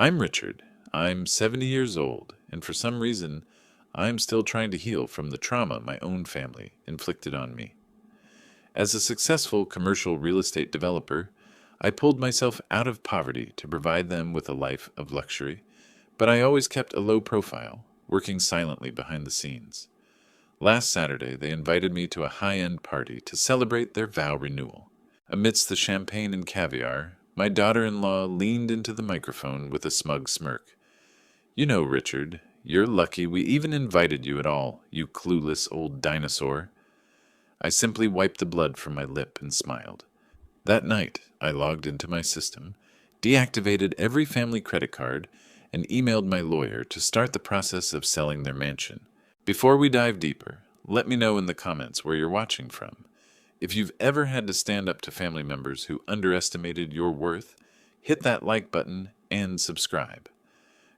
I'm Richard. I'm 70 years old, and for some reason, I'm still trying to heal from the trauma my own family inflicted on me. As a successful commercial real estate developer, I pulled myself out of poverty to provide them with a life of luxury, but I always kept a low profile, working silently behind the scenes. Last Saturday, they invited me to a high-end party to celebrate their vow renewal. Amidst the champagne and caviar, my daughter-in-law leaned into the microphone with a smug smirk. "You know, Richard, you're lucky we even invited you at all, you clueless old dinosaur." I simply wiped the blood from my lip and smiled. That night, I logged into my system, deactivated every family credit card, and emailed my lawyer to start the process of selling their mansion. Before we dive deeper, let me know in the comments where you're watching from. If you've ever had to stand up to family members who underestimated your worth, hit that like button and subscribe.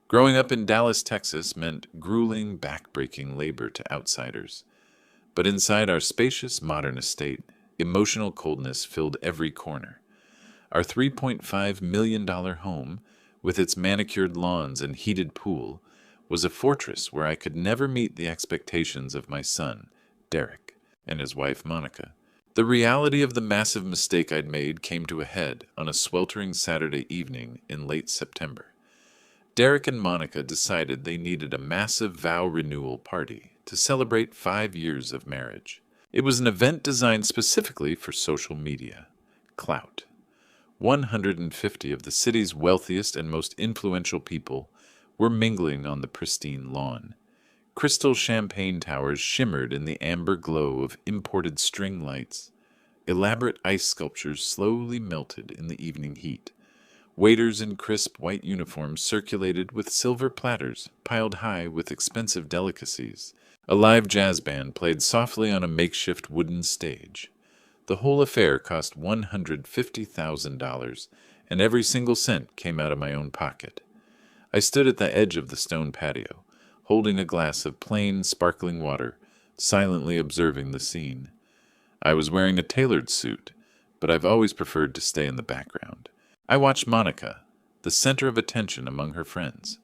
Growing up in Dallas, Texas meant grueling, back-breaking labor to outsiders. But inside our spacious, modern estate, emotional coldness filled every corner. Our $3.5 million home, with its manicured lawns and heated pool, was a fortress where I could never meet the expectations of my son, Derek, and his wife, Monica. The reality of the massive mistake I'd made came to a head on a sweltering Saturday evening in late September. Derek and Monica decided they needed a massive vow renewal party to celebrate 5 years of marriage. It was an event designed specifically for social media. Clout. 150 of the city's wealthiest and most influential people were mingling on the pristine lawn. Crystal champagne towers shimmered in the amber glow of imported string lights. Elaborate ice sculptures slowly melted in the evening heat. Waiters in crisp white uniforms circulated with silver platters piled high with expensive delicacies. A live jazz band played softly on a makeshift wooden stage. The whole affair cost $150,000, and every single cent came out of my own pocket. I stood at the edge of the stone patio, holding a glass of plain, sparkling water, silently observing the scene. I was wearing a tailored suit, but I've always preferred to stay in the background. I watched Monica, the center of attention among her friends.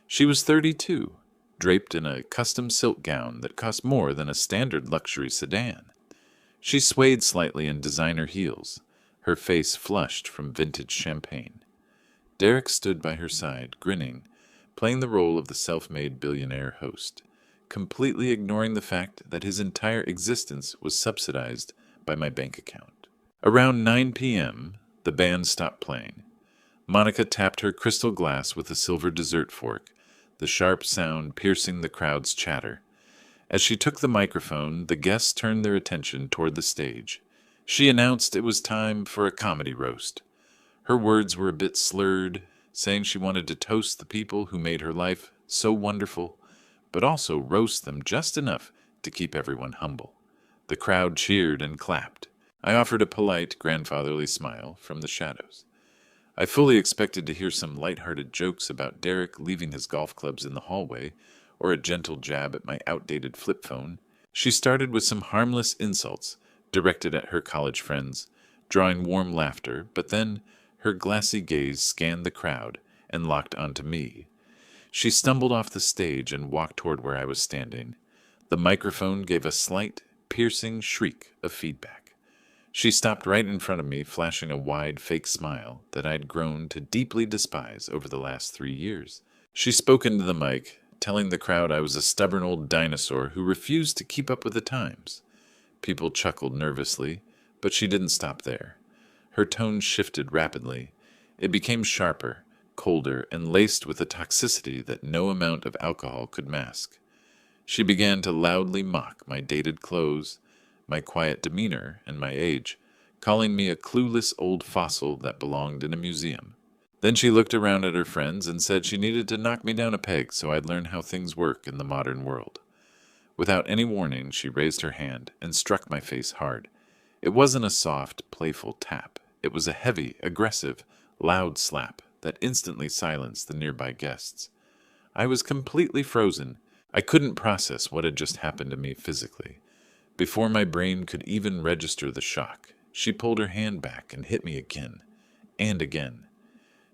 She was 32, draped in a custom silk gown that cost more than a standard luxury sedan. She swayed slightly in designer heels, her face flushed from vintage champagne. Derek stood by her side, grinning, playing the role of the self-made billionaire host, completely ignoring the fact that his entire existence was subsidized by my bank account. Around 9 p.m., the band stopped playing. Monica tapped her crystal glass with a silver dessert fork, the sharp sound piercing the crowd's chatter. As she took the microphone, the guests turned their attention toward the stage. She announced it was time for a comedy roast. Her words were a bit slurred, saying she wanted to toast the people who made her life so wonderful, but also roast them just enough to keep everyone humble. The crowd cheered and clapped. I offered a polite, grandfatherly smile from the shadows. I fully expected to hear some light-hearted jokes about Derek leaving his golf clubs in the hallway, or a gentle jab at my outdated flip phone. She started with some harmless insults directed at her college friends, drawing warm laughter, but then her glassy gaze scanned the crowd and locked onto me. She stumbled off the stage and walked toward where I was standing. The microphone gave a slight, piercing shriek of feedback. She stopped right in front of me, flashing a wide, fake smile that I'd grown to deeply despise over the last 3 years. She spoke into the mic, telling the crowd I was a stubborn old dinosaur who refused to keep up with the times. People chuckled nervously, but she didn't stop there. Her tone shifted rapidly. It became sharper, colder, and laced with a toxicity that no amount of alcohol could mask. She began to loudly mock my dated clothes, my quiet demeanor, and my age, calling me a clueless old fossil that belonged in a museum. Then she looked around at her friends and said she needed to knock me down a peg so I'd learn how things work in the modern world. Without any warning, she raised her hand and struck my face hard. It wasn't a soft, playful tap. It was a heavy, aggressive, loud slap that instantly silenced the nearby guests. I was completely frozen. I couldn't process what had just happened to me physically. Before my brain could even register the shock, she pulled her hand back and hit me again and again.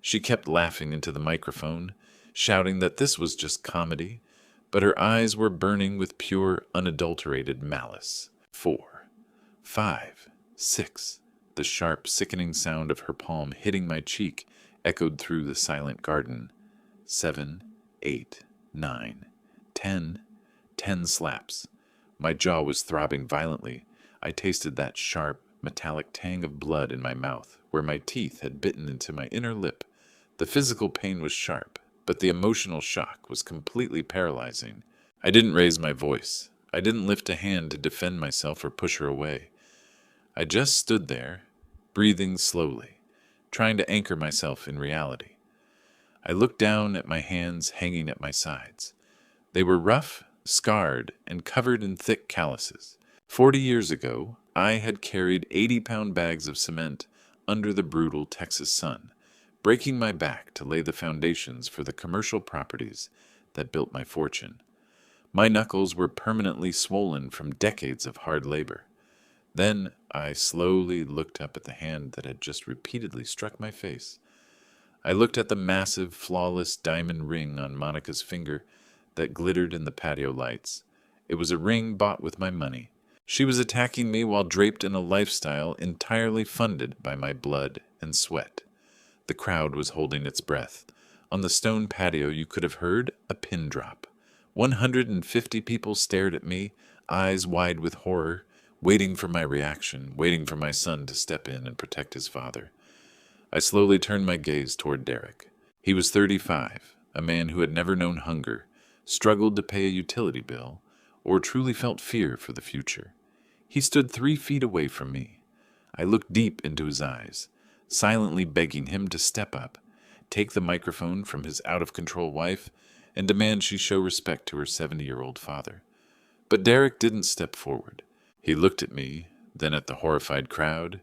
She kept laughing into the microphone, shouting that this was just comedy, but her eyes were burning with pure, unadulterated malice. 4, 5, 6. The sharp, sickening sound of her palm hitting my cheek echoed through the silent garden. 7, 8, 9, 10. 10 slaps. My jaw was throbbing violently. I tasted that sharp, metallic tang of blood in my mouth, where my teeth had bitten into my inner lip. The physical pain was sharp, but the emotional shock was completely paralyzing. I didn't raise my voice. I didn't lift a hand to defend myself or push her away. I just stood there, breathing slowly, trying to anchor myself in reality. I looked down at my hands hanging at my sides. They were rough, scarred, and covered in thick calluses. 40 years ago, I had carried 80-pound bags of cement under the brutal Texas sun, breaking my back to lay the foundations for the commercial properties that built my fortune. My knuckles were permanently swollen from decades of hard labor. Then I slowly looked up at the hand that had just repeatedly struck my face. I looked at the massive, flawless diamond ring on Monica's finger that glittered in the patio lights. It was a ring bought with my money. She was attacking me while draped in a lifestyle entirely funded by my blood and sweat. The crowd was holding its breath. On the stone patio you could have heard a pin drop. 150 people stared at me, eyes wide with horror, waiting for my reaction, waiting for my son to step in and protect his father. I slowly turned my gaze toward Derek. He was 35, a man who had never known hunger, struggled to pay a utility bill, or truly felt fear for the future. He stood 3 feet away from me. I looked deep into his eyes, silently begging him to step up, take the microphone from his out-of-control wife, and demand she show respect to her 70-year-old father. But Derek didn't step forward. He looked at me, then at the horrified crowd,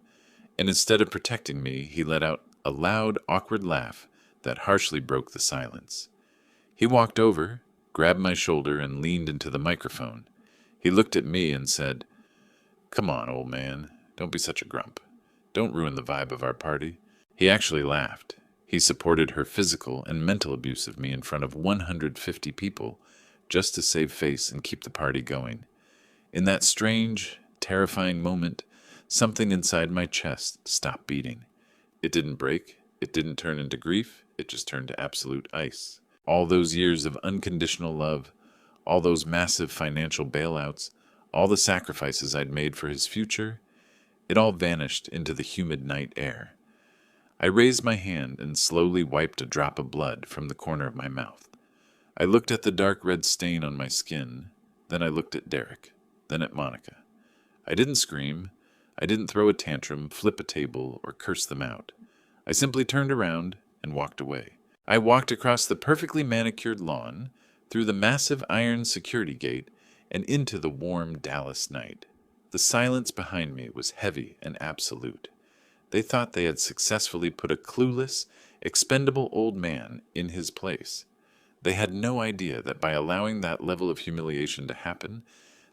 and instead of protecting me, he let out a loud, awkward laugh that harshly broke the silence. He walked over, grabbed my shoulder, and leaned into the microphone. He looked at me and said, "Come on, old man, don't be such a grump. Don't ruin the vibe of our party." He actually laughed. He supported her physical and mental abuse of me in front of 150 people just to save face and keep the party going. In that strange, terrifying moment, something inside my chest stopped beating. It didn't break. It didn't turn into grief. It just turned to absolute ice. All those years of unconditional love, all those massive financial bailouts, all the sacrifices I'd made for his future, it all vanished into the humid night air. I raised my hand and slowly wiped a drop of blood from the corner of my mouth. I looked at the dark red stain on my skin, then I looked at Derek, then at Monica. I didn't scream. I didn't throw a tantrum, flip a table, or curse them out. I simply turned around and walked away. I walked across the perfectly manicured lawn, through the massive iron security gate, and into the warm Dallas night. The silence behind me was heavy and absolute. They thought they had successfully put a clueless, expendable old man in his place. They had no idea that by allowing that level of humiliation to happen,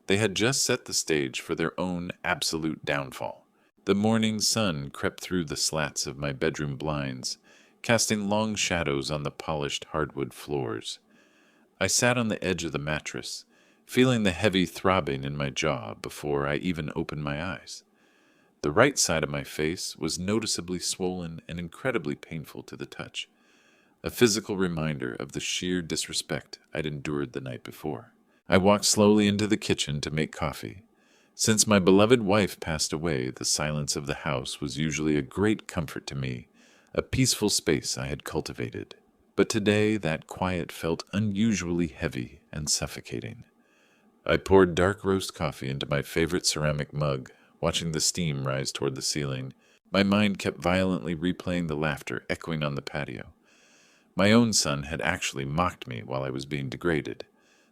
they had just set the stage for their own absolute downfall. The morning sun crept through the slats of my bedroom blinds, casting long shadows on the polished hardwood floors. I sat on the edge of the mattress, feeling the heavy throbbing in my jaw before I even opened my eyes. The right side of my face was noticeably swollen and incredibly painful to the touch, a physical reminder of the sheer disrespect I'd endured the night before. I walked slowly into the kitchen to make coffee. Since my beloved wife passed away, the silence of the house was usually a great comfort to me, a peaceful space I had cultivated. But today that quiet felt unusually heavy and suffocating. I poured dark roast coffee into my favorite ceramic mug, watching the steam rise toward the ceiling. My mind kept violently replaying the laughter echoing on the patio. My own son had actually mocked me while I was being degraded.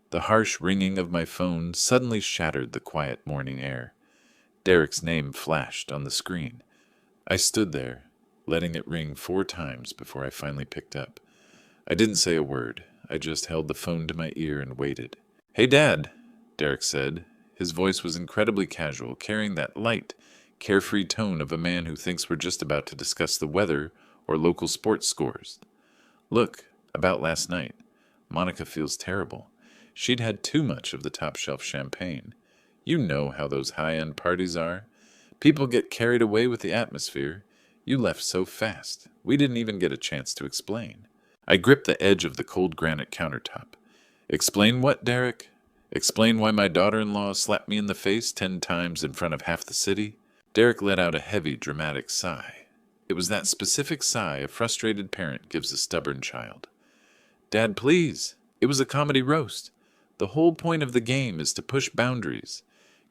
The harsh ringing of my phone suddenly shattered the quiet morning air. Derek's name flashed on the screen. I stood there, letting it ring 4 times before I finally picked up. I didn't say a word. I just held the phone to my ear and waited. "Hey, Dad," Derek said. His voice was incredibly casual, carrying that light, carefree tone of a man who thinks we're just about to discuss the weather or local sports scores. Look, about last night. Monica feels terrible. She'd had too much of the top-shelf champagne. You know how those high-end parties are. People get carried away with the atmosphere. You left so fast. We didn't even get a chance to explain. I gripped the edge of the cold granite countertop. Explain what, Derek? Explain why my daughter-in-law slapped me in the face 10 times in front of half the city? Derek let out a heavy, dramatic sigh. It was that specific sigh a frustrated parent gives a stubborn child. Dad, please. It was a comedy roast. The whole point of the game is to push boundaries.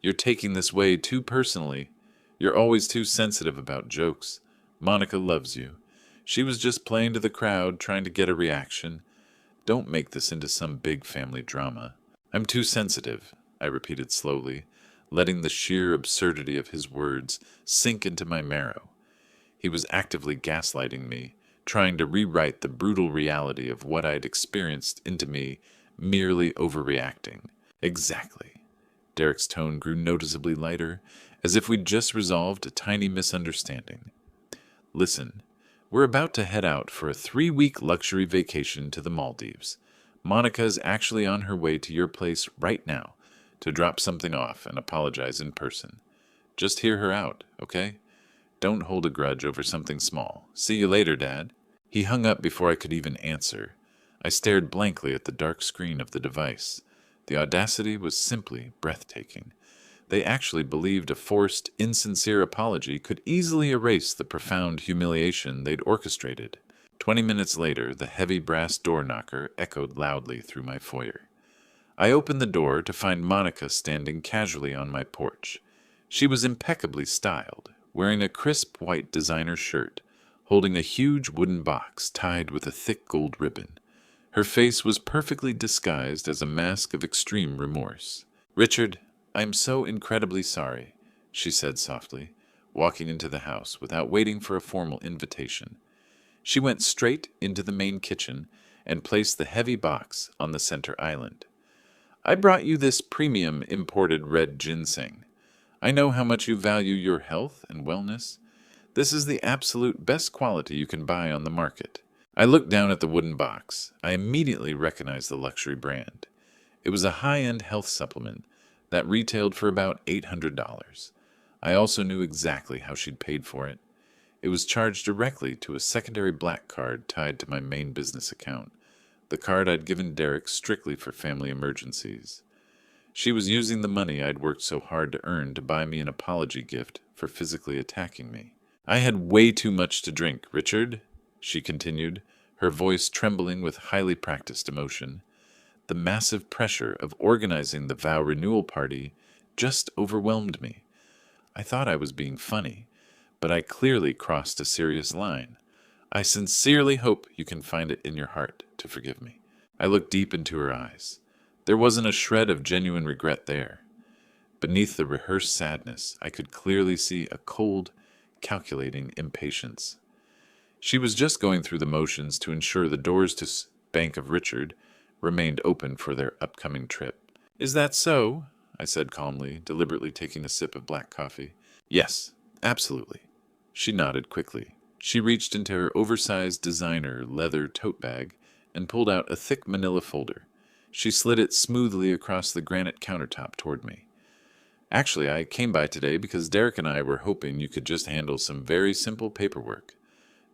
You're taking this way too personally. You're always too sensitive about jokes. Monica loves you. She was just playing to the crowd, trying to get a reaction. Don't make this into some big family drama. I'm too sensitive, I repeated slowly, letting the sheer absurdity of his words sink into my marrow. He was actively gaslighting me, trying to rewrite the brutal reality of what I'd experienced into me merely overreacting. Exactly. Derek's tone grew noticeably lighter, as if we'd just resolved a tiny misunderstanding. Listen, we're about to head out for a 3-week luxury vacation to the Maldives. Monica's actually on her way to your place right now to drop something off and apologize in person. Just hear her out, okay? Don't hold a grudge over something small. See you later, Dad. He hung up before I could even answer. I stared blankly at the dark screen of the device. The audacity was simply breathtaking. They actually believed a forced, insincere apology could easily erase the profound humiliation they'd orchestrated. 20 minutes later, the heavy brass door knocker echoed loudly through my foyer. I opened the door to find Monica standing casually on my porch. She was impeccably styled, wearing a crisp white designer shirt, holding a huge wooden box tied with a thick gold ribbon. Her face was perfectly disguised as a mask of extreme remorse. Richard, I'm so incredibly sorry, she said softly, walking into the house without waiting for a formal invitation. She went straight into the main kitchen and placed the heavy box on the center island. I brought you this premium imported red ginseng. I know how much you value your health and wellness. This is the absolute best quality you can buy on the market. I looked down at the wooden box. I immediately recognized the luxury brand. It was a high-end health supplement that retailed for about $800. I also knew exactly how she'd paid for it. It was charged directly to a secondary black card tied to my main business account, the card I'd given Derek strictly for family emergencies. She was using the money I'd worked so hard to earn to buy me an apology gift for physically attacking me. I had way too much to drink, Richard, she continued, her voice trembling with highly practiced emotion. The massive pressure of organizing the vow renewal party just overwhelmed me. I thought I was being funny, but I clearly crossed a serious line. I sincerely hope you can find it in your heart to forgive me. I looked deep into her eyes. There wasn't a shred of genuine regret there. Beneath the rehearsed sadness, I could clearly see a cold, calculating impatience. She was just going through the motions to ensure the doors to Bank of Richard remained open for their upcoming trip. Is that so? I said calmly, deliberately taking a sip of black coffee. Yes, absolutely. She nodded quickly. She reached into her oversized designer leather tote bag and pulled out a thick manila folder. She slid it smoothly across the granite countertop toward me. Actually, I came by today because Derek and I were hoping you could just handle some very simple paperwork.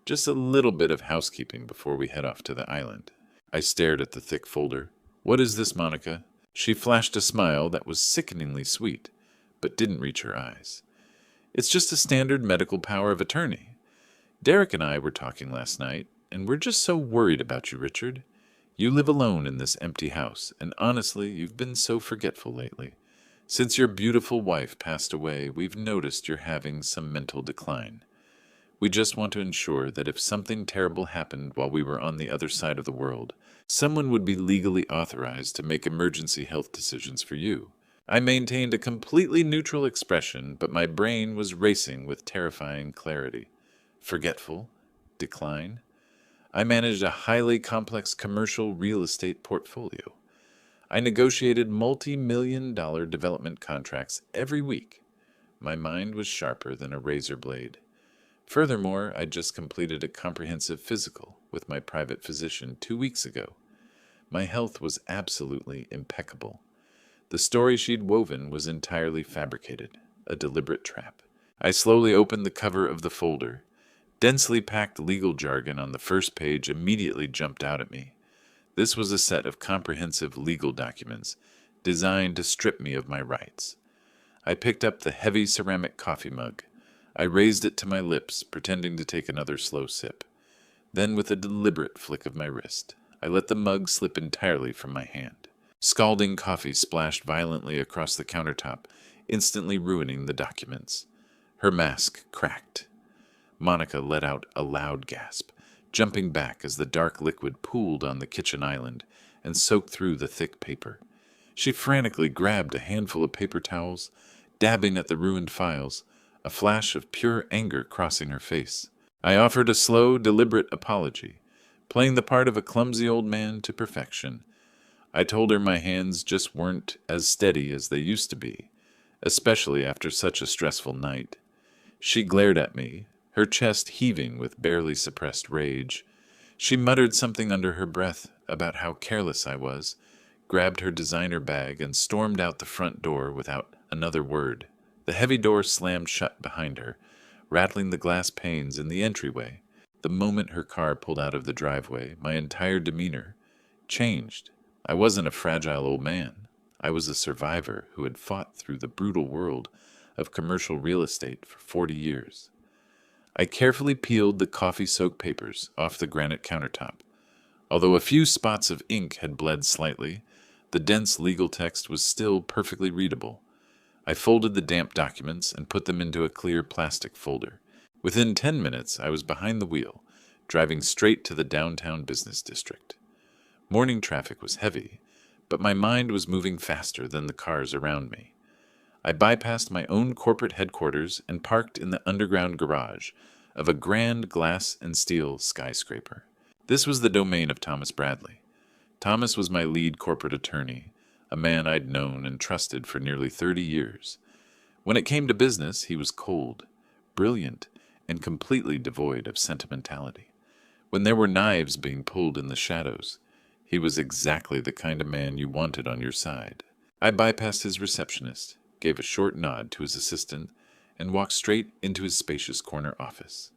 Just a little bit of housekeeping before we head off to the island. I stared at the thick folder. What is this, Monica? She flashed a smile that was sickeningly sweet, but didn't reach her eyes. It's just a standard medical power of attorney. Derek and I were talking last night, and we're just so worried about you, Richard. You live alone in this empty house, and honestly, you've been so forgetful lately. Since your beautiful wife passed away, we've noticed you're having some mental decline. We just want to ensure that if something terrible happened while we were on the other side of the world, someone would be legally authorized to make emergency health decisions for you. I maintained a completely neutral expression, but my brain was racing with terrifying clarity. Forgetful? Decline? I managed a highly complex commercial real estate portfolio. I negotiated multi-million-dollar development contracts every week. My mind was sharper than a razor blade. Furthermore, I just completed a comprehensive physical with my private physician 2 weeks ago. My health was absolutely impeccable. The story she'd woven was entirely fabricated, a deliberate trap. I slowly opened the cover of the folder. Densely packed legal jargon on the first page immediately jumped out at me. This was a set of comprehensive legal documents designed to strip me of my rights. I picked up the heavy ceramic coffee mug. I raised it to my lips, pretending to take another slow sip. Then, with a deliberate flick of my wrist, I let the mug slip entirely from my hand. Scalding coffee splashed violently across the countertop, instantly ruining the documents. Her mask cracked. Monica let out a loud gasp, jumping back as the dark liquid pooled on the kitchen island and soaked through the thick paper. She frantically grabbed a handful of paper towels, dabbing at the ruined files, a flash of pure anger crossing her face. I offered a slow, deliberate apology, playing the part of a clumsy old man to perfection. I told her my hands just weren't as steady as they used to be, especially after such a stressful night. She glared at me, her chest heaving with barely suppressed rage. She muttered something under her breath about how careless I was, grabbed her designer bag, and stormed out the front door without another word. The heavy door slammed shut behind her, rattling the glass panes in the entryway. The moment her car pulled out of the driveway, my entire demeanor changed. I wasn't a fragile old man. I was a survivor who had fought through the brutal world of commercial real estate for 40 years. I carefully peeled the coffee-soaked papers off the granite countertop. Although a few spots of ink had bled slightly, the dense legal text was still perfectly readable. I folded the damp documents and put them into a clear plastic folder. Within 10 minutes, I was behind the wheel, driving straight to the downtown business district. Morning traffic was heavy, but my mind was moving faster than the cars around me. I bypassed my own corporate headquarters and parked in the underground garage of a grand glass and steel skyscraper. This was the domain of Thomas Bradley. Thomas was my lead corporate attorney, a man I'd known and trusted for nearly 30 years. When it came to business, he was cold, brilliant, and completely devoid of sentimentality. When there were knives being pulled in the shadows, he was exactly the kind of man you wanted on your side. I bypassed his receptionist, gave a short nod to his assistant, and walked straight into his spacious corner office.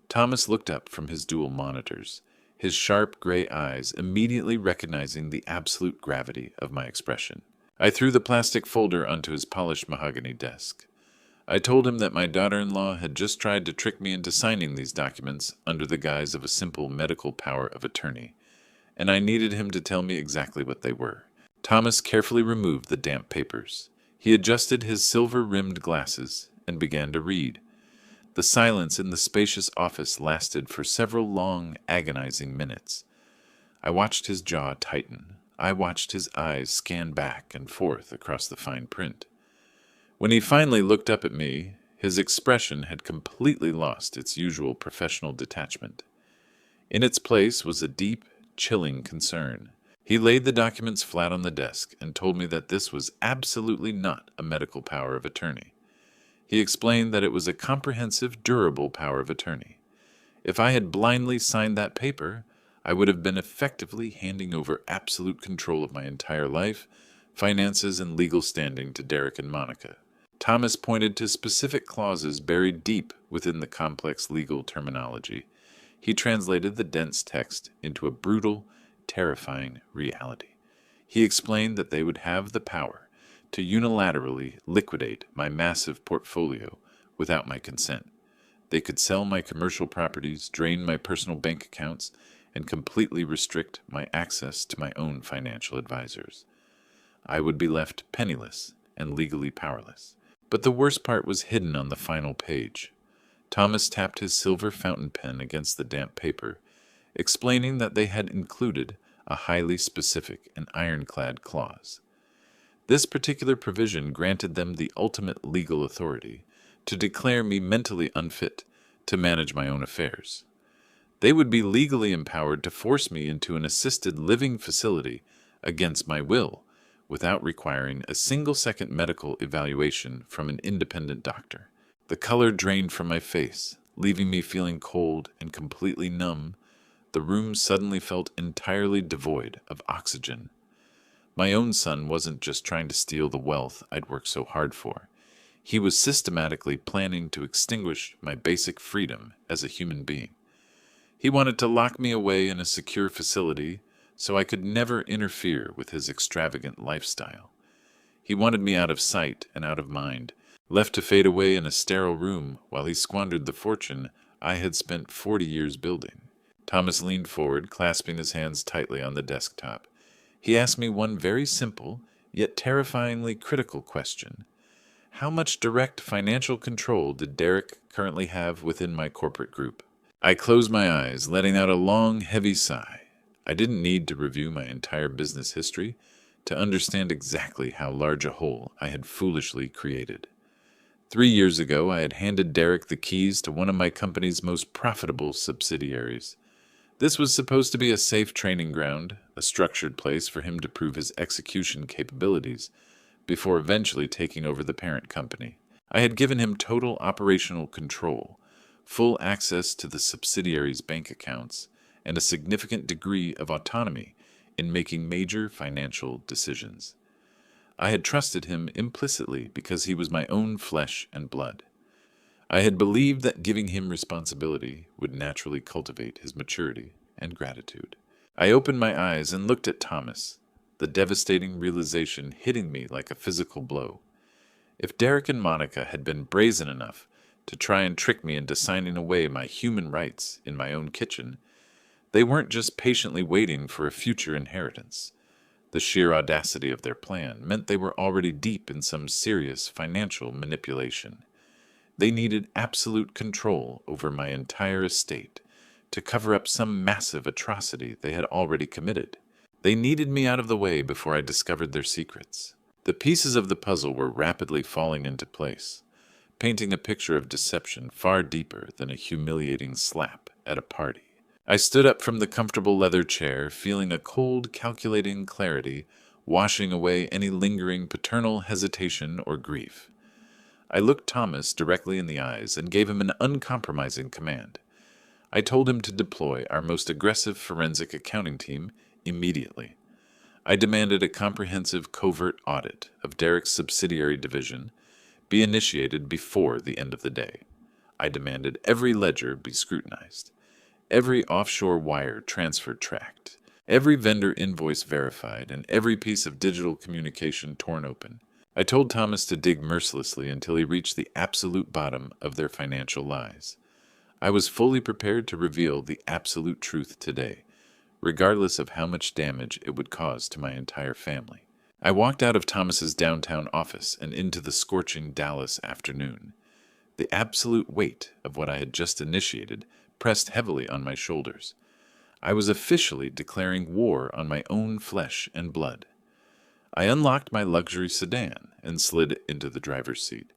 Thomas looked up from his dual monitors, his sharp gray eyes immediately recognizing the absolute gravity of my expression. I threw the plastic folder onto his polished mahogany desk. I told him that my daughter-in-law had just tried to trick me into signing these documents under the guise of a simple medical power of attorney, and I needed him to tell me exactly what they were. Thomas carefully removed the damp papers. He adjusted his silver-rimmed glasses and began to read. The silence in the spacious office lasted for several long, agonizing minutes. I watched his jaw tighten. I watched his eyes scan back and forth across the fine print. When he finally looked up at me, his expression had completely lost its usual professional detachment. In its place was a deep, chilling concern. He laid the documents flat on the desk and told me that this was absolutely not a medical power of attorney. He explained that it was a comprehensive, durable power of attorney. If I had blindly signed that paper, I would have been effectively handing over absolute control of my entire life, finances, and legal standing to Derek and Monica. Thomas pointed to specific clauses buried deep within the complex legal terminology. He translated the dense text into a brutal, terrifying reality. He explained that they would have the power to unilaterally liquidate my massive portfolio without my consent. They could sell my commercial properties, drain my personal bank accounts, and completely restrict my access to my own financial advisors. I would be left penniless and legally powerless. But the worst part was hidden on the final page. Thomas tapped his silver fountain pen against the damp paper, explaining that they had included a highly specific and ironclad clause. This particular provision granted them the ultimate legal authority to declare me mentally unfit to manage my own affairs. They would be legally empowered to force me into an assisted living facility against my will, without requiring a single-second medical evaluation from an independent doctor. The color drained from my face. leaving me feeling cold and completely numb. The room suddenly felt entirely devoid of oxygen. My own son wasn't just trying to steal the wealth I'd worked so hard for. He was systematically planning to extinguish my basic freedom as a human being. He wanted to lock me away in a secure facility so I could never interfere with his extravagant lifestyle. He wanted me out of sight and out of mind, left to fade away in a sterile room while he squandered the fortune I had spent 40 years building. Thomas leaned forward, clasping his hands tightly on the desktop. He asked me one very simple, yet terrifyingly critical question. How much direct financial control did Derek currently have within my corporate group? I closed my eyes, letting out a long, heavy sigh. I didn't need to review my entire business history to understand exactly how large a hole I had foolishly created. 3 years ago, I had handed Derek the keys to one of my company's most profitable subsidiaries. This was supposed to be a safe training ground, a structured place for him to prove his execution capabilities before eventually taking over the parent company. I had given him total operational control, full access to the subsidiary's bank accounts, and a significant degree of autonomy in making major financial decisions. I had trusted him implicitly because he was my own flesh and blood. I had believed that giving him responsibility would naturally cultivate his maturity and gratitude. I opened my eyes and looked at Thomas, the devastating realization hitting me like a physical blow. If Derek and Monica had been brazen enough to try and trick me into signing away my human rights in my own kitchen, they weren't just patiently waiting for a future inheritance. The sheer audacity of their plan meant they were already deep in some serious financial manipulation. They needed absolute control over my entire estate to cover up some massive atrocity they had already committed. They needed me out of the way before I discovered their secrets. The pieces of the puzzle were rapidly falling into place, painting a picture of deception far deeper than a humiliating slap at a party. I stood up from the comfortable leather chair, feeling a cold, calculating clarity washing away any lingering paternal hesitation or grief. I looked Thomas directly in the eyes and gave him an uncompromising command. I told him to deploy our most aggressive forensic accounting team immediately. I demanded a comprehensive covert audit of Derek's subsidiary division be initiated before the end of the day. I demanded every ledger be scrutinized, every offshore wire transfer tracked, every vendor invoice verified, and every piece of digital communication torn open. I told Thomas to dig mercilessly until he reached the absolute bottom of their financial lies. I was fully prepared to reveal the absolute truth today, regardless of how much damage it would cause to my entire family. I walked out of Thomas's downtown office and into the scorching Dallas afternoon. The absolute weight of what I had just initiated pressed heavily on my shoulders. I was officially declaring war on my own flesh and blood. I unlocked my luxury sedan and slid into the driver's seat.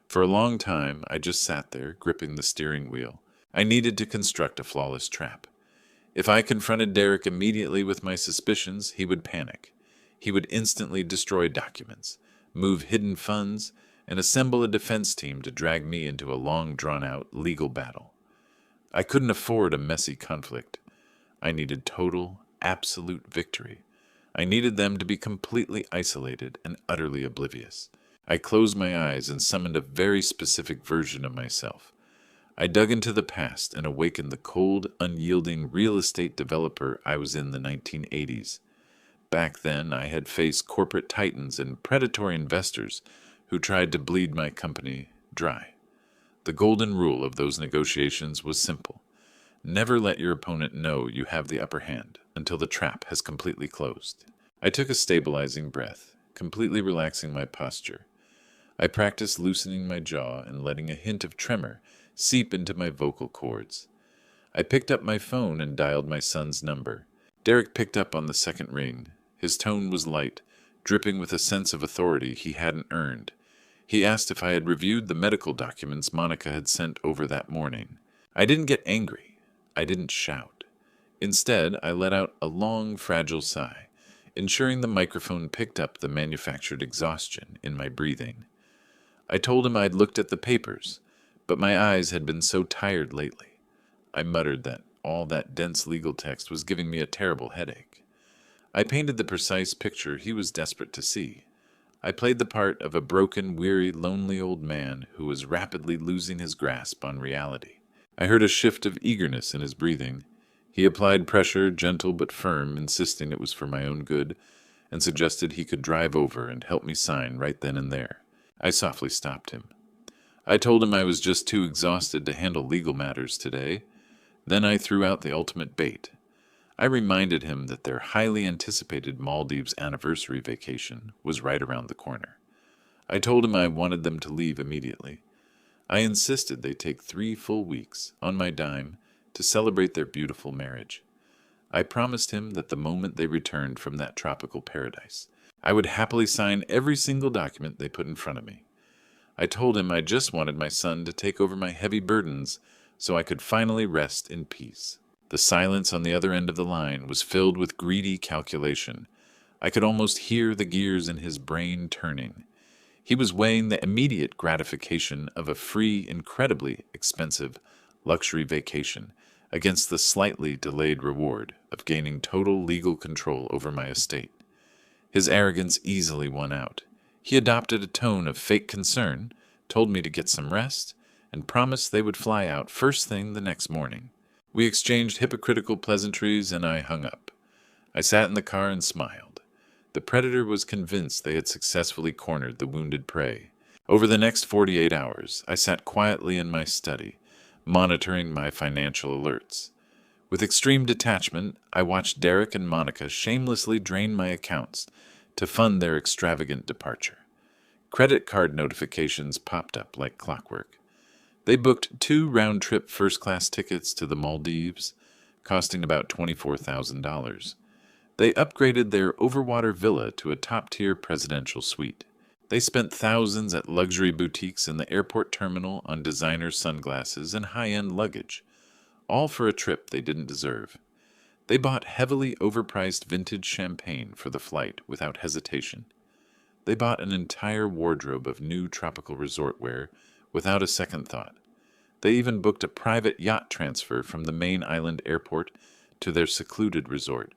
For a long time, I just sat there, gripping the steering wheel. I needed to construct a flawless trap. If I confronted Derek immediately with my suspicions, he would panic. He would instantly destroy documents, move hidden funds, and assemble a defense team to drag me into a long, drawn-out legal battle. I couldn't afford a messy conflict. I needed total, absolute victory. I needed them to be completely isolated and utterly oblivious. I closed my eyes and summoned a very specific version of myself. I dug into the past and awakened the cold, unyielding real estate developer I was in the 1980s. Back then, I had faced corporate titans and predatory investors who tried to bleed my company dry. The golden rule of those negotiations was simple. Never let your opponent know you have the upper hand until the trap has completely closed. I took a stabilizing breath, completely relaxing my posture. I practiced loosening my jaw and letting a hint of tremor seep into my vocal cords. I picked up my phone and dialed my son's number. Derek picked up on the second ring. His tone was light, dripping with a sense of authority he hadn't earned. He asked if I had reviewed the medical documents Monica had sent over that morning. I didn't get angry. I didn't shout. Instead, I let out a long, fragile sigh, ensuring the microphone picked up the manufactured exhaustion in my breathing. I told him I'd looked at the papers, but my eyes had been so tired lately. I muttered that all that dense legal text was giving me a terrible headache. I painted the precise picture he was desperate to see. I played the part of a broken, weary, lonely old man who was rapidly losing his grasp on reality. I heard a shift of eagerness in his breathing. He applied pressure, gentle but firm, insisting it was for my own good, and suggested he could drive over and help me sign right then and there. I softly stopped him. I told him I was just too exhausted to handle legal matters today. Then I threw out the ultimate bait. I reminded him that their highly anticipated Maldives anniversary vacation was right around the corner. I told him I wanted them to leave immediately. I insisted they take 3 full weeks, on my dime, to celebrate their beautiful marriage. I promised him that the moment they returned from that tropical paradise, I would happily sign every single document they put in front of me. I told him I just wanted my son to take over my heavy burdens so I could finally rest in peace. The silence on the other end of the line was filled with greedy calculation. I could almost hear the gears in his brain turning. He was weighing the immediate gratification of a free, incredibly expensive luxury vacation against the slightly delayed reward of gaining total legal control over my estate. His arrogance easily won out. He adopted a tone of fake concern, told me to get some rest, and promised they would fly out first thing the next morning. We exchanged hypocritical pleasantries, and I hung up. I sat in the car and smiled. The predator was convinced they had successfully cornered the wounded prey. Over the next 48 hours, I sat quietly in my study, monitoring my financial alerts. With extreme detachment, I watched Derek and Monica shamelessly drain my accounts to fund their extravagant departure. Credit card notifications popped up like clockwork. They booked 2 round-trip first-class tickets to the Maldives, costing about $24,000. They upgraded their overwater villa to a top-tier presidential suite. They spent thousands at luxury boutiques in the airport terminal on designer sunglasses and high-end luggage, all for a trip they didn't deserve. They bought heavily overpriced vintage champagne for the flight without hesitation. They bought an entire wardrobe of new tropical resort wear without a second thought. They even booked a private yacht transfer from the main island airport to their secluded resort,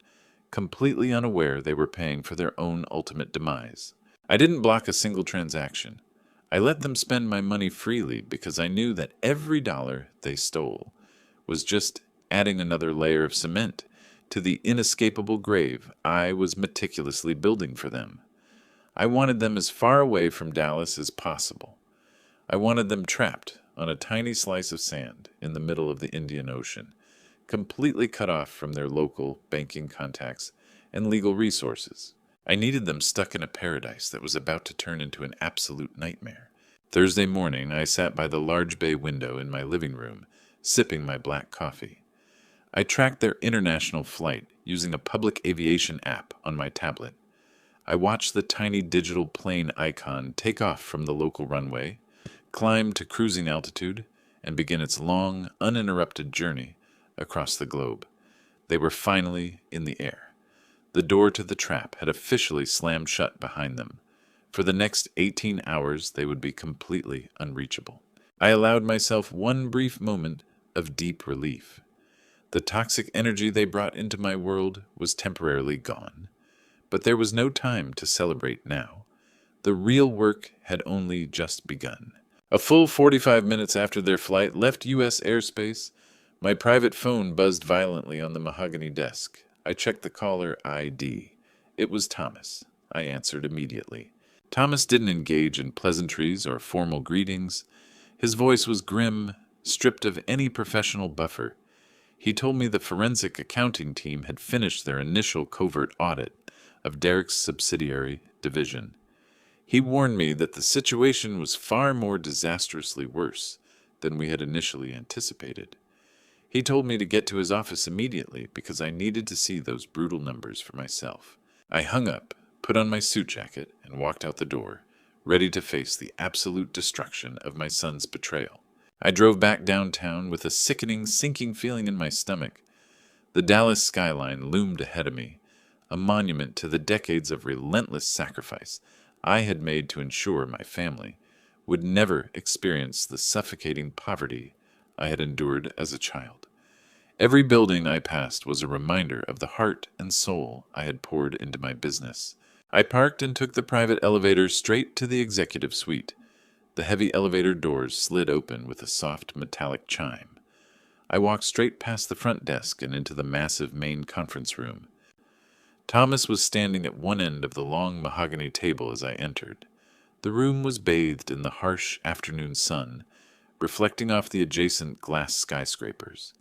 completely unaware they were paying for their own ultimate demise. I didn't block a single transaction. I let them spend my money freely because I knew that every dollar they stole was just adding another layer of cement to the inescapable grave I was meticulously building for them. I wanted them as far away from Dallas as possible. I wanted them trapped on a tiny slice of sand in the middle of the Indian Ocean, completely cut off from their local banking contacts and legal resources. I needed them stuck in a paradise that was about to turn into an absolute nightmare. Thursday morning, I sat by the large bay window in my living room, sipping my black coffee. I tracked their international flight using a public aviation app on my tablet. I watched the tiny digital plane icon take off from the local runway, climb to cruising altitude, and begin its long, uninterrupted journey across the globe. They were finally in the air. The door to the trap had officially slammed shut behind them. For the next 18 hours, they would be completely unreachable. I allowed myself one brief moment of deep relief. The toxic energy they brought into my world was temporarily gone. But there was no time to celebrate now. The real work had only just begun. A full 45 minutes after their flight left U.S. airspace, my private phone buzzed violently on the mahogany desk. I checked the caller ID. It was Thomas. I answered immediately. Thomas didn't engage in pleasantries or formal greetings. His voice was grim, stripped of any professional buffer. He told me the forensic accounting team had finished their initial covert audit of Derek's subsidiary division. He warned me that the situation was far more disastrously worse than we had initially anticipated. He told me to get to his office immediately because I needed to see those brutal numbers for myself. I hung up, put on my suit jacket, and walked out the door, ready to face the absolute destruction of my son's betrayal. I drove back downtown with a sickening, sinking feeling in my stomach. The Dallas skyline loomed ahead of me, a monument to the decades of relentless sacrifice I had made to ensure my family would never experience the suffocating poverty I had endured as a child. Every building I passed was a reminder of the heart and soul I had poured into my business. I parked and took the private elevator straight to the executive suite. The heavy elevator doors slid open with a soft metallic chime. I walked straight past the front desk and into the massive main conference room. Thomas was standing at one end of the long mahogany table as I entered. The room was bathed in the harsh afternoon sun, reflecting off the adjacent glass skyscrapers.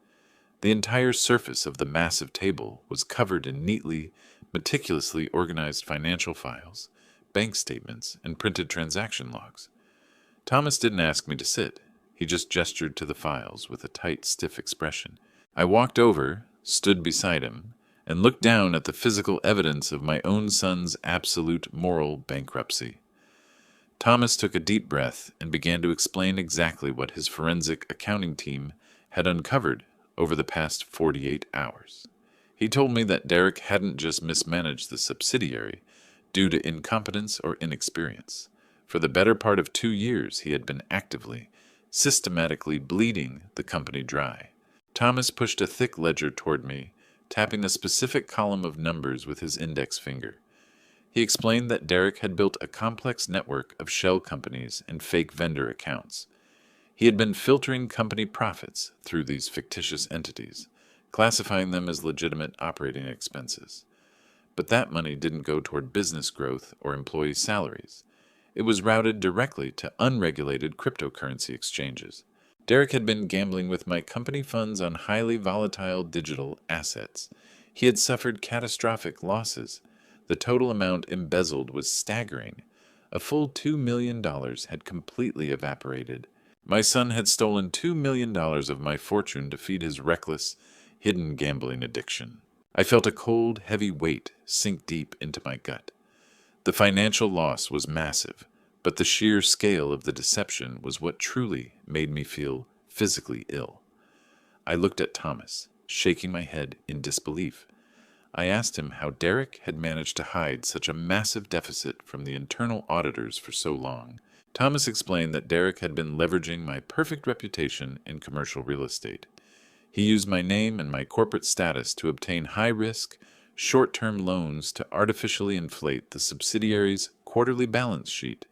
The entire surface of the massive table was covered in neatly, meticulously organized financial files, bank statements, and printed transaction logs. Thomas didn't ask me to sit. He just gestured to the files with a tight, stiff expression. I walked over, stood beside him, and looked down at the physical evidence of my own son's absolute moral bankruptcy. Thomas took a deep breath and began to explain exactly what his forensic accounting team had uncovered over the past 48 hours. He told me that Derek hadn't just mismanaged the subsidiary due to incompetence or inexperience. For the better part of 2 years, he had been actively, systematically bleeding the company dry. Thomas pushed a thick ledger toward me, tapping a specific column of numbers with his index finger. He explained that Derek had built a complex network of shell companies and fake vendor accounts. He had been filtering company profits through these fictitious entities, classifying them as legitimate operating expenses. But that money didn't go toward business growth or employee salaries. It was routed directly to unregulated cryptocurrency exchanges. Derek had been gambling with my company funds on highly volatile digital assets. He had suffered catastrophic losses. The total amount embezzled was staggering. A full $2 million had completely evaporated. My son had stolen $2 million of my fortune to feed his reckless, hidden gambling addiction. I felt a cold, heavy weight sink deep into my gut. The financial loss was massive, but the sheer scale of the deception was what truly made me feel physically ill. I looked at Thomas, shaking my head in disbelief. I asked him how Derek had managed to hide such a massive deficit from the internal auditors for so long. Thomas explained that Derek had been leveraging my perfect reputation in commercial real estate. He used my name and my corporate status to obtain high-risk, short-term loans to artificially inflate the subsidiary's quarterly balance sheet.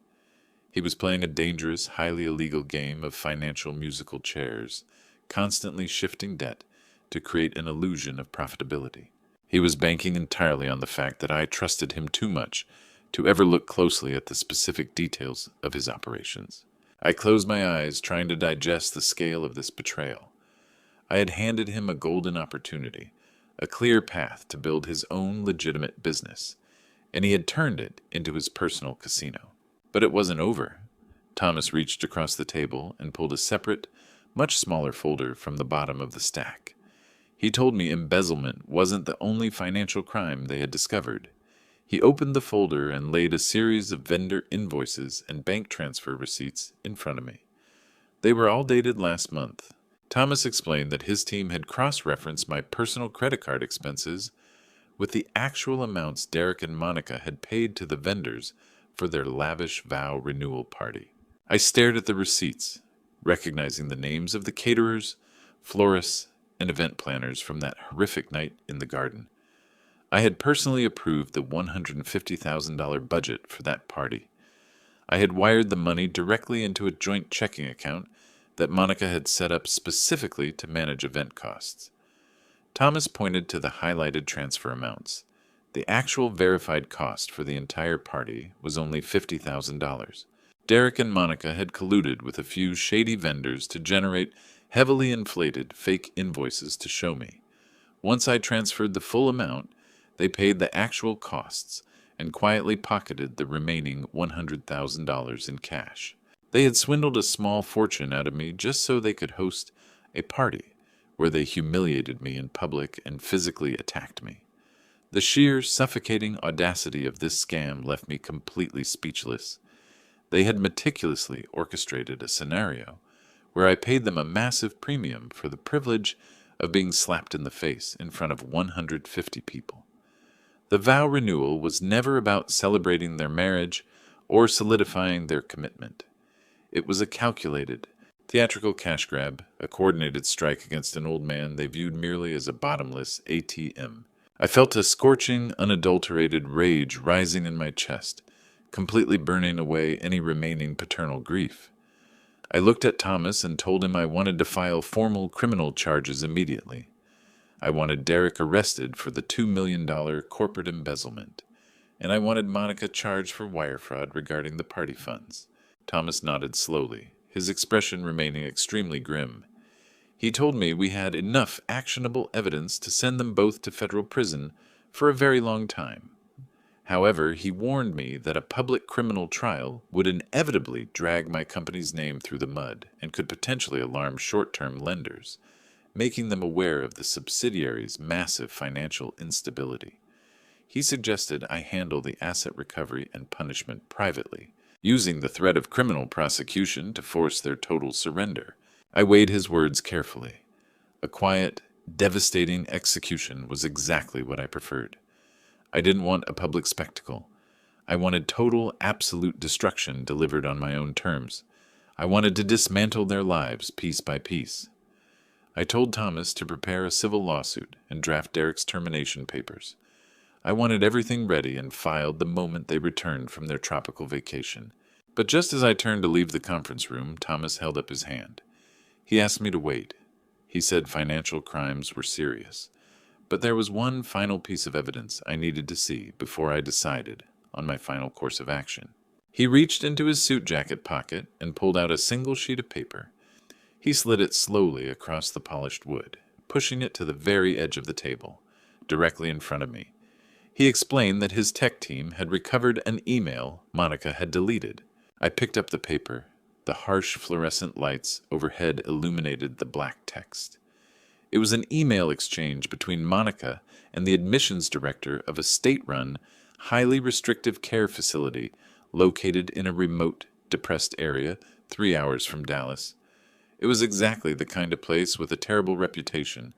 He was playing a dangerous, highly illegal game of financial musical chairs, constantly shifting debt to create an illusion of profitability. He was banking entirely on the fact that I trusted him too much to ever look closely at the specific details of his operations. I closed my eyes, trying to digest the scale of this betrayal. I had handed him a golden opportunity, a clear path to build his own legitimate business, and he had turned it into his personal casino. But it wasn't over. Thomas reached across the table and pulled a separate, much smaller folder from the bottom of the stack. He told me embezzlement wasn't the only financial crime they had discovered. He opened the folder and laid a series of vendor invoices and bank transfer receipts in front of me. They were all dated last month. Thomas explained that his team had cross-referenced my personal credit card expenses with the actual amounts Derek and Monica had paid to the vendors for their lavish vow renewal party. I stared at the receipts, recognizing the names of the caterers, florists, and event planners from that horrific night in the garden. I had personally approved the $150,000 budget for that party. I had wired the money directly into a joint checking account that Monica had set up specifically to manage event costs. Thomas pointed to the highlighted transfer amounts. The actual verified cost for the entire party was only $50,000. Derek and Monica had colluded with a few shady vendors to generate heavily inflated fake invoices to show me. Once I transferred the full amount, they paid the actual costs and quietly pocketed the remaining $100,000 in cash. They had swindled a small fortune out of me just so they could host a party where they humiliated me in public and physically attacked me. The sheer, suffocating audacity of this scam left me completely speechless. They had meticulously orchestrated a scenario where I paid them a massive premium for the privilege of being slapped in the face in front of 150 people. The vow renewal was never about celebrating their marriage or solidifying their commitment. It was a calculated, theatrical cash grab, a coordinated strike against an old man they viewed merely as a bottomless ATM. I felt a scorching, unadulterated rage rising in my chest, completely burning away any remaining paternal grief. I looked at Thomas and told him I wanted to file formal criminal charges immediately. I wanted Derek arrested for the $2 million corporate embezzlement, and I wanted Monica charged for wire fraud regarding the party funds. Thomas nodded slowly, his expression remaining extremely grim. He told me we had enough actionable evidence to send them both to federal prison for a very long time. However, he warned me that a public criminal trial would inevitably drag my company's name through the mud and could potentially alarm short-term lenders, making them aware of the subsidiary's massive financial instability. He suggested I handle the asset recovery and punishment privately, using the threat of criminal prosecution to force their total surrender. I weighed his words carefully. A quiet, devastating execution was exactly what I preferred. I didn't want a public spectacle. I wanted total, absolute destruction delivered on my own terms. I wanted to dismantle their lives piece by piece. I told Thomas to prepare a civil lawsuit and draft Derek's termination papers. I wanted everything ready and filed the moment they returned from their tropical vacation. But just as I turned to leave the conference room, Thomas held up his hand. He asked me to wait. He said financial crimes were serious. But there was one final piece of evidence I needed to see before I decided on my final course of action. He reached into his suit jacket pocket and pulled out a single sheet of paper. He slid it slowly across the polished wood, pushing it to the very edge of the table, directly in front of me. He explained that his tech team had recovered an email Monica had deleted. I picked up the paper. The harsh fluorescent lights overhead illuminated the black text. It was an email exchange between Monica and the admissions director of a state-run, highly restrictive care facility located in a remote, depressed area 3 hours from Dallas. It was exactly the kind of place with a terrible reputation,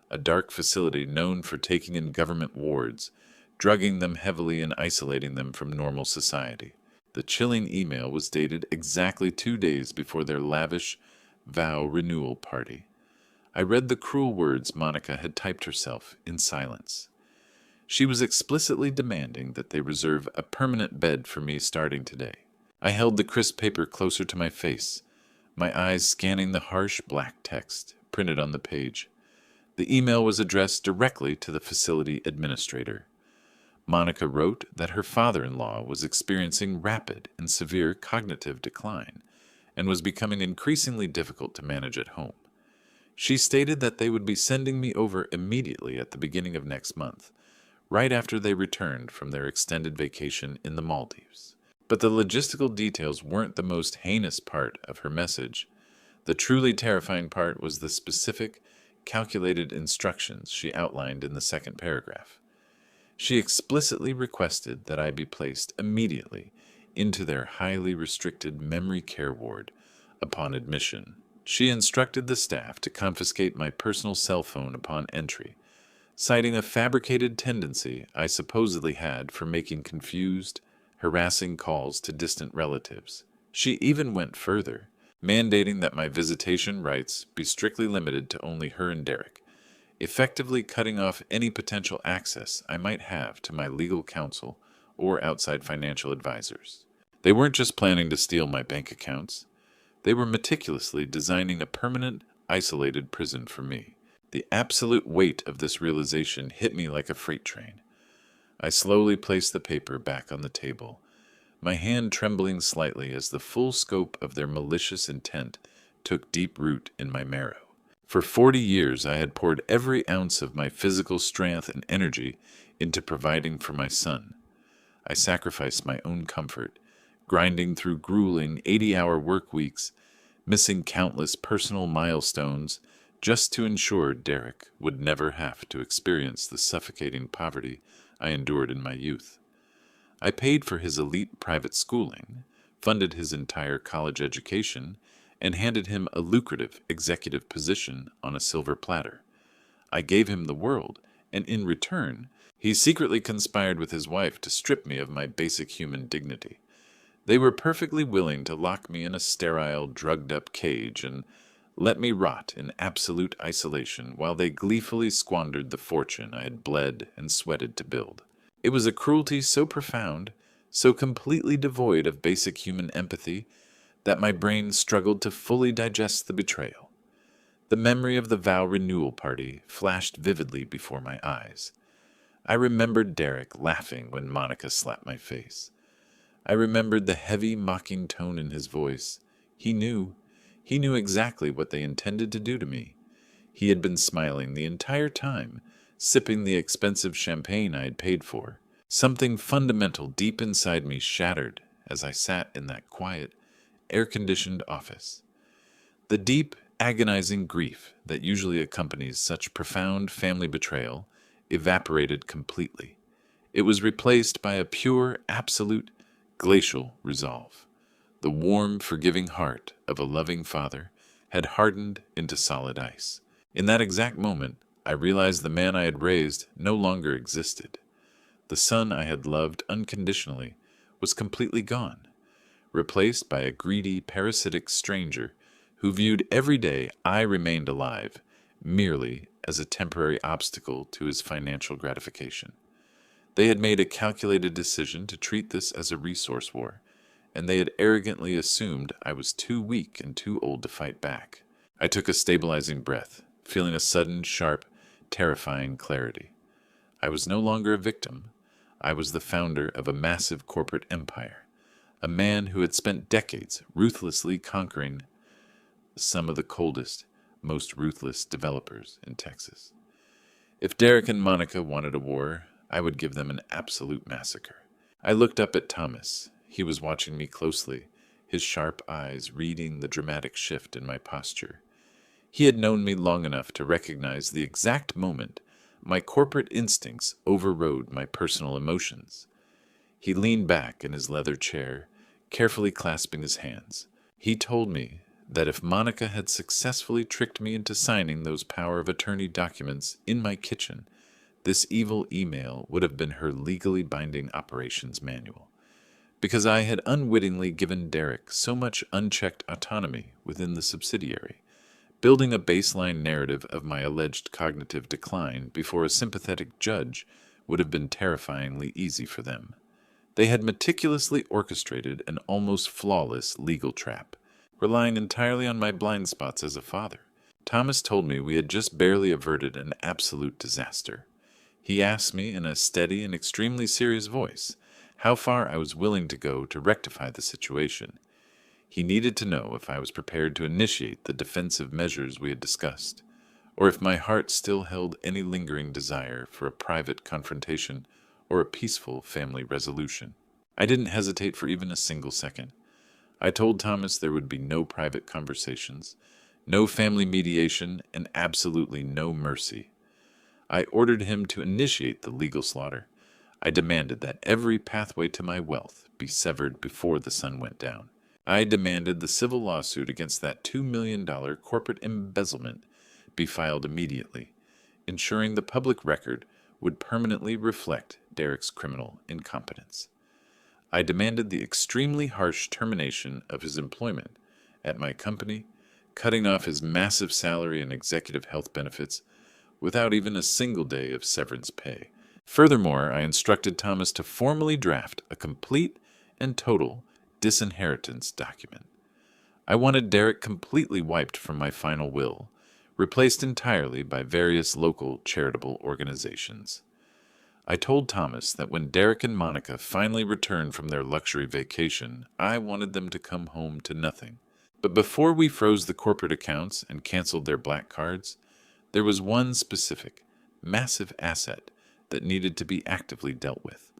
a dark facility known for taking in government wards, drugging them heavily and isolating them from normal society. The chilling email was dated exactly 2 days before their lavish vow renewal party. I read the cruel words Monica had typed herself in silence. She was explicitly demanding that they reserve a permanent bed for me starting today. I held the crisp paper closer to my face, my eyes scanning the harsh black text printed on the page. The email was addressed directly to the facility administrator. Monica wrote that her father-in-law was experiencing rapid and severe cognitive decline and was becoming increasingly difficult to manage at home. She stated that they would be sending me over immediately at the beginning of next month, right after they returned from their extended vacation in the Maldives. But the logistical details weren't the most heinous part of her message. The truly terrifying part was the specific, calculated instructions she outlined in the second paragraph. She explicitly requested that I be placed immediately into their highly restricted memory care ward upon admission. She instructed the staff to confiscate my personal cell phone upon entry, citing a fabricated tendency I supposedly had for making confused, harassing calls to distant relatives. She even went further, mandating that my visitation rights be strictly limited to only her and Derek, effectively cutting off any potential access I might have to my legal counsel or outside financial advisors. They weren't just planning to steal my bank accounts. They were meticulously designing a permanent, isolated prison for me. The absolute weight of this realization hit me like a freight train. I slowly placed the paper back on the table, my hand trembling slightly as the full scope of their malicious intent took deep root in my marrow. For 40 years I had poured every ounce of my physical strength and energy into providing for my son. I sacrificed my own comfort, grinding through grueling 80-hour work weeks, missing countless personal milestones, just to ensure Derek would never have to experience the suffocating poverty I endured in my youth. I paid for his elite private schooling, funded his entire college education, and handed him a lucrative executive position on a silver platter. I gave him the world, and in return, he secretly conspired with his wife to strip me of my basic human dignity. They were perfectly willing to lock me in a sterile, drugged-up cage and let me rot in absolute isolation while they gleefully squandered the fortune I had bled and sweated to build. It was a cruelty so profound, so completely devoid of basic human empathy, that my brain struggled to fully digest the betrayal. The memory of the vow renewal party flashed vividly before my eyes. I remembered Derek laughing when Monica slapped my face. I remembered the heavy, mocking tone in his voice. He knew. He knew exactly what they intended to do to me. He had been smiling the entire time, sipping the expensive champagne I had paid for. Something fundamental deep inside me shattered as I sat in that quiet, air-conditioned office. The deep, agonizing grief that usually accompanies such profound family betrayal evaporated completely. It was replaced by a pure, absolute, glacial resolve. The warm, forgiving heart of a loving father had hardened into solid ice. In that exact moment, I realized the man I had raised no longer existed. The son I had loved unconditionally was completely gone, replaced by a greedy, parasitic stranger who viewed every day I remained alive merely as a temporary obstacle to his financial gratification. They had made a calculated decision to treat this as a resource war, and they had arrogantly assumed I was too weak and too old to fight back. I took a stabilizing breath, feeling a sudden, sharp, terrifying clarity. I was no longer a victim. I was the founder of a massive corporate empire, a man who had spent decades ruthlessly conquering some of the coldest, most ruthless developers in Texas. If Derek and Monica wanted a war, I would give them an absolute massacre. I looked up at Thomas. He was watching me closely, his sharp eyes reading the dramatic shift in my posture. He had known me long enough to recognize the exact moment my corporate instincts overrode my personal emotions. He leaned back in his leather chair, carefully clasping his hands. He told me that if Monica had successfully tricked me into signing those power of attorney documents in my kitchen, this evil email would have been her legally binding operations manual. Because I had unwittingly given Derek so much unchecked autonomy within the subsidiary, building a baseline narrative of my alleged cognitive decline before a sympathetic judge would have been terrifyingly easy for them. They had meticulously orchestrated an almost flawless legal trap, relying entirely on my blind spots as a father. Thomas told me we had just barely averted an absolute disaster. He asked me in a steady and extremely serious voice how far I was willing to go to rectify the situation. He needed to know if I was prepared to initiate the defensive measures we had discussed, or if my heart still held any lingering desire for a private confrontation or a peaceful family resolution. I didn't hesitate for even a single second. I told Thomas there would be no private conversations, no family mediation, and absolutely no mercy. I ordered him to initiate the legal slaughter. I demanded that every pathway to my wealth be severed before the sun went down. I demanded the civil lawsuit against that $2 million corporate embezzlement be filed immediately, ensuring the public record would permanently reflect Derek's criminal incompetence. I demanded the extremely harsh termination of his employment at my company, cutting off his massive salary and executive health benefits without even a single day of severance pay. Furthermore, I instructed Thomas to formally draft a complete and total disinheritance document. I wanted Derek completely wiped from my final will, replaced entirely by various local charitable organizations. I told Thomas that when Derek and Monica finally returned from their luxury vacation, I wanted them to come home to nothing. But before we froze the corporate accounts and canceled their black cards, there was one specific, massive asset that needed to be actively dealt with.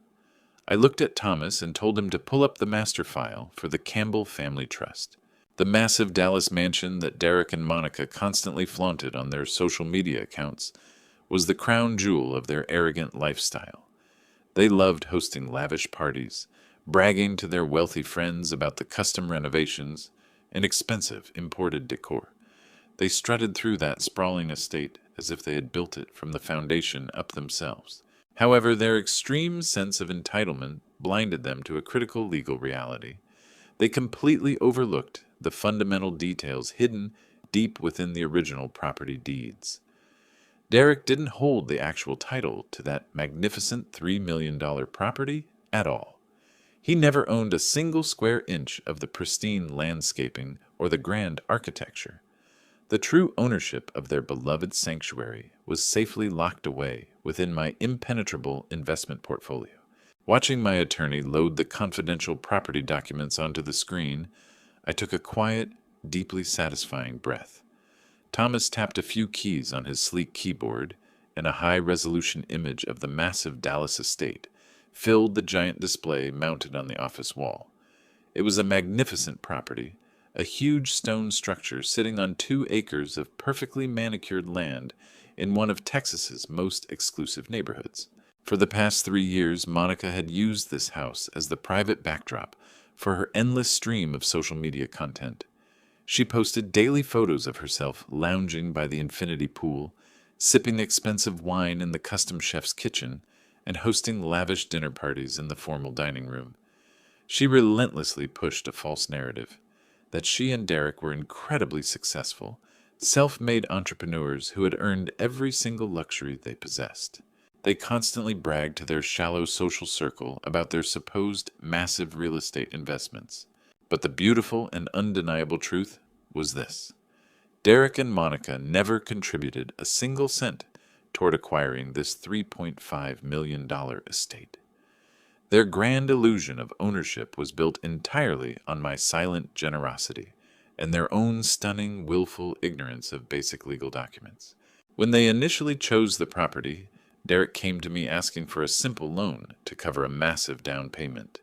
I looked at Thomas and told him to pull up the master file for the Campbell Family Trust. The massive Dallas mansion that Derek and Monica constantly flaunted on their social media accounts was the crown jewel of their arrogant lifestyle. They loved hosting lavish parties, bragging to their wealthy friends about the custom renovations and expensive imported decor. They strutted through that sprawling estate as if they had built it from the foundation up themselves. However, their extreme sense of entitlement blinded them to a critical legal reality. They completely overlooked the fundamental details hidden deep within the original property deeds. Derek didn't hold the actual title to that magnificent $3 million property at all. He never owned a single square inch of the pristine landscaping or the grand architecture. The true ownership of their beloved sanctuary was safely locked away within my impenetrable investment portfolio. Watching my attorney load the confidential property documents onto the screen, I took a quiet, deeply satisfying breath. Thomas tapped a few keys on his sleek keyboard, and a high-resolution image of the massive Dallas estate filled the giant display mounted on the office wall. It was a magnificent property, a huge stone structure sitting on 2 acres of perfectly manicured land in one of Texas's most exclusive neighborhoods. For the past 3 years, Monica had used this house as the private backdrop for her endless stream of social media content. She posted daily photos of herself lounging by the infinity pool, sipping expensive wine in the custom chef's kitchen, and hosting lavish dinner parties in the formal dining room. She relentlessly pushed a false narrative that she and Derek were incredibly successful, self-made entrepreneurs who had earned every single luxury they possessed. They constantly bragged to their shallow social circle about their supposed massive real estate investments. But the beautiful and undeniable truth was this: Derek and Monica never contributed a single cent toward acquiring this $3.5 million estate. Their grand illusion of ownership was built entirely on my silent generosity and their own stunning, willful ignorance of basic legal documents. When they initially chose the property, Derek came to me asking for a simple loan to cover a massive down payment.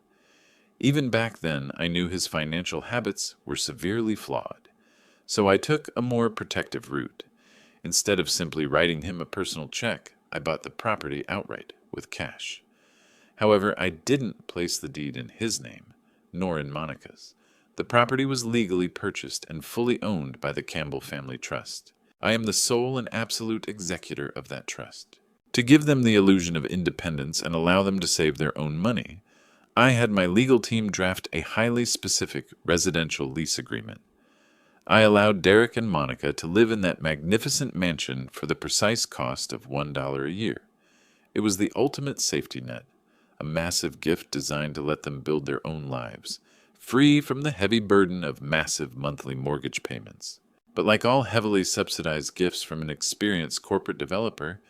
Even back then, I knew his financial habits were severely flawed, so I took a more protective route. Instead of simply writing him a personal check, I bought the property outright with cash. However, I didn't place the deed in his name, nor in Monica's. The property was legally purchased and fully owned by the Campbell Family Trust. I am the sole and absolute executor of that trust. To give them the illusion of independence and allow them to save their own money, I had my legal team draft a highly specific residential lease agreement. I allowed Derek and Monica to live in that magnificent mansion for the precise cost of $1 a year. It was the ultimate safety net, a massive gift designed to let them build their own lives, free from the heavy burden of massive monthly mortgage payments. But like all heavily subsidized gifts from an experienced corporate developer,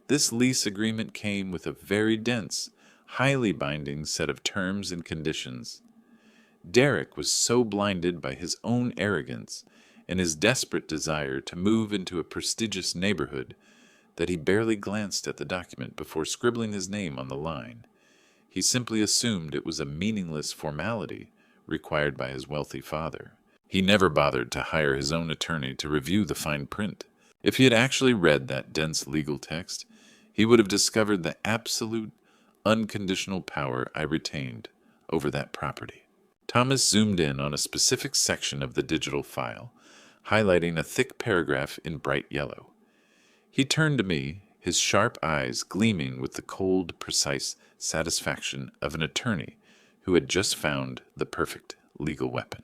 this lease agreement came with a very dense, highly binding set of terms and conditions. Derek was so blinded by his own arrogance and his desperate desire to move into a prestigious neighborhood that he barely glanced at the document before scribbling his name on the line. He simply assumed it was a meaningless formality required by his wealthy father. He never bothered to hire his own attorney to review the fine print. If he had actually read that dense legal text, he would have discovered the absolute, unconditional power I retained over that property. Thomas zoomed in on a specific section of the digital file, highlighting a thick paragraph in bright yellow. He turned to me, his sharp eyes gleaming with the cold, precise satisfaction of an attorney who had just found the perfect legal weapon.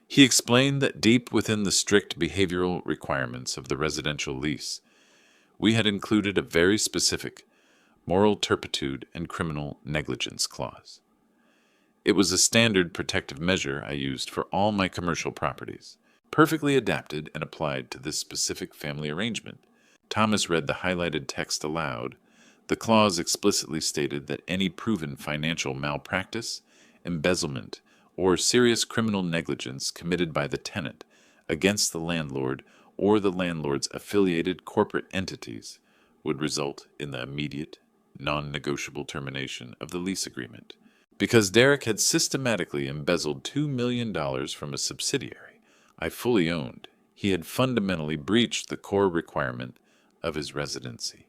He explained that deep within the strict behavioral requirements of the residential lease, we had included a very specific moral turpitude and criminal negligence clause. It was a standard protective measure I used for all my commercial properties, perfectly adapted and applied to this specific family arrangement. Thomas read the highlighted text aloud. The clause explicitly stated that any proven financial malpractice, embezzlement, or serious criminal negligence committed by the tenant against the landlord or the landlord's affiliated corporate entities would result in the immediate, non-negotiable termination of the lease agreement. Because Derek had systematically embezzled $2 million from a subsidiary I fully owned, he had fundamentally breached the core requirement of his residency.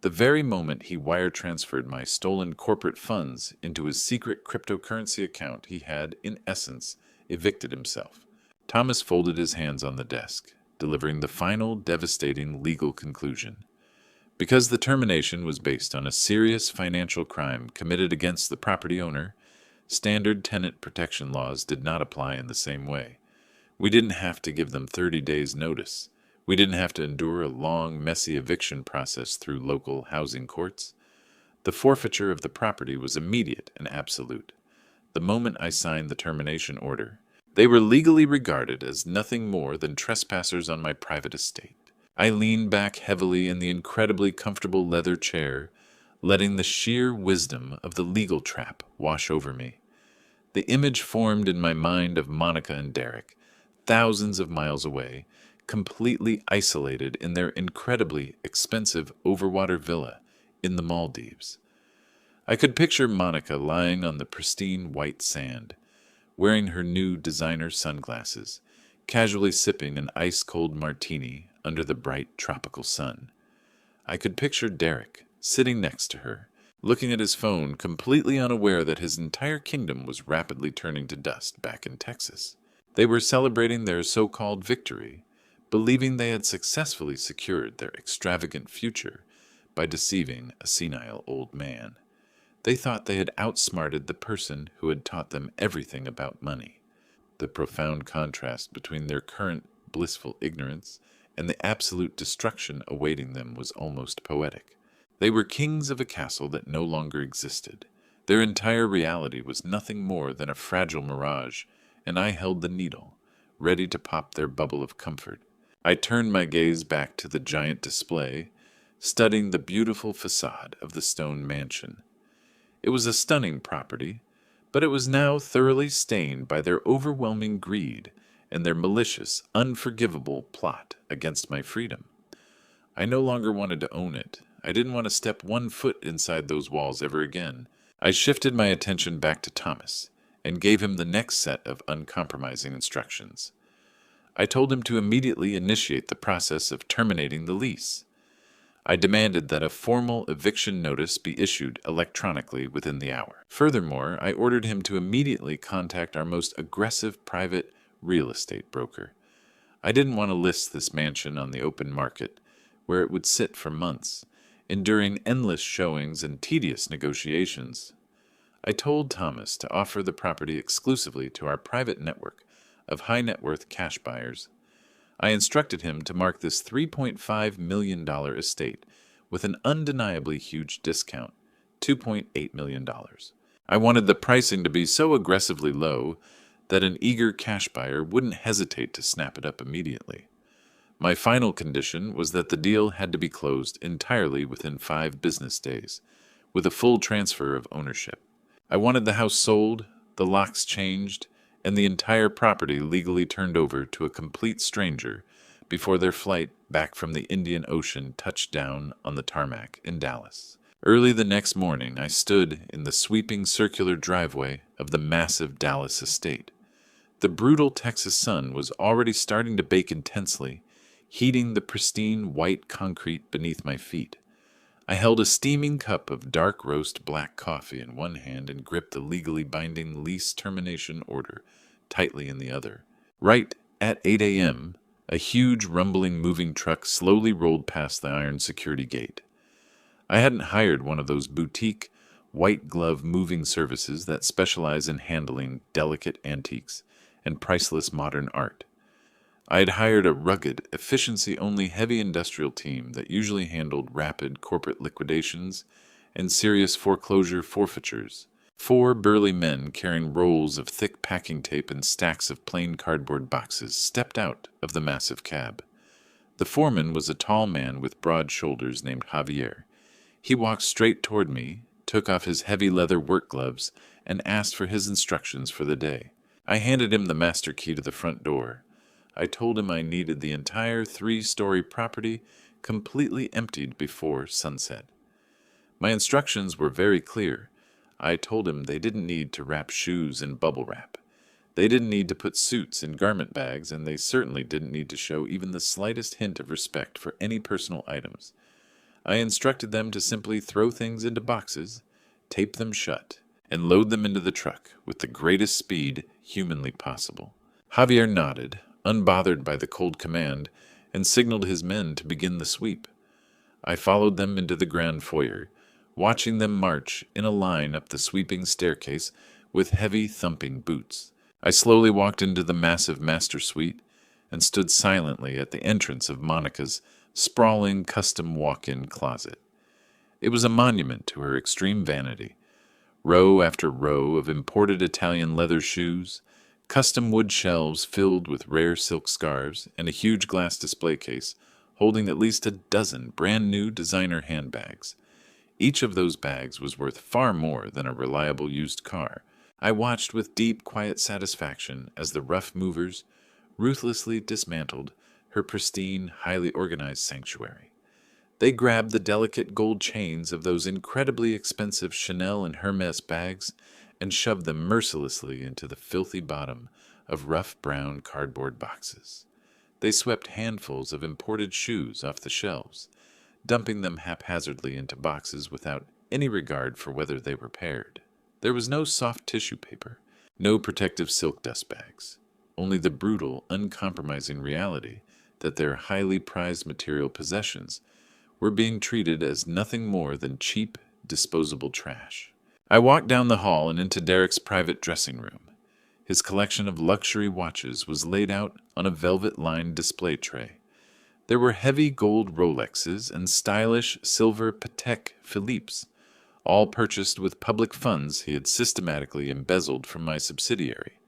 The very moment he wire transferred my stolen corporate funds into his secret cryptocurrency account, he had, in essence, evicted himself. Thomas folded his hands on the desk, delivering the final devastating legal conclusion. Because the termination was based on a serious financial crime committed against the property owner, Standard tenant protection laws did not apply in the same way. We didn't have to give them 30 days' notice. We didn't have to endure a long, messy eviction process through local housing courts. The forfeiture of the property was immediate and absolute. The moment I signed the termination order, they were legally regarded as nothing more than trespassers on my private estate. I leaned back heavily in the incredibly comfortable leather chair, letting the sheer wisdom of the legal trap wash over me. The image formed in my mind of Monica and Derek, thousands of miles away, completely isolated in their incredibly expensive overwater villa in the Maldives. I could picture Monica lying on the pristine white sand, wearing her new designer sunglasses, casually sipping an ice-cold martini under the bright tropical sun. I could picture Derek sitting next to her, looking at his phone, completely unaware that his entire kingdom was rapidly turning to dust back in Texas. They were celebrating their so-called victory, believing they had successfully secured their extravagant future by deceiving a senile old man. They thought they had outsmarted the person who had taught them everything about money. The profound contrast between their current blissful ignorance and the absolute destruction awaiting them was almost poetic. They were kings of a castle that no longer existed. Their entire reality was nothing more than a fragile mirage, and I held the needle, ready to pop their bubble of comfort. I turned my gaze back to the giant display, studying the beautiful facade of the stone mansion. It was a stunning property, but it was now thoroughly stained by their overwhelming greed and their malicious, unforgivable plot against my freedom. I no longer wanted to own it. I didn't want to step 1 foot inside those walls ever again. I shifted my attention back to Thomas and gave him the next set of uncompromising instructions. I told him to immediately initiate the process of terminating the lease. I demanded that a formal eviction notice be issued electronically within the hour. Furthermore, I ordered him to immediately contact our most aggressive private real estate broker. I didn't want to list this mansion on the open market, where it would sit for months, enduring endless showings and tedious negotiations. I told Thomas to offer the property exclusively to our private network of high-net-worth cash buyers. I instructed him to mark this $3.5 million estate with an undeniably huge discount, $2.8 million. I wanted the pricing to be so aggressively low that an eager cash buyer wouldn't hesitate to snap it up immediately. My final condition was that the deal had to be closed entirely within 5 business days, with a full transfer of ownership. I wanted the house sold, the locks changed, and the entire property legally turned over to a complete stranger before their flight back from the Indian Ocean touched down on the tarmac in Dallas. Early the next morning, I stood in the sweeping circular driveway of the massive Dallas estate. The brutal Texas sun was already starting to bake intensely, heating the pristine white concrete beneath my feet. I held a steaming cup of dark roast black coffee in one hand and gripped the legally binding lease termination order tightly in the other. Right at 8 a.m., a huge rumbling moving truck slowly rolled past the iron security gate. I hadn't hired one of those boutique, white-glove moving services that specialize in handling delicate antiques and priceless modern art. I had hired a rugged, efficiency-only heavy industrial team that usually handled rapid corporate liquidations and serious foreclosure forfeitures. 4 burly men carrying rolls of thick packing tape and stacks of plain cardboard boxes stepped out of the massive cab. The foreman was a tall man with broad shoulders named Javier. He walked straight toward me, took off his heavy leather work gloves, and asked for his instructions for the day. I handed him the master key to the front door. I told him I needed the entire 3-story property completely emptied before sunset. My instructions were very clear. I told him they didn't need to wrap shoes in bubble wrap. They didn't need to put suits in garment bags, and they certainly didn't need to show even the slightest hint of respect for any personal items. I instructed them to simply throw things into boxes, tape them shut, and load them into the truck with the greatest speed humanly possible. Javier nodded, unbothered by the cold command, and signaled his men to begin the sweep. I followed them into the grand foyer, watching them march in a line up the sweeping staircase with heavy, thumping boots. I slowly walked into the massive master suite and stood silently at the entrance of Monica's sprawling custom walk-in closet. It was a monument to her extreme vanity. Row after row of imported Italian leather shoes, custom wood shelves filled with rare silk scarves, and a huge glass display case holding at least a dozen brand-new designer handbags. Each of those bags was worth far more than a reliable used car. I watched with deep, quiet satisfaction as the rough movers ruthlessly dismantled her pristine, highly organized sanctuary. They grabbed the delicate gold chains of those incredibly expensive Chanel and Hermes bags and shoved them mercilessly into the filthy bottom of rough brown cardboard boxes. They swept handfuls of imported shoes off the shelves, dumping them haphazardly into boxes without any regard for whether they were paired. There was no soft tissue paper, no protective silk dust bags, only the brutal, uncompromising reality that their highly prized material possessions were being treated as nothing more than cheap, disposable trash. I walked down the hall and into Derek's private dressing room. His collection of luxury watches was laid out on a velvet-lined display tray. There were heavy gold Rolexes and stylish silver Patek Philippe's, all purchased with public funds he had systematically embezzled from my subsidiary.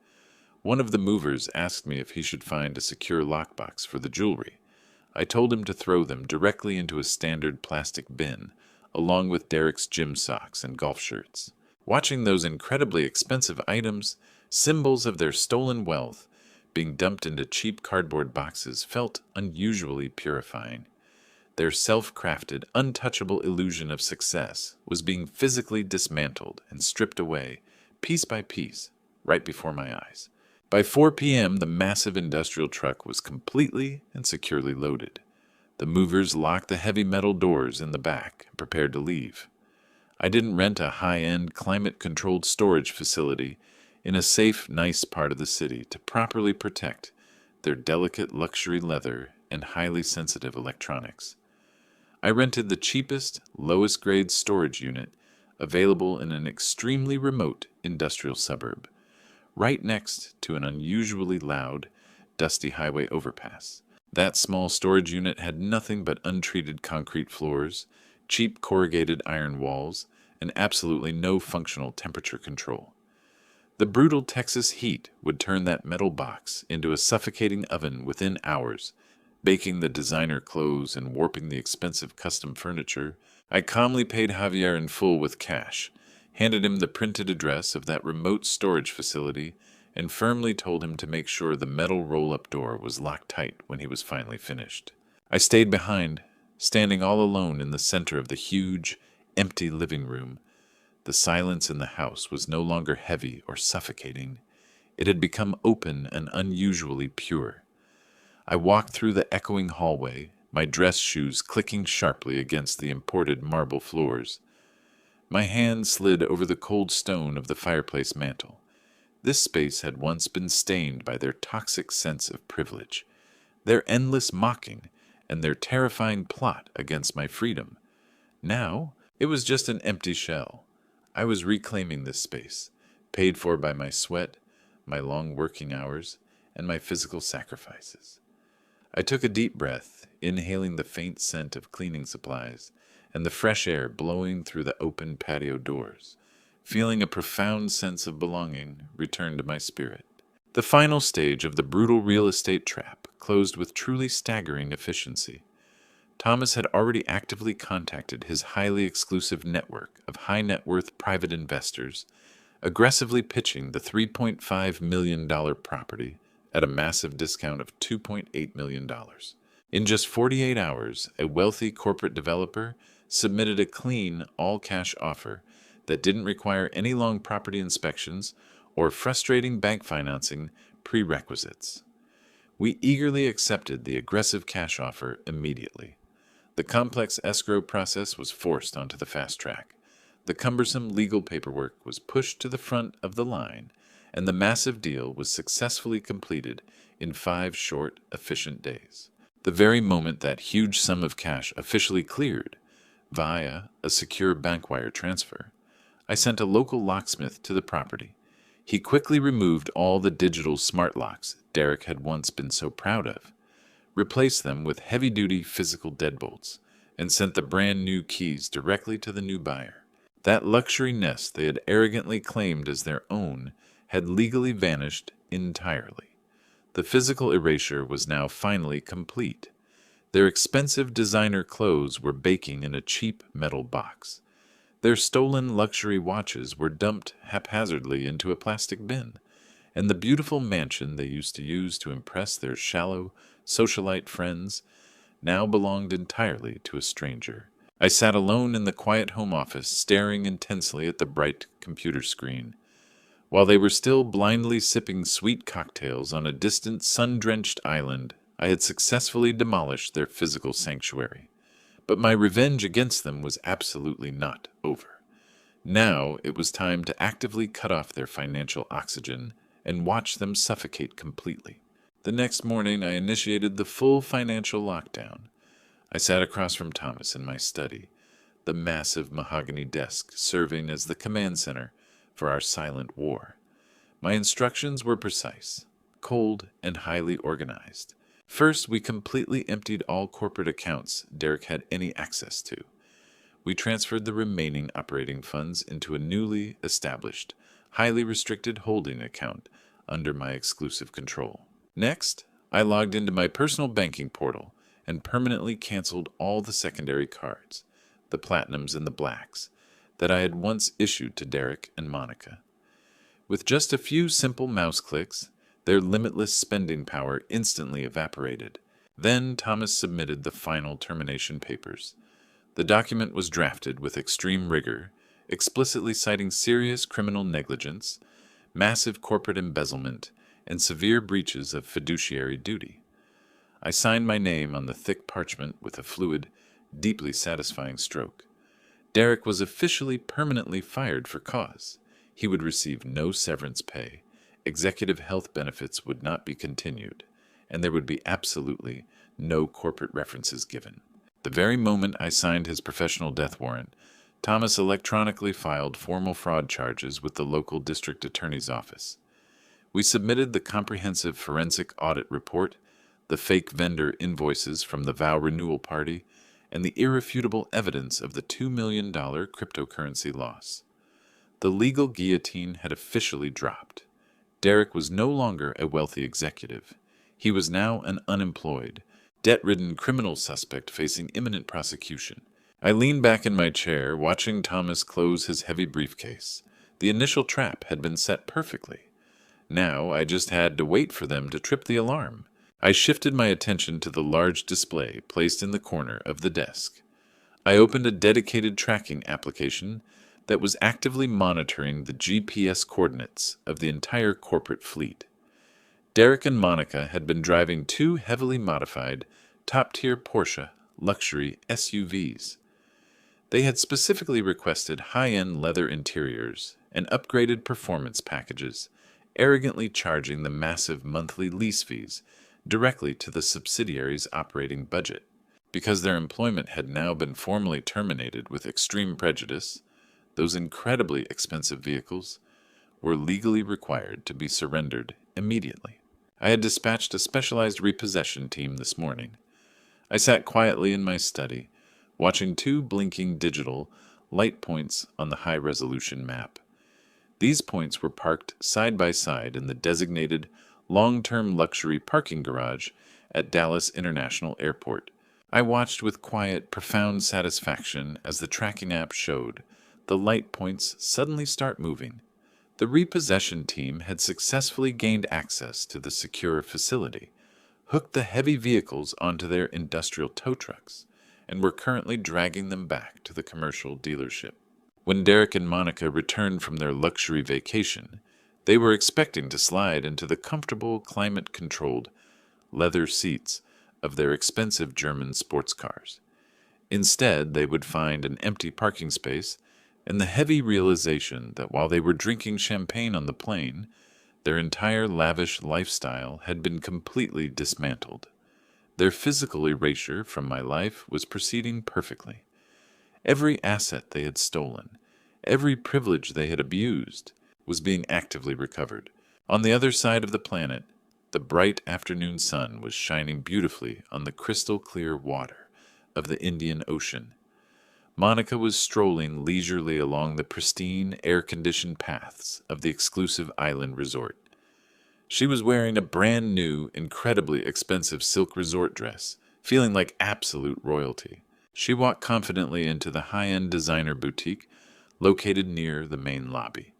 One of the movers asked me if he should find a secure lockbox for the jewelry. I told him to throw them directly into a standard plastic bin, along with Derek's gym socks and golf shirts. Watching those incredibly expensive items, symbols of their stolen wealth, being dumped into cheap cardboard boxes felt unusually purifying. Their self-crafted, untouchable illusion of success was being physically dismantled and stripped away, piece by piece, right before my eyes. By 4 p.m., the massive industrial truck was completely and securely loaded. The movers locked the heavy metal doors in the back and prepared to leave. I didn't rent a high-end, climate-controlled storage facility in a safe, nice part of the city to properly protect their delicate luxury leather and highly sensitive electronics. I rented the cheapest, lowest-grade storage unit available in an extremely remote industrial suburb, right next to an unusually loud, dusty highway overpass. That small storage unit had nothing but untreated concrete floors, cheap corrugated iron walls, and absolutely no functional temperature control. The brutal Texas heat would turn that metal box into a suffocating oven within hours, baking the designer clothes and warping the expensive custom furniture. I calmly paid Javier in full with cash, handed him the printed address of that remote storage facility, and firmly told him to make sure the metal roll-up door was locked tight when he was finally finished. I stayed behind, standing all alone in the center of the huge, empty living room. The silence in the house was no longer heavy or suffocating. It had become open and unusually pure. I walked through the echoing hallway, my dress shoes clicking sharply against the imported marble floors. My hand slid over the cold stone of the fireplace mantel. This space had once been stained by their toxic sense of privilege, their endless mocking, and their terrifying plot against my freedom. Now, it was just an empty shell. I was reclaiming this space, paid for by my sweat, my long working hours, and my physical sacrifices. I took a deep breath, inhaling the faint scent of cleaning supplies and the fresh air blowing through the open patio doors, feeling a profound sense of belonging return to my spirit. The final stage of the brutal real estate trap closed with truly staggering efficiency. Thomas had already actively contacted his highly exclusive network of high-net-worth private investors, aggressively pitching the $3.5 million property at a massive discount of $2.8 million. In just 48 hours, a wealthy corporate developer submitted a clean, all-cash offer that didn't require any long property inspections or frustrating bank financing prerequisites. We eagerly accepted the aggressive cash offer immediately. The complex escrow process was forced onto the fast track. The cumbersome legal paperwork was pushed to the front of the line, and the massive deal was successfully completed in 5 short, efficient days. The very moment that huge sum of cash officially cleared, via a secure bank wire transfer, I sent a local locksmith to the property, He quickly removed all the digital smart locks Derek had once been so proud of, replaced them with heavy-duty physical deadbolts, and sent the brand new keys directly to the new buyer. That luxury nest they had arrogantly claimed as their own had legally vanished entirely. The physical erasure was now finally complete. Their expensive designer clothes were baking in a cheap metal box. Their stolen luxury watches were dumped haphazardly into a plastic bin, and the beautiful mansion they used to use to impress their shallow, socialite friends now belonged entirely to a stranger. I sat alone in the quiet home office, staring intensely at the bright computer screen. While they were still blindly sipping sweet cocktails on a distant, sun-drenched island, I had successfully demolished their physical sanctuary. But my revenge against them was absolutely not over. Now it was time to actively cut off their financial oxygen and watch them suffocate completely. The next morning, I initiated the full financial lockdown. I sat across from Thomas in my study, the massive mahogany desk serving as the command center for our silent war. My instructions were precise, cold, and highly organized. First, we completely emptied all corporate accounts Derek had any access to. We transferred the remaining operating funds into a newly established, highly restricted holding account under my exclusive control. Next, I logged into my personal banking portal and permanently canceled all the secondary cards, the platinums and the blacks, that I had once issued to Derek and Monica. With just a few simple mouse clicks, their limitless spending power instantly evaporated. Then Thomas submitted the final termination papers. The document was drafted with extreme rigor, explicitly citing serious criminal negligence, massive corporate embezzlement, and severe breaches of fiduciary duty. I signed my name on the thick parchment with a fluid, deeply satisfying stroke. Derek was officially permanently fired for cause. He would receive no severance pay, executive health benefits would not be continued, and there would be absolutely no corporate references given. The very moment I signed his professional death warrant, Thomas electronically filed formal fraud charges with the local district attorney's office. We submitted the comprehensive forensic audit report, the fake vendor invoices from the vow renewal party, and the irrefutable evidence of the $2 million cryptocurrency loss. The legal guillotine had officially dropped. Derek was no longer a wealthy executive. He was now an unemployed, debt-ridden criminal suspect facing imminent prosecution. I leaned back in my chair, watching Thomas close his heavy briefcase. The initial trap had been set perfectly. Now I just had to wait for them to trip the alarm. I shifted my attention to the large display placed in the corner of the desk. I opened a dedicated tracking application that was actively monitoring the GPS coordinates of the entire corporate fleet. Derek and Monica had been driving two heavily modified, top-tier Porsche luxury SUVs. They had specifically requested high-end leather interiors and upgraded performance packages, arrogantly charging the massive monthly lease fees directly to the subsidiary's operating budget. Because their employment had now been formally terminated with extreme prejudice, those incredibly expensive vehicles were legally required to be surrendered immediately. I had dispatched a specialized repossession team this morning. I sat quietly in my study, watching two blinking digital light points on the high-resolution map. These points were parked side by side in the designated long-term luxury parking garage at Dallas International Airport. I watched with quiet, profound satisfaction as the tracking app showed the light points suddenly start moving. The repossession team had successfully gained access to the secure facility, hooked the heavy vehicles onto their industrial tow trucks, and were currently dragging them back to the commercial dealership. When Derek and Monica returned from their luxury vacation, they were expecting to slide into the comfortable, climate-controlled leather seats of their expensive German sports cars. Instead, they would find an empty parking space and the heavy realization that while they were drinking champagne on the plane, their entire lavish lifestyle had been completely dismantled. Their physical erasure from my life was proceeding perfectly. Every asset they had stolen, every privilege they had abused, was being actively recovered. On the other side of the planet, the bright afternoon sun was shining beautifully on the crystal-clear water of the Indian Ocean. Monica was strolling leisurely along the pristine, air-conditioned paths of the exclusive island resort. She was wearing a brand new, incredibly expensive silk resort dress, feeling like absolute royalty. She walked confidently into the high-end designer boutique located near the main lobby.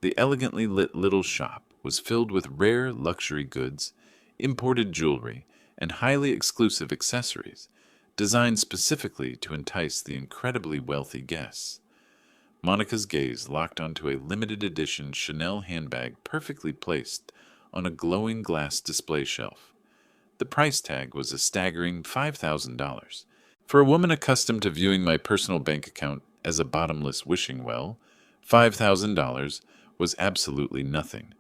The elegantly lit little shop was filled with rare luxury goods, imported jewelry, and highly exclusive accessories, designed specifically to entice the incredibly wealthy guests. Monica's gaze locked onto a limited edition Chanel handbag perfectly placed on a glowing glass display shelf. The price tag was a staggering $5,000. For a woman accustomed to viewing my personal bank account as a bottomless wishing well, $5,000 was absolutely nothing.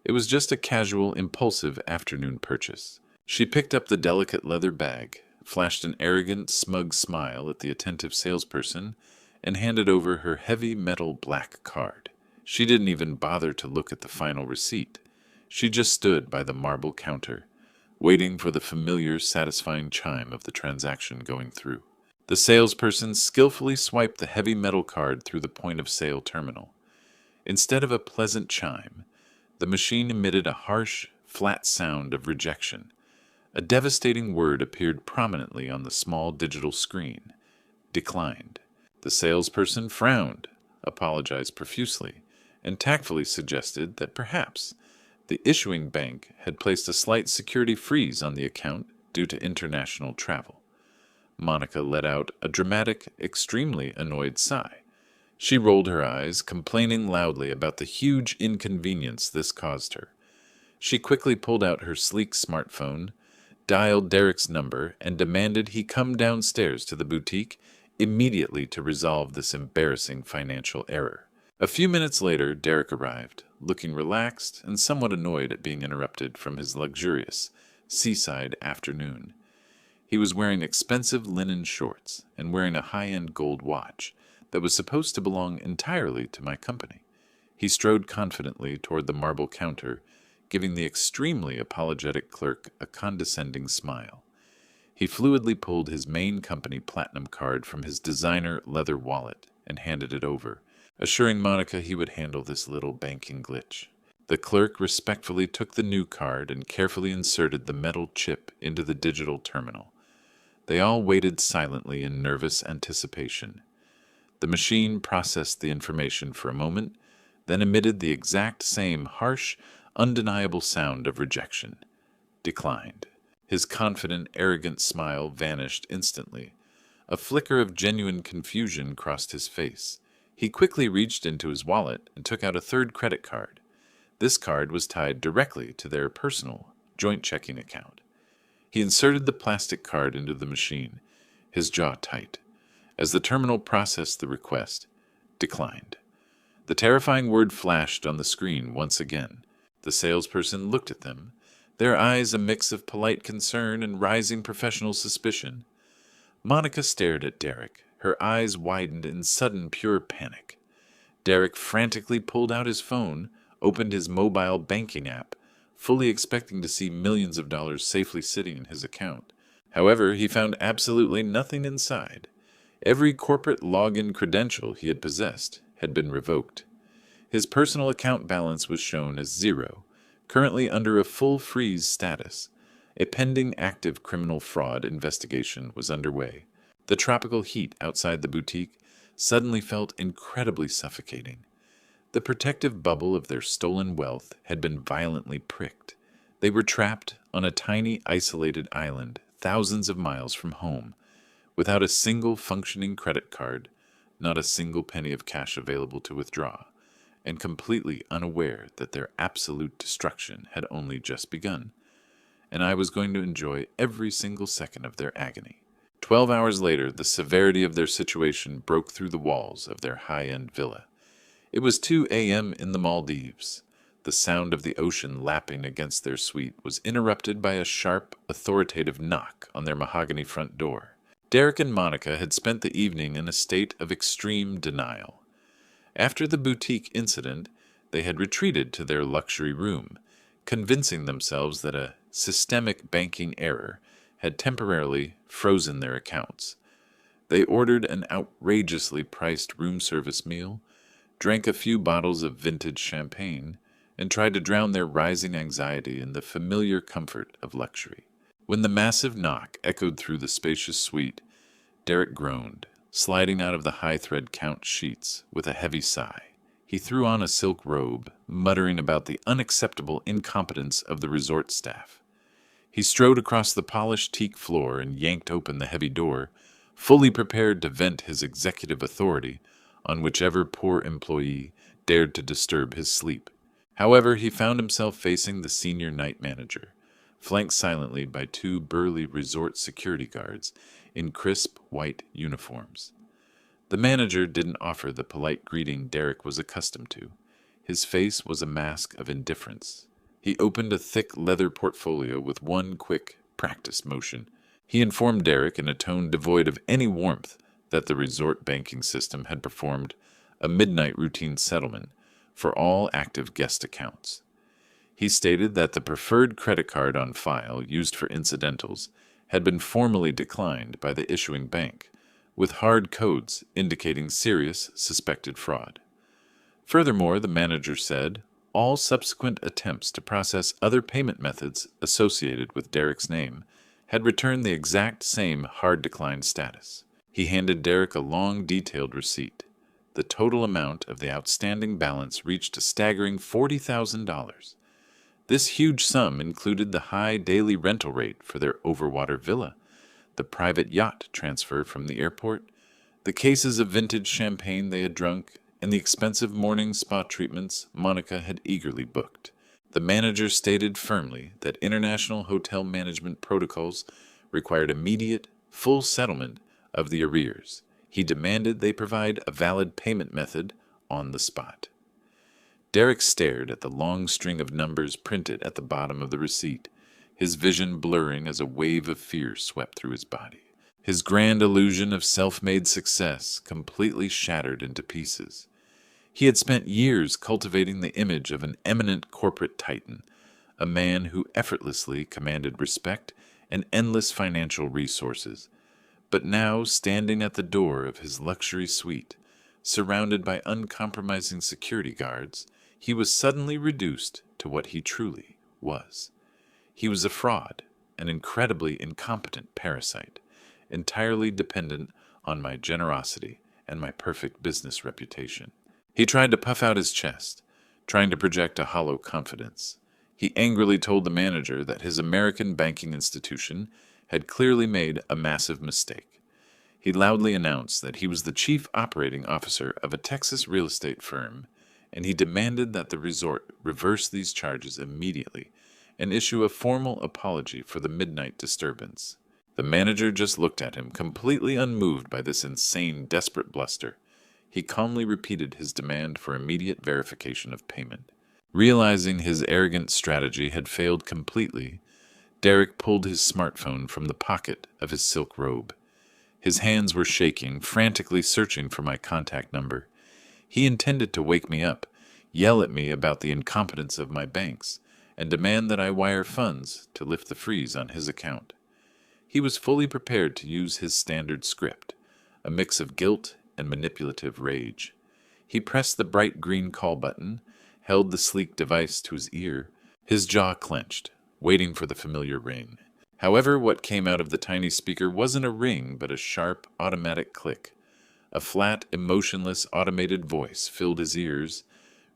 It was just a casual, impulsive afternoon purchase. She picked up the delicate leather bag, flashed an arrogant, smug smile at the attentive salesperson, and handed over her heavy metal black card. She didn't even bother to look at the final receipt. She just stood by the marble counter, waiting for the familiar, satisfying chime of the transaction going through. The salesperson skillfully swiped the heavy metal card through the point-of-sale terminal. Instead of a pleasant chime, the machine emitted a harsh, flat sound of rejection. A devastating word appeared prominently on the small digital screen. Declined. The salesperson frowned, apologized profusely, and tactfully suggested that perhaps the issuing bank had placed a slight security freeze on the account due to international travel. Monica let out a dramatic, extremely annoyed sigh. She rolled her eyes, complaining loudly about the huge inconvenience this caused her. She quickly pulled out her sleek smartphone, dialed Derek's number, and demanded he come downstairs to the boutique immediately to resolve this embarrassing financial error. A few minutes later, Derek arrived, looking relaxed and somewhat annoyed at being interrupted from his luxurious seaside afternoon. He was wearing expensive linen shorts and wearing a high-end gold watch that was supposed to belong entirely to my company. He strode confidently toward the marble counter, giving the extremely apologetic clerk a condescending smile. He fluidly pulled his main company platinum card from his designer leather wallet and handed it over, assuring Monica he would handle this little banking glitch. The clerk respectfully took the new card and carefully inserted the metal chip into the digital terminal. They all waited silently in nervous anticipation. The machine processed the information for a moment, then emitted the exact same harsh, undeniable sound of rejection. Declined. His confident, arrogant smile vanished instantly. A flicker of genuine confusion crossed his face. He quickly reached into his wallet and took out a third credit card. This card was tied directly to their personal, joint checking account. He inserted the plastic card into the machine, his jaw tight. As the terminal processed the request, declined. The terrifying word flashed on the screen once again. The salesperson looked at them, their eyes a mix of polite concern and rising professional suspicion. Monica stared at Derek, her eyes widened in sudden pure panic. Derek frantically pulled out his phone, opened his mobile banking app, fully expecting to see millions of dollars safely sitting in his account. However, he found absolutely nothing inside. Every corporate login credential he had possessed had been revoked. His personal account balance was shown as 0, currently under a full freeze status. A pending active criminal fraud investigation was underway. The tropical heat outside the boutique suddenly felt incredibly suffocating. The protective bubble of their stolen wealth had been violently pricked. They were trapped on a tiny, isolated island, thousands of miles from home, without a single functioning credit card, not a single penny of cash available to withdraw, and completely unaware that their absolute destruction had only just begun, and I was going to enjoy every single second of their agony. 12 hours later, the severity of their situation broke through the walls of their high-end villa. It was 2 a.m. in the Maldives. The sound of the ocean lapping against their suite was interrupted by a sharp, authoritative knock on their mahogany front door. Derek and Monica had spent the evening in a state of extreme denial. After the boutique incident, they had retreated to their luxury room, convincing themselves that a systemic banking error had temporarily frozen their accounts. They ordered an outrageously priced room service meal, drank a few bottles of vintage champagne, and tried to drown their rising anxiety in the familiar comfort of luxury. When the massive knock echoed through the spacious suite, Derek groaned, sliding out of the high-thread couch sheets with a heavy sigh. He threw on a silk robe, muttering about the unacceptable incompetence of the resort staff. He strode across the polished teak floor and yanked open the heavy door, fully prepared to vent his executive authority on whichever poor employee dared to disturb his sleep. However, he found himself facing the senior night manager, flanked silently by two burly resort security guards in crisp white uniforms. The manager didn't offer the polite greeting Derek was accustomed to. His face was a mask of indifference. He opened a thick leather portfolio with one quick practice motion. He informed Derek in a tone devoid of any warmth that the resort banking system had performed a midnight routine settlement for all active guest accounts. He stated that the preferred credit card on file used for incidentals had been formally declined by the issuing bank, with hard codes indicating serious suspected fraud. Furthermore, the manager said, all subsequent attempts to process other payment methods associated with Derek's name had returned the exact same hard decline status. He handed Derek a long, detailed receipt. The total amount of the outstanding balance reached a staggering $40,000. This huge sum included the high daily rental rate for their overwater villa, the private yacht transfer from the airport, the cases of vintage champagne they had drunk, and the expensive morning spa treatments Monica had eagerly booked. The manager stated firmly that international hotel management protocols required immediate, full settlement of the arrears. He demanded they provide a valid payment method on the spot. Derek stared at the long string of numbers printed at the bottom of the receipt, his vision blurring as a wave of fear swept through his body. His grand illusion of self-made success completely shattered into pieces. He had spent years cultivating the image of an eminent corporate titan, a man who effortlessly commanded respect and endless financial resources. But now, standing at the door of his luxury suite, surrounded by uncompromising security guards, he was suddenly reduced to what he truly was. He was a fraud, an incredibly incompetent parasite, entirely dependent on my generosity and my perfect business reputation. He tried to puff out his chest, trying to project a hollow confidence. He angrily told the manager that his American banking institution had clearly made a massive mistake. He loudly announced that he was the chief operating officer of a Texas real estate firm, and he demanded that the resort reverse these charges immediately and issue a formal apology for the midnight disturbance. The manager just looked at him, completely unmoved by this insane, desperate bluster. He calmly repeated his demand for immediate verification of payment. Realizing his arrogant strategy had failed completely, Derek pulled his smartphone from the pocket of his silk robe. His hands were shaking, frantically searching for my contact number. He intended to wake me up, yell at me about the incompetence of my banks, and demand that I wire funds to lift the freeze on his account. He was fully prepared to use his standard script, a mix of guilt and manipulative rage. He pressed the bright green call button, held the sleek device to his ear, his jaw clenched, waiting for the familiar ring. However, what came out of the tiny speaker wasn't a ring, but a sharp, automatic click. A flat, emotionless, automated voice filled his ears,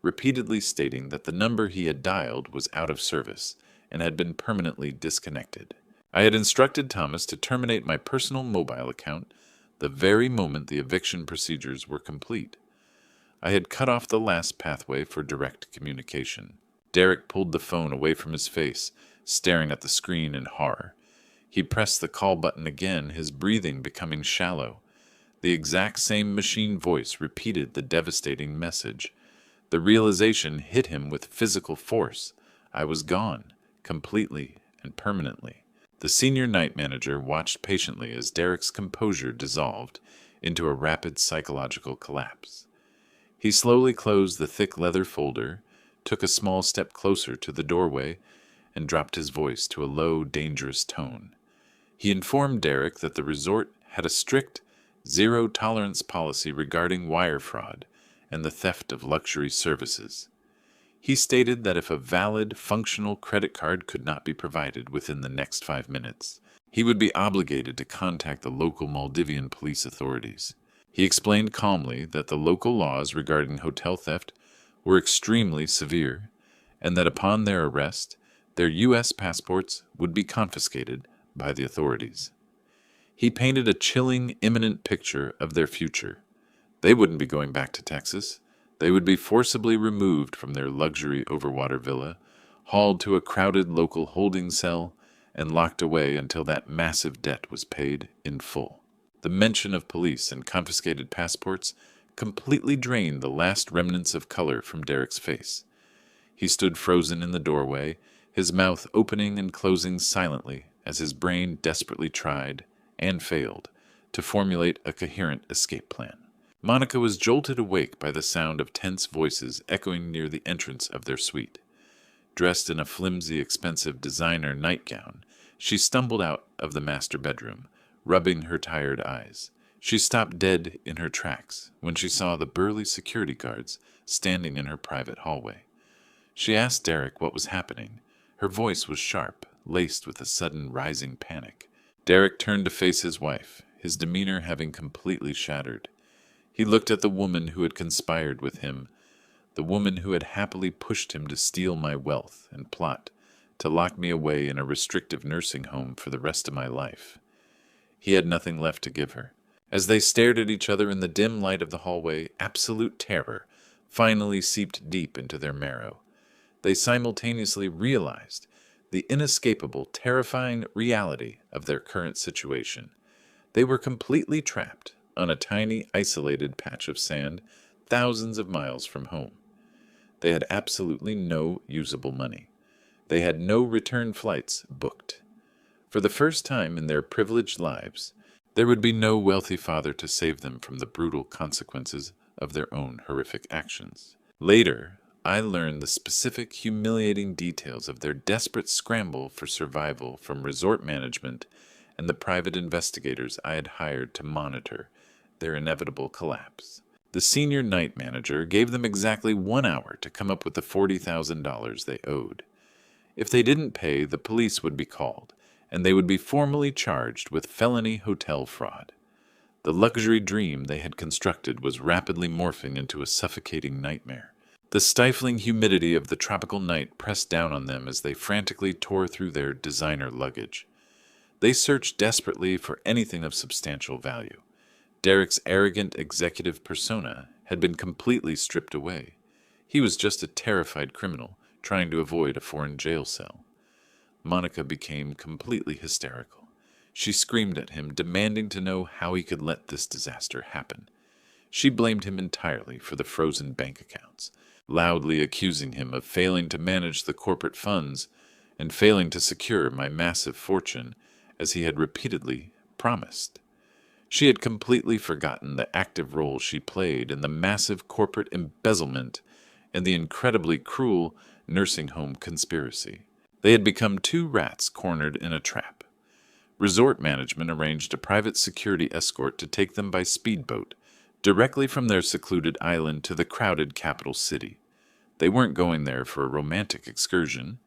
repeatedly stating that the number he had dialed was out of service and had been permanently disconnected. I had instructed Thomas to terminate my personal mobile account the very moment the eviction procedures were complete. I had cut off the last pathway for direct communication. Derek pulled the phone away from his face, staring at the screen in horror. He pressed the call button again, his breathing becoming shallow. The exact same machine voice repeated the devastating message. The realization hit him with physical force. I was gone, completely and permanently. The senior night manager watched patiently as Derek's composure dissolved into a rapid psychological collapse. He slowly closed the thick leather folder, took a small step closer to the doorway, and dropped his voice to a low, dangerous tone. He informed Derek that the resort had a strict, zero-tolerance policy regarding wire fraud and the theft of luxury services. He stated that if a valid, functional credit card could not be provided within the next 5 minutes, he would be obligated to contact the local Maldivian police authorities. He explained calmly that the local laws regarding hotel theft were extremely severe, and that upon their arrest, their U.S. passports would be confiscated by the authorities. He painted a chilling, imminent picture of their future. They wouldn't be going back to Texas. They would be forcibly removed from their luxury overwater villa, hauled to a crowded local holding cell, and locked away until that massive debt was paid in full. The mention of police and confiscated passports completely drained the last remnants of color from Derek's face. He stood frozen in the doorway, his mouth opening and closing silently as his brain desperately tried, and failed, to formulate a coherent escape plan. Monica was jolted awake by the sound of tense voices echoing near the entrance of their suite. Dressed in a flimsy, expensive designer nightgown, she stumbled out of the master bedroom, rubbing her tired eyes. She stopped dead in her tracks when she saw the burly security guards standing in her private hallway. She asked Derek what was happening. Her voice was sharp, laced with a sudden rising panic. Derek turned to face his wife, his demeanor having completely shattered. He looked at the woman who had conspired with him, the woman who had happily pushed him to steal my wealth and plot to lock me away in a restrictive nursing home for the rest of my life. He had nothing left to give her. As they stared at each other in the dim light of the hallway, absolute terror finally seeped deep into their marrow. They simultaneously realized the inescapable, terrifying reality of their current situation. They were completely trapped on a tiny, isolated patch of sand thousands of miles from home. They had absolutely no usable money. They had no return flights booked. For the first time in their privileged lives, there would be no wealthy father to save them from the brutal consequences of their own horrific actions. Later, I learned the specific, humiliating details of their desperate scramble for survival from resort management and the private investigators I had hired to monitor their inevitable collapse. The senior night manager gave them exactly 1 hour to come up with the $40,000 they owed. If they didn't pay, the police would be called, and they would be formally charged with felony hotel fraud. The luxury dream they had constructed was rapidly morphing into a suffocating nightmare. The stifling humidity of the tropical night pressed down on them as they frantically tore through their designer luggage. They searched desperately for anything of substantial value. Derek's arrogant executive persona had been completely stripped away. He was just a terrified criminal trying to avoid a foreign jail cell. Monica became completely hysterical. She screamed at him, demanding to know how he could let this disaster happen. She blamed him entirely for the frozen bank accounts, loudly accusing him of failing to manage the corporate funds and failing to secure my massive fortune as he had repeatedly promised. She had completely forgotten the active role she played in the massive corporate embezzlement and the incredibly cruel nursing home conspiracy. They had become two rats cornered in a trap. Resort management arranged a private security escort to take them by speedboat directly from their secluded island to the crowded capital city. They weren't going there for a romantic excursion.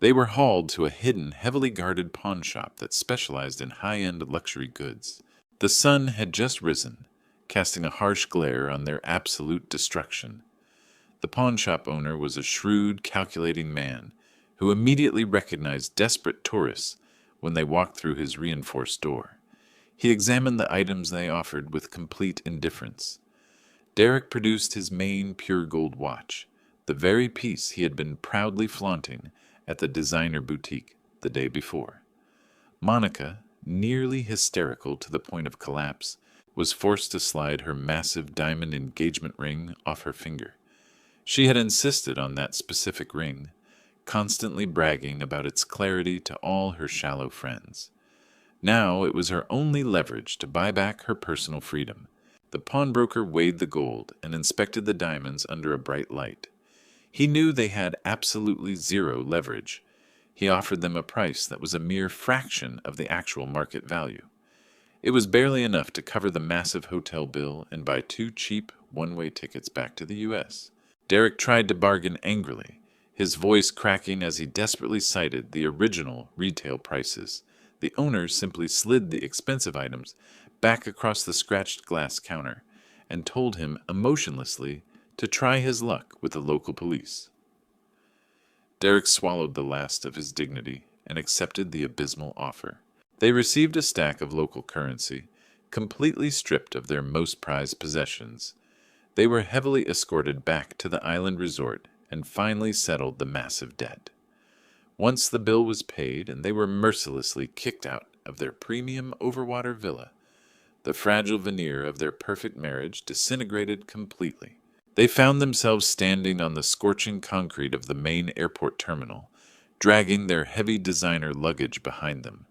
They were hauled to a hidden, heavily guarded pawn shop that specialized in high-end luxury goods. The sun had just risen, casting a harsh glare on their absolute destruction. The pawn shop owner was a shrewd, calculating man who immediately recognized desperate tourists when they walked through his reinforced door. He examined the items they offered with complete indifference. Derek produced his main pure gold watch, the very piece he had been proudly flaunting at the designer boutique the day before. Monica, nearly hysterical to the point of collapse, was forced to slide her massive diamond engagement ring off her finger. She had insisted on that specific ring, constantly bragging about its clarity to all her shallow friends. Now it was her only leverage to buy back her personal freedom. The pawnbroker weighed the gold and inspected the diamonds under a bright light. He knew they had absolutely zero leverage. He offered them a price that was a mere fraction of the actual market value. It was barely enough to cover the massive hotel bill and buy 2 cheap one-way tickets back to the U.S. Derek tried to bargain angrily, his voice cracking as he desperately cited the original retail prices. The owner simply slid the expensive items back across the scratched glass counter and told him emotionlessly to try his luck with the local police. Derek swallowed the last of his dignity and accepted the abysmal offer. They received a stack of local currency, completely stripped of their most prized possessions. They were heavily escorted back to the island resort and finally settled the massive debt. Once the bill was paid and they were mercilessly kicked out of their premium overwater villa, the fragile veneer of their perfect marriage disintegrated completely. They found themselves standing on the scorching concrete of the main airport terminal, dragging their heavy designer luggage behind them.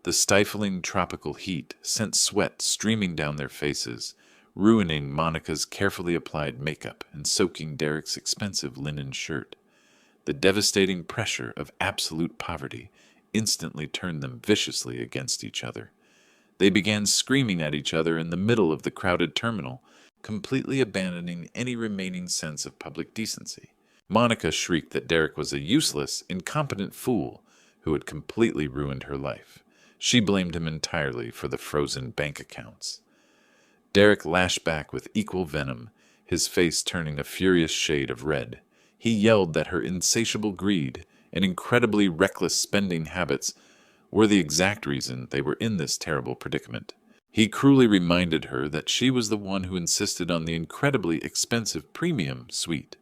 The stifling tropical heat sent sweat streaming down their faces, ruining Monica's carefully applied makeup and soaking Derek's expensive linen shirt. The devastating pressure of absolute poverty instantly turned them viciously against each other. They began screaming at each other in the middle of the crowded terminal, completely abandoning any remaining sense of public decency. Monica shrieked that Derek was a useless, incompetent fool who had completely ruined her life. She blamed him entirely for the frozen bank accounts. Derek lashed back with equal venom, his face turning a furious shade of red. He yelled that her insatiable greed and incredibly reckless spending habits were the exact reason they were in this terrible predicament. He cruelly reminded her that she was the one who insisted on the incredibly expensive premium suite,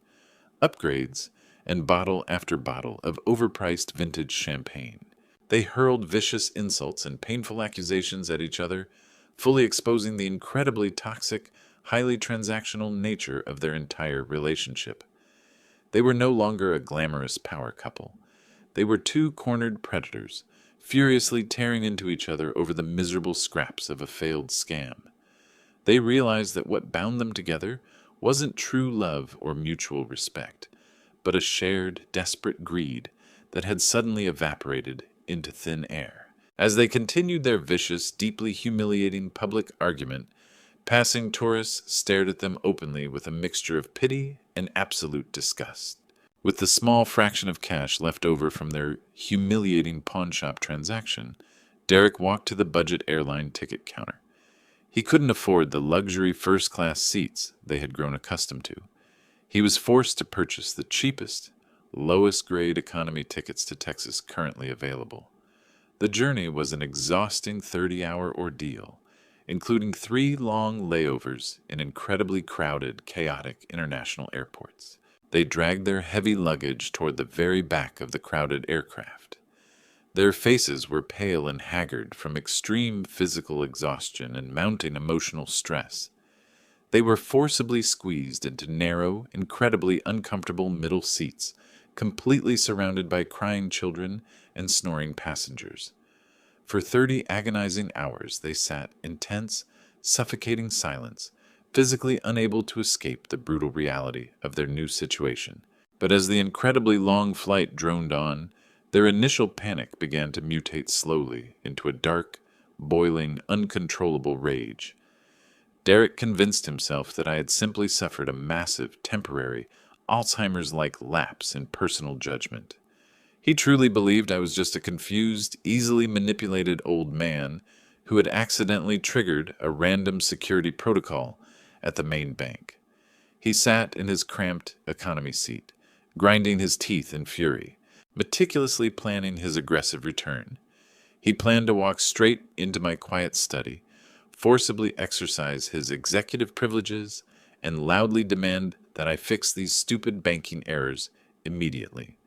upgrades, and bottle after bottle of overpriced vintage champagne. They hurled vicious insults and painful accusations at each other, fully exposing the incredibly toxic, highly transactional nature of their entire relationship. They were no longer a glamorous power couple. They were 2 cornered predators, furiously tearing into each other over the miserable scraps of a failed scam. They realized that what bound them together wasn't true love or mutual respect, but a shared, desperate greed that had suddenly evaporated into thin air. As they continued their vicious, deeply humiliating public argument, passing tourists stared at them openly with a mixture of pity and absolute disgust. With the small fraction of cash left over from their humiliating pawnshop transaction, Derek walked to the budget airline ticket counter. He couldn't afford the luxury first-class seats they had grown accustomed to. He was forced to purchase the cheapest, lowest-grade economy tickets to Texas currently available. The journey was an exhausting 30-hour ordeal, including 3 long layovers in incredibly crowded, chaotic international airports. They dragged their heavy luggage toward the very back of the crowded aircraft. Their faces were pale and haggard from extreme physical exhaustion and mounting emotional stress. They were forcibly squeezed into narrow, incredibly uncomfortable middle seats, completely surrounded by crying children and snoring passengers. For 30 agonizing hours they sat in tense, suffocating silence, physically unable to escape the brutal reality of their new situation. But as the incredibly long flight droned on, their initial panic began to mutate slowly into a dark, boiling, uncontrollable rage. Derek convinced himself that I had simply suffered a massive, temporary, Alzheimer's-like lapse in personal judgment. He truly believed I was just a confused, easily manipulated old man who had accidentally triggered a random security protocol at the main bank. He sat in his cramped economy seat, grinding his teeth in fury, meticulously planning his aggressive return. He planned to walk straight into my quiet study, forcibly exercise his executive privileges, and loudly demand that I fix these stupid banking errors immediately.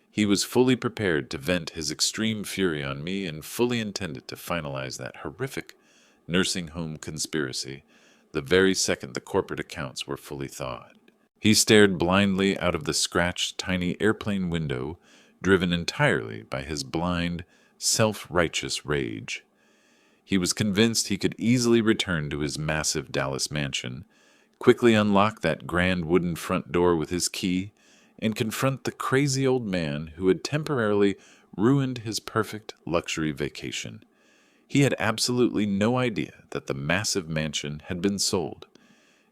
He was fully prepared to vent his extreme fury on me and fully intended to finalize that horrific nursing home conspiracy the very second the corporate accounts were fully thawed. He stared blindly out of the scratched, tiny airplane window, driven entirely by his blind, self-righteous rage. He was convinced he could easily return to his massive Dallas mansion, quickly unlock that grand wooden front door with his key, and confront the crazy old man who had temporarily ruined his perfect luxury vacation. He had absolutely no idea that the massive mansion had been sold.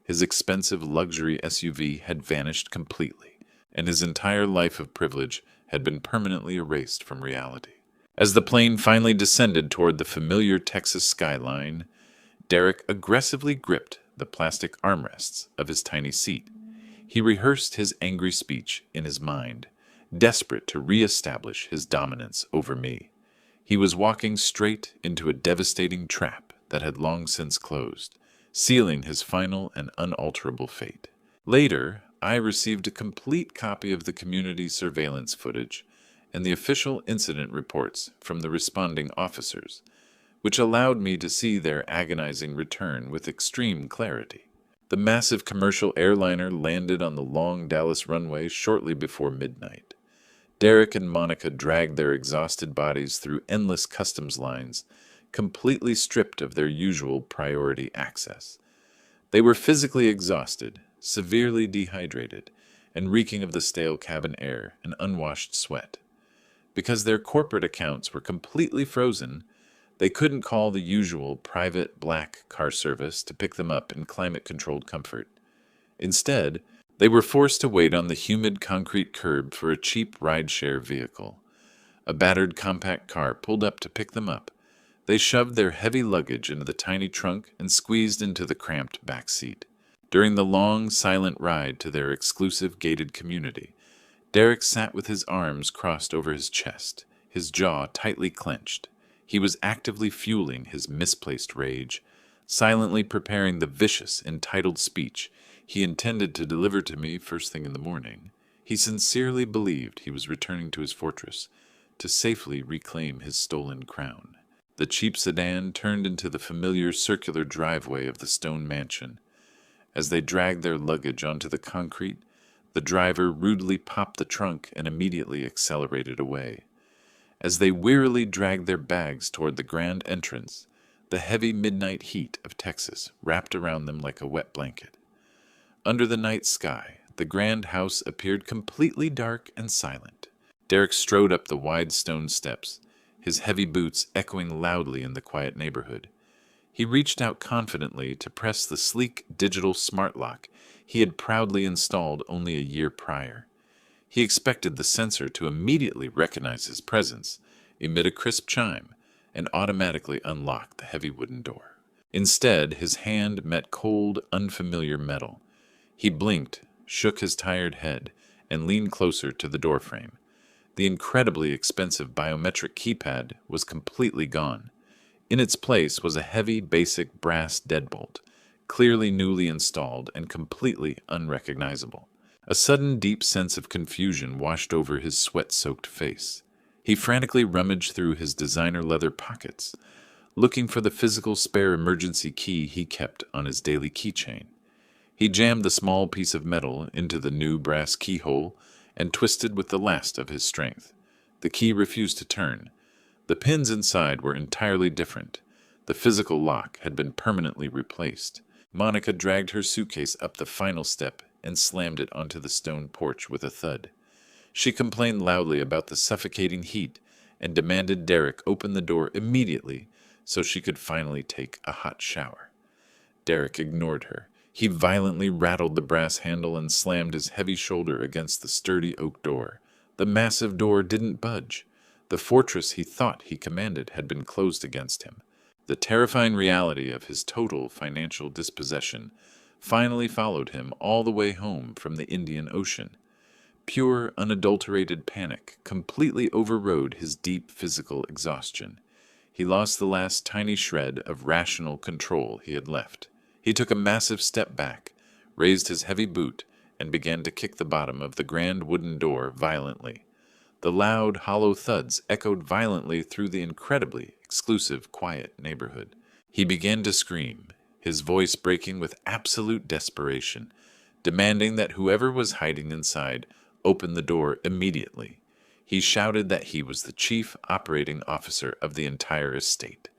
His expensive luxury SUV had vanished completely, and his entire life of privilege had been permanently erased from reality. As the plane finally descended toward the familiar Texas skyline, Derek aggressively gripped the plastic armrests of his tiny seat. He rehearsed his angry speech in his mind, desperate to re-establish his dominance over me. He was walking straight into a devastating trap that had long since closed, sealing his final and unalterable fate. Later, I received a complete copy of the community surveillance footage and the official incident reports from the responding officers, which allowed me to see their agonizing return with extreme clarity. The massive commercial airliner landed on the long Dallas runway shortly before midnight. Derek and Monica dragged their exhausted bodies through endless customs lines, completely stripped of their usual priority access. They were physically exhausted, severely dehydrated, and reeking of the stale cabin air and unwashed sweat. Because their corporate accounts were completely frozen, they couldn't call the usual private black car service to pick them up in climate-controlled comfort. Instead, they were forced to wait on the humid concrete curb for a cheap rideshare vehicle. A battered compact car pulled up to pick them up. They shoved their heavy luggage into the tiny trunk and squeezed into the cramped back seat. During the long, silent ride to their exclusive gated community, Derek sat with his arms crossed over his chest, his jaw tightly clenched. He was actively fueling his misplaced rage, silently preparing the vicious, entitled speech he intended to deliver to me first thing in the morning. He sincerely believed he was returning to his fortress to safely reclaim his stolen crown. The cheap sedan turned into the familiar circular driveway of the stone mansion. As they dragged their luggage onto the concrete, the driver rudely popped the trunk and immediately accelerated away. As they wearily dragged their bags toward the grand entrance, the heavy midnight heat of Texas wrapped around them like a wet blanket. Under the night sky, the grand house appeared completely dark and silent. Derek strode up the wide stone steps, his heavy boots echoing loudly in the quiet neighborhood. He reached out confidently to press the sleek digital smart lock he had proudly installed only a year prior. He expected the sensor to immediately recognize his presence, emit a crisp chime, and automatically unlock the heavy wooden door. Instead, his hand met cold, unfamiliar metal. He blinked, shook his tired head, and leaned closer to the doorframe. The incredibly expensive biometric keypad was completely gone. In its place was a heavy, basic brass deadbolt, clearly newly installed and completely unrecognizable. A sudden deep sense of confusion washed over his sweat-soaked face. He frantically rummaged through his designer leather pockets, looking for the physical spare emergency key he kept on his daily keychain. He jammed the small piece of metal into the new brass keyhole and twisted with the last of his strength. The key refused to turn. The pins inside were entirely different. The physical lock had been permanently replaced. Monica dragged her suitcase up the final step and slammed it onto the stone porch with a thud. She complained loudly about the suffocating heat and demanded Derek open the door immediately so she could finally take a hot shower. Derek ignored her. He violently rattled the brass handle and slammed his heavy shoulder against the sturdy oak door. The massive door didn't budge. The fortress he thought he commanded had been closed against him. The terrifying reality of his total financial dispossession finally followed him all the way home from the Indian Ocean. Pure, unadulterated panic completely overrode his deep physical exhaustion. He lost the last tiny shred of rational control he had left. He took a massive step back, raised his heavy boot, and began to kick the bottom of the grand wooden door violently. The loud, hollow thuds echoed violently through the incredibly exclusive, quiet neighborhood. He began to scream, his voice breaking with absolute desperation, demanding that whoever was hiding inside open the door immediately. He shouted that he was the chief operating officer of the entire estate.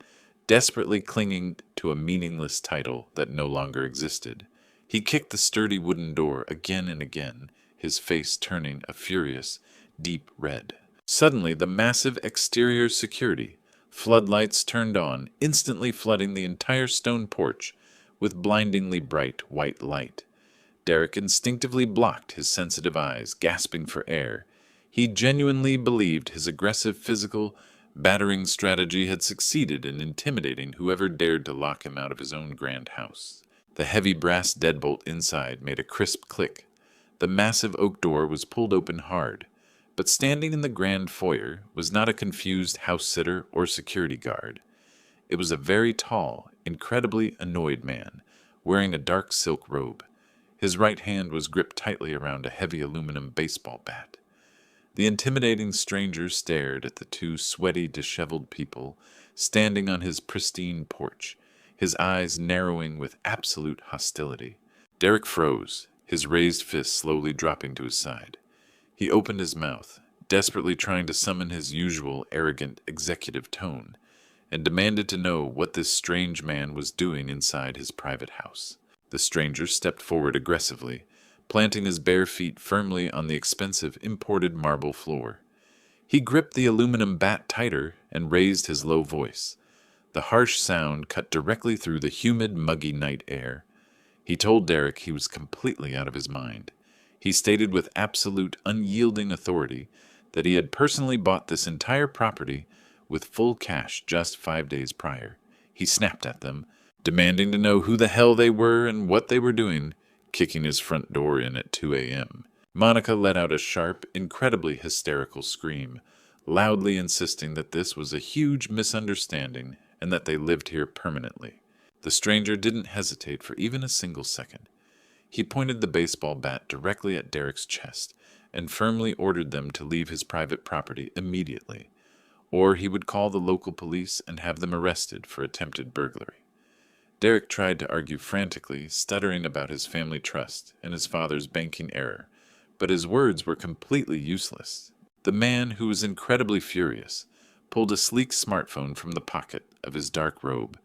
desperately clinging to a meaningless title that no longer existed. He kicked the sturdy wooden door again and again, his face turning a furious, deep red. Suddenly, the massive exterior security floodlights turned on, instantly flooding the entire stone porch with blindingly bright white light. Derek instinctively blocked his sensitive eyes, gasping for air. He genuinely believed his aggressive physical, battering strategy had succeeded in intimidating whoever dared to lock him out of his own grand house. The heavy brass deadbolt inside made a crisp click. The massive oak door was pulled open hard, but standing in the grand foyer was not a confused house-sitter or security guard. It was a very tall, incredibly annoyed man, wearing a dark silk robe. His right hand was gripped tightly around a heavy aluminum baseball bat. The intimidating stranger stared at the two sweaty, disheveled people standing on his pristine porch, his eyes narrowing with absolute hostility. Derek froze, his raised fist slowly dropping to his side. He opened his mouth, desperately trying to summon his usual arrogant executive tone, and demanded to know what this strange man was doing inside his private house. The stranger stepped forward aggressively, planting his bare feet firmly on the expensive imported marble floor. He gripped the aluminum bat tighter and raised his low voice. The harsh sound cut directly through the humid, muggy night air. He told Derek he was completely out of his mind. He stated with absolute, unyielding authority that he had personally bought this entire property with full cash just 5 days prior. He snapped at them, demanding to know who the hell they were and what they were doing, kicking his front door in at 2 a.m. Monica let out a sharp, incredibly hysterical scream, loudly insisting that this was a huge misunderstanding and that they lived here permanently. The stranger didn't hesitate for even a single second. He pointed the baseball bat directly at Derek's chest and firmly ordered them to leave his private property immediately, or he would call the local police and have them arrested for attempted burglary. Derek tried to argue frantically, stuttering about his family trust and his father's banking error, but his words were completely useless. The man, who was incredibly furious, pulled a sleek smartphone from the pocket of his dark robe,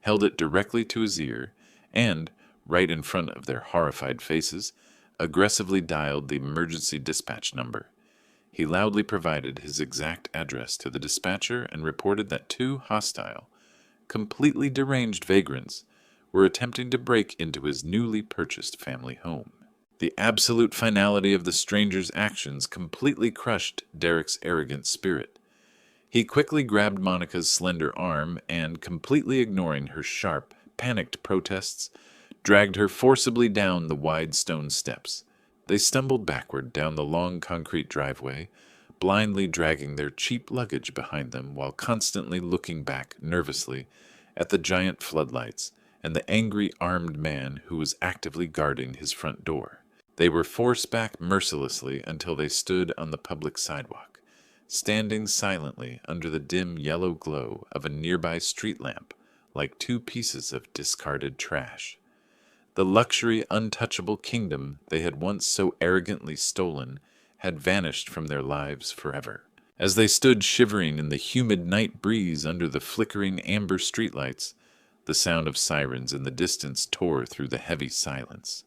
held it directly to his ear, and, right in front of their horrified faces, aggressively dialed the emergency dispatch number. He loudly provided his exact address to the dispatcher and reported that two hostile, completely deranged vagrants were attempting to break into his newly purchased family home. The absolute finality of the stranger's actions completely crushed Derek's arrogant spirit. He quickly grabbed Monica's slender arm and, completely ignoring her sharp, panicked protests, dragged her forcibly down the wide stone steps. They stumbled backward down the long concrete driveway, blindly dragging their cheap luggage behind them while constantly looking back nervously at the giant floodlights and the angry armed man who was actively guarding his front door. They were forced back mercilessly until they stood on the public sidewalk, standing silently under the dim yellow glow of a nearby street lamp like two pieces of discarded trash. The luxury, untouchable kingdom they had once so arrogantly stolen had vanished from their lives forever. As they stood shivering in the humid night breeze under the flickering amber streetlights, the sound of sirens in the distance tore through the heavy silence.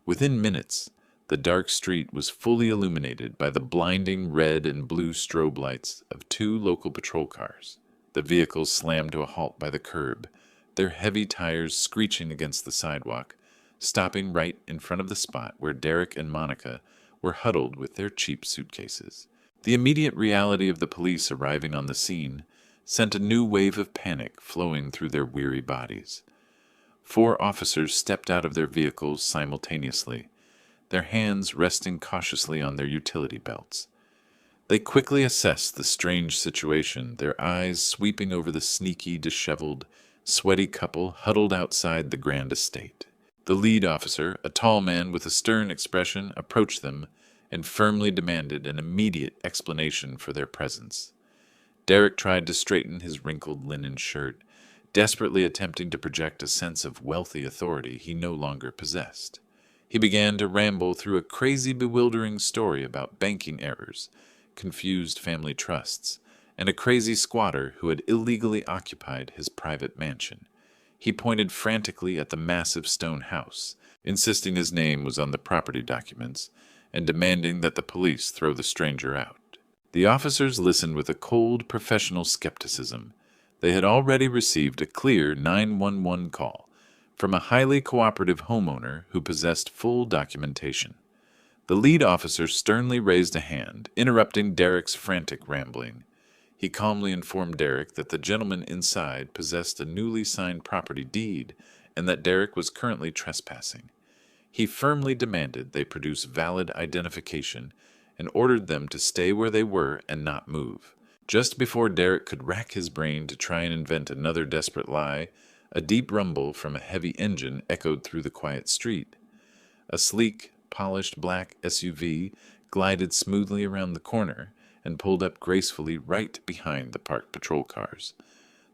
Within minutes, the dark street was fully illuminated by the blinding red and blue strobe lights of two local patrol cars. The vehicles slammed to a halt by the curb, their heavy tires screeching against the sidewalk, stopping right in front of the spot where Derek and Monica were huddled with their cheap suitcases. The immediate reality of the police arriving on the scene sent a new wave of panic flowing through their weary bodies. 4 officers stepped out of their vehicles simultaneously, their hands resting cautiously on their utility belts. They quickly assessed the strange situation, their eyes sweeping over the sneaky, disheveled, sweaty couple huddled outside the grand estate. The lead officer, a tall man with a stern expression, approached them and firmly demanded an immediate explanation for their presence. Derek tried to straighten his wrinkled linen shirt, desperately attempting to project a sense of wealthy authority he no longer possessed. He began to ramble through a crazy, bewildering story about banking errors, confused family trusts, and a crazy squatter who had illegally occupied his private mansion. He pointed frantically at the massive stone house, insisting his name was on the property documents, and demanding that the police throw the stranger out. The officers listened with a cold, professional skepticism. They had already received a clear 911 call from a highly cooperative homeowner who possessed full documentation. The lead officer sternly raised a hand, interrupting Derek's frantic rambling. He calmly informed Derek that the gentleman inside possessed a newly signed property deed and that Derek was currently trespassing. He firmly demanded they produce valid identification and ordered them to stay where they were and not move. Just before Derek could rack his brain to try and invent another desperate lie, a deep rumble from a heavy engine echoed through the quiet street. A sleek, polished black SUV glided smoothly around the corner and pulled up gracefully right behind the parked patrol cars.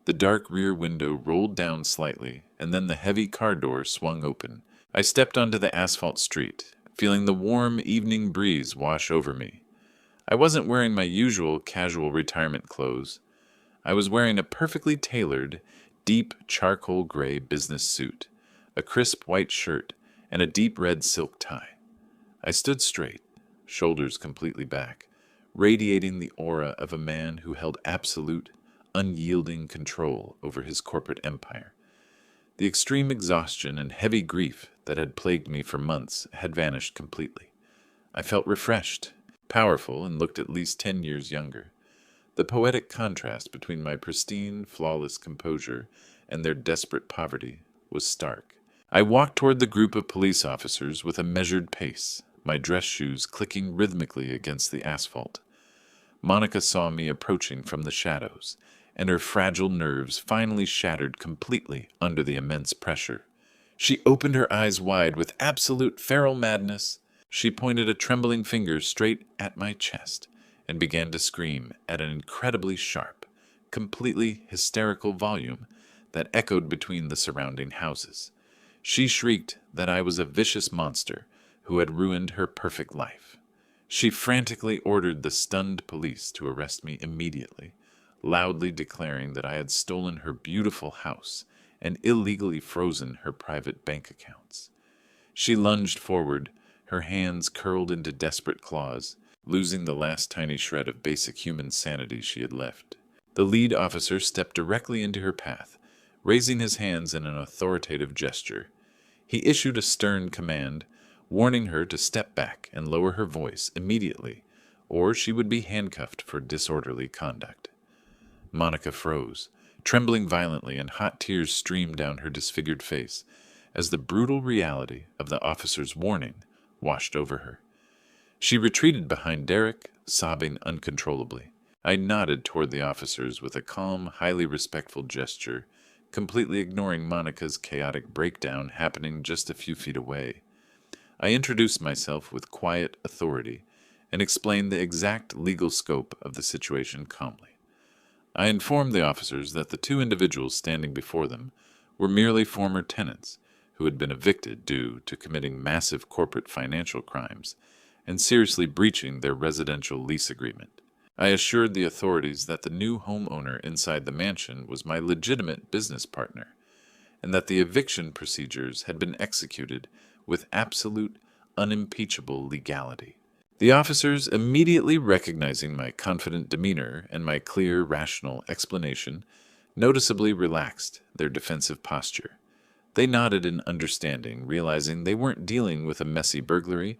The dark rear window rolled down slightly, and then the heavy car door swung open. I stepped onto the asphalt street, feeling the warm evening breeze wash over me. I wasn't wearing my usual casual retirement clothes. I was wearing a perfectly tailored, deep charcoal gray business suit, a crisp white shirt, and a deep red silk tie. I stood straight, shoulders completely back, radiating the aura of a man who held absolute, unyielding control over his corporate empire. The extreme exhaustion and heavy grief that had plagued me for months had vanished completely. I felt refreshed, powerful, and looked at least 10 years younger. The poetic contrast between my pristine, flawless composure and their desperate poverty was stark. I walked toward the group of police officers with a measured pace, my dress shoes clicking rhythmically against the asphalt. Monica saw me approaching from the shadows, and her fragile nerves finally shattered completely under the immense pressure. She opened her eyes wide with absolute feral madness. She pointed a trembling finger straight at my chest and began to scream at an incredibly sharp, completely hysterical volume that echoed between the surrounding houses. She shrieked that I was a vicious monster who had ruined her perfect life. She frantically ordered the stunned police to arrest me immediately, loudly declaring that I had stolen her beautiful house and illegally frozen her private bank accounts. She lunged forward, her hands curled into desperate claws, losing the last tiny shred of basic human sanity she had left. The lead officer stepped directly into her path, raising his hands in an authoritative gesture. He issued a stern command, warning her to step back and lower her voice immediately, or she would be handcuffed for disorderly conduct. Monica froze, trembling violently, and hot tears streamed down her disfigured face as the brutal reality of the officer's warning washed over her. She retreated behind Derek, sobbing uncontrollably. I nodded toward the officers with a calm, highly respectful gesture, completely ignoring Monica's chaotic breakdown happening just a few feet away. I introduced myself with quiet authority and explained the exact legal scope of the situation calmly. I informed the officers that the two individuals standing before them were merely former tenants who had been evicted due to committing massive corporate financial crimes and seriously breaching their residential lease agreement. I assured the authorities that the new homeowner inside the mansion was my legitimate business partner, and that the eviction procedures had been executed with absolute, unimpeachable legality. The officers, immediately recognizing my confident demeanor and my clear, rational explanation, noticeably relaxed their defensive posture. They nodded in understanding, realizing they weren't dealing with a messy burglary,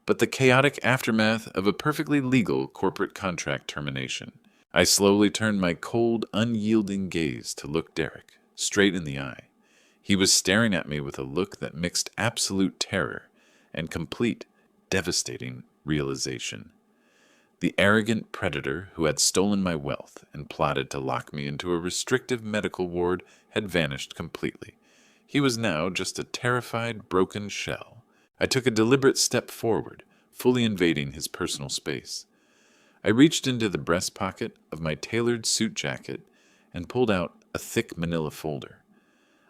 but the chaotic aftermath of a perfectly legal corporate contract termination. I slowly turned my cold, unyielding gaze to look Derek straight in the eye. He was staring at me with a look that mixed absolute terror and complete, devastating realization. The arrogant predator who had stolen my wealth and plotted to lock me into a restrictive medical ward had vanished completely. He was now just a terrified, broken shell. I took a deliberate step forward, fully invading his personal space. I reached into the breast pocket of my tailored suit jacket and pulled out a thick manila folder.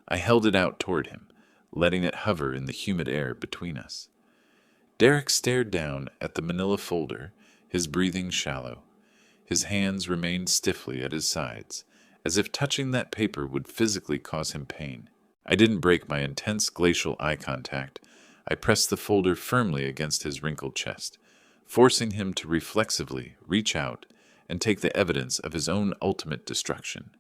I held it out toward him, letting it hover in the humid air between us. Derek stared down at the manila folder, his breathing shallow. His hands remained stiffly at his sides, as if touching that paper would physically cause him pain. I didn't break my intense glacial eye contact. I pressed the folder firmly against his wrinkled chest, forcing him to reflexively reach out and take the evidence of his own ultimate destruction.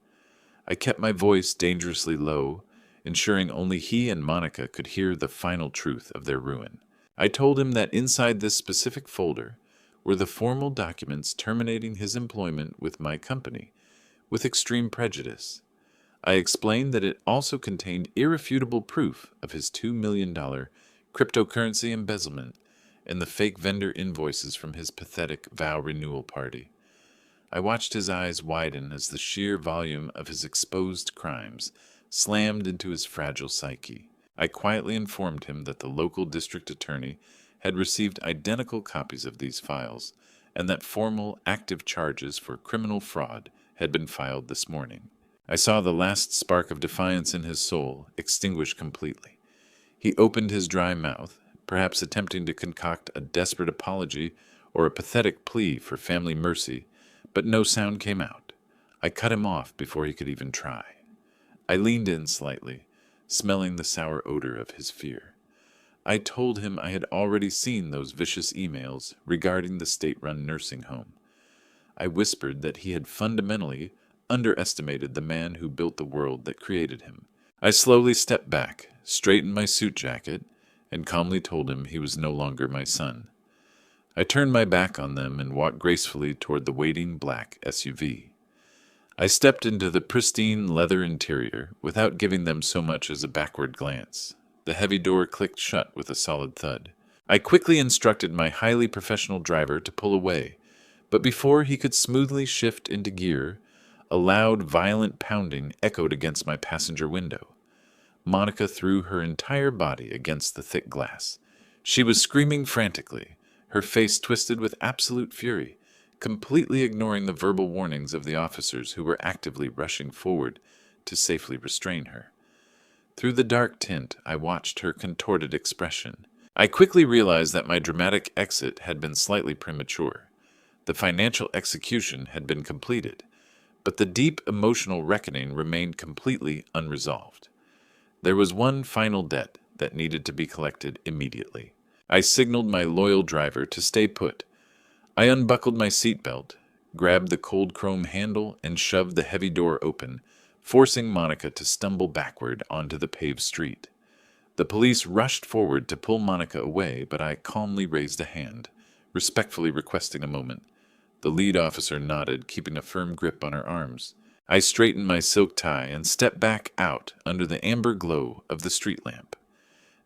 I kept my voice dangerously low, ensuring only he and Monica could hear the final truth of their ruin. I told him that inside this specific folder were the formal documents terminating his employment with my company, with extreme prejudice. I explained that it also contained irrefutable proof of his $2 million cryptocurrency embezzlement and the fake vendor invoices from his pathetic vow renewal party. I watched his eyes widen as the sheer volume of his exposed crimes slammed into his fragile psyche. I quietly informed him that the local district attorney had received identical copies of these files, and that formal, active charges for criminal fraud had been filed this morning. I saw the last spark of defiance in his soul extinguish completely. He opened his dry mouth, perhaps attempting to concoct a desperate apology or a pathetic plea for family mercy, but no sound came out. I cut him off before he could even try. I leaned in slightly, smelling the sour odor of his fear. I told him I had already seen those vicious emails regarding the state-run nursing home. I whispered that he had fundamentally underestimated the man who built the world that created him. I slowly stepped back, straightened my suit jacket, and calmly told him he was no longer my son. I turned my back on them and walked gracefully toward the waiting black SUV. I stepped into the pristine leather interior without giving them so much as a backward glance. The heavy door clicked shut with a solid thud. I quickly instructed my highly professional driver to pull away, but before he could smoothly shift into gear, a loud, violent pounding echoed against my passenger window. Monica threw her entire body against the thick glass. She was screaming frantically, her face twisted with absolute fury, completely ignoring the verbal warnings of the officers who were actively rushing forward to safely restrain her. Through the dark tint, I watched her contorted expression. I quickly realized that my dramatic exit had been slightly premature. The financial execution had been completed, but the deep emotional reckoning remained completely unresolved. There was one final debt that needed to be collected immediately. I signaled my loyal driver to stay put. I unbuckled my seatbelt, grabbed the cold chrome handle, and shoved the heavy door open, forcing Monica to stumble backward onto the paved street. The police rushed forward to pull Monica away, but I calmly raised a hand, respectfully requesting a moment. The lead officer nodded, keeping a firm grip on her arms. I straightened my silk tie and stepped back out under the amber glow of the street lamp.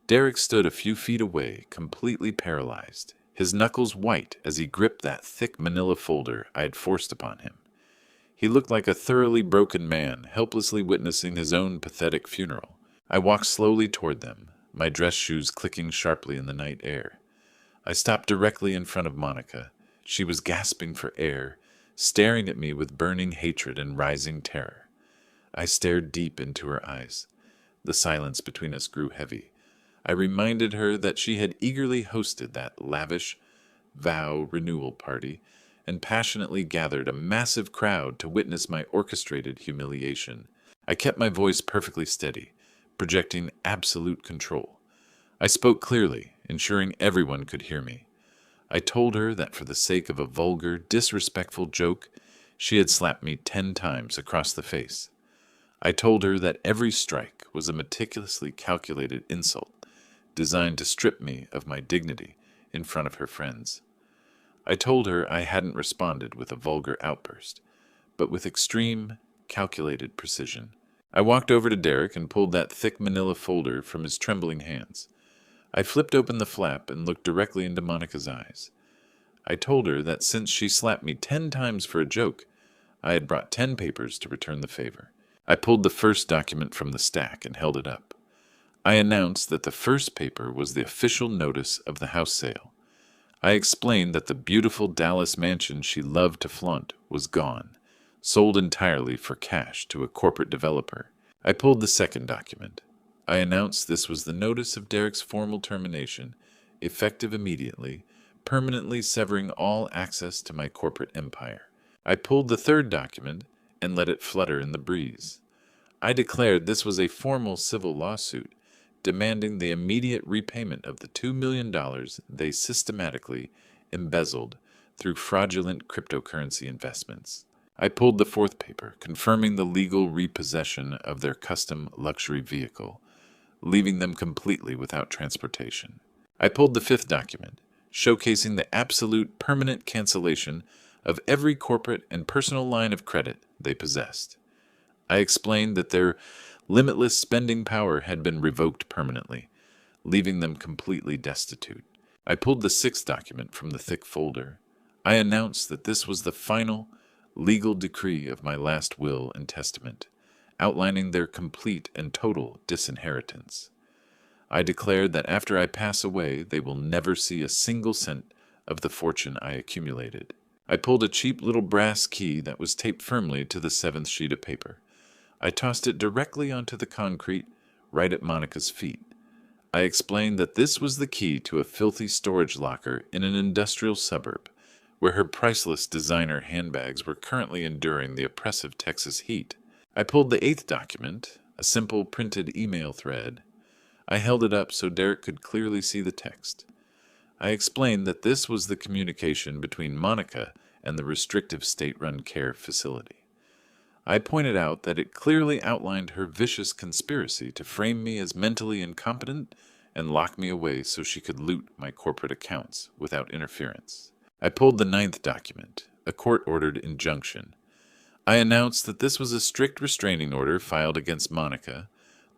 Derek stood a few feet away, completely paralyzed, his knuckles white as he gripped that thick manila folder I had forced upon him. He looked like a thoroughly broken man, helplessly witnessing his own pathetic funeral. I walked slowly toward them, my dress shoes clicking sharply in the night air. I stopped directly in front of Monica. She was gasping for air, staring at me with burning hatred and rising terror. I stared deep into her eyes. The silence between us grew heavy. I reminded her that she had eagerly hosted that lavish vow renewal party and passionately gathered a massive crowd to witness my orchestrated humiliation. I kept my voice perfectly steady, projecting absolute control. I spoke clearly, ensuring everyone could hear me. I told her that for the sake of a vulgar, disrespectful joke, she had slapped me 10 times across the face. I told her that every strike was a meticulously calculated insult, designed to strip me of my dignity in front of her friends. I told her I hadn't responded with a vulgar outburst, but with extreme, calculated precision. I walked over to Derek and pulled that thick manila folder from his trembling hands. I flipped open the flap and looked directly into Monica's eyes. I told her that since she slapped me 10 times for a joke, I had brought 10 papers to return the favor. I pulled the first document from the stack and held it up. I announced that the first paper was the official notice of the house sale. I explained that the beautiful Dallas mansion she loved to flaunt was gone, sold entirely for cash to a corporate developer. I pulled the second document. I announced this was the notice of Derek's formal termination, effective immediately, permanently severing all access to my corporate empire. I pulled the third document and let it flutter in the breeze. I declared this was a formal civil lawsuit demanding the immediate repayment of the $2 million they systematically embezzled through fraudulent cryptocurrency investments. I pulled the fourth paper, confirming the legal repossession of their custom luxury vehicle, leaving them completely without transportation. I pulled the fifth document, showcasing the absolute permanent cancellation of every corporate and personal line of credit they possessed. I explained that their limitless spending power had been revoked permanently, leaving them completely destitute. I pulled the sixth document from the thick folder. I announced that this was the final legal decree of my last will and testament, outlining their complete and total disinheritance. I declared that after I pass away, they will never see a single cent of the fortune I accumulated. I pulled a cheap little brass key that was taped firmly to the seventh sheet of paper. I tossed it directly onto the concrete, right at Monica's feet. I explained that this was the key to a filthy storage locker in an industrial suburb, where her priceless designer handbags were currently enduring the oppressive Texas heat. I pulled the eighth document, a simple printed email thread. I held it up so Derek could clearly see the text. I explained that this was the communication between Monica and the restrictive state-run care facility. I pointed out that it clearly outlined her vicious conspiracy to frame me as mentally incompetent and lock me away so she could loot my corporate accounts without interference. I pulled the ninth document, a court-ordered injunction. I announced that this was a strict restraining order filed against Monica,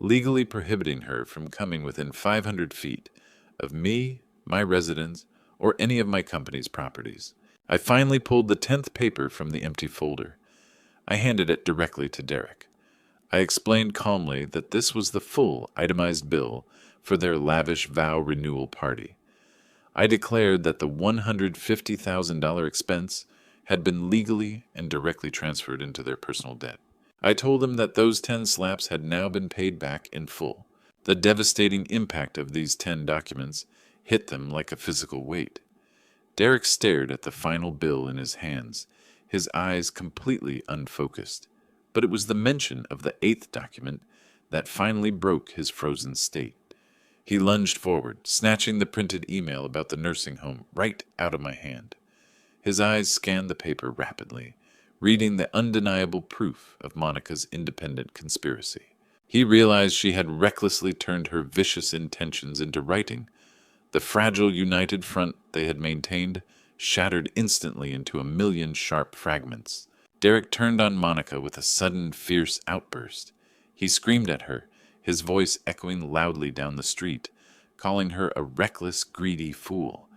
legally prohibiting her from coming within 500 feet of me, my residence, or any of my company's properties. I finally pulled the 10th paper from the empty folder. I handed it directly to Derek. I explained calmly that this was the full itemized bill for their lavish vow renewal party. I declared that the $150,000 expense had been legally and directly transferred into their personal debt. I told them that those 10 slaps had now been paid back in full. The devastating impact of these 10 documents hit them like a physical weight. Derek stared at the final bill in his hands, his eyes completely unfocused. But it was the mention of the 8th document that finally broke his frozen state. He lunged forward, snatching the printed email about the nursing home right out of my hand. His eyes scanned the paper rapidly, reading the undeniable proof of Monica's independent conspiracy. He realized she had recklessly turned her vicious intentions into writing. The fragile united front they had maintained shattered instantly into a million sharp fragments. Derek turned on Monica with a sudden, fierce outburst. He screamed at her, his voice echoing loudly down the street, calling her a reckless, greedy fool.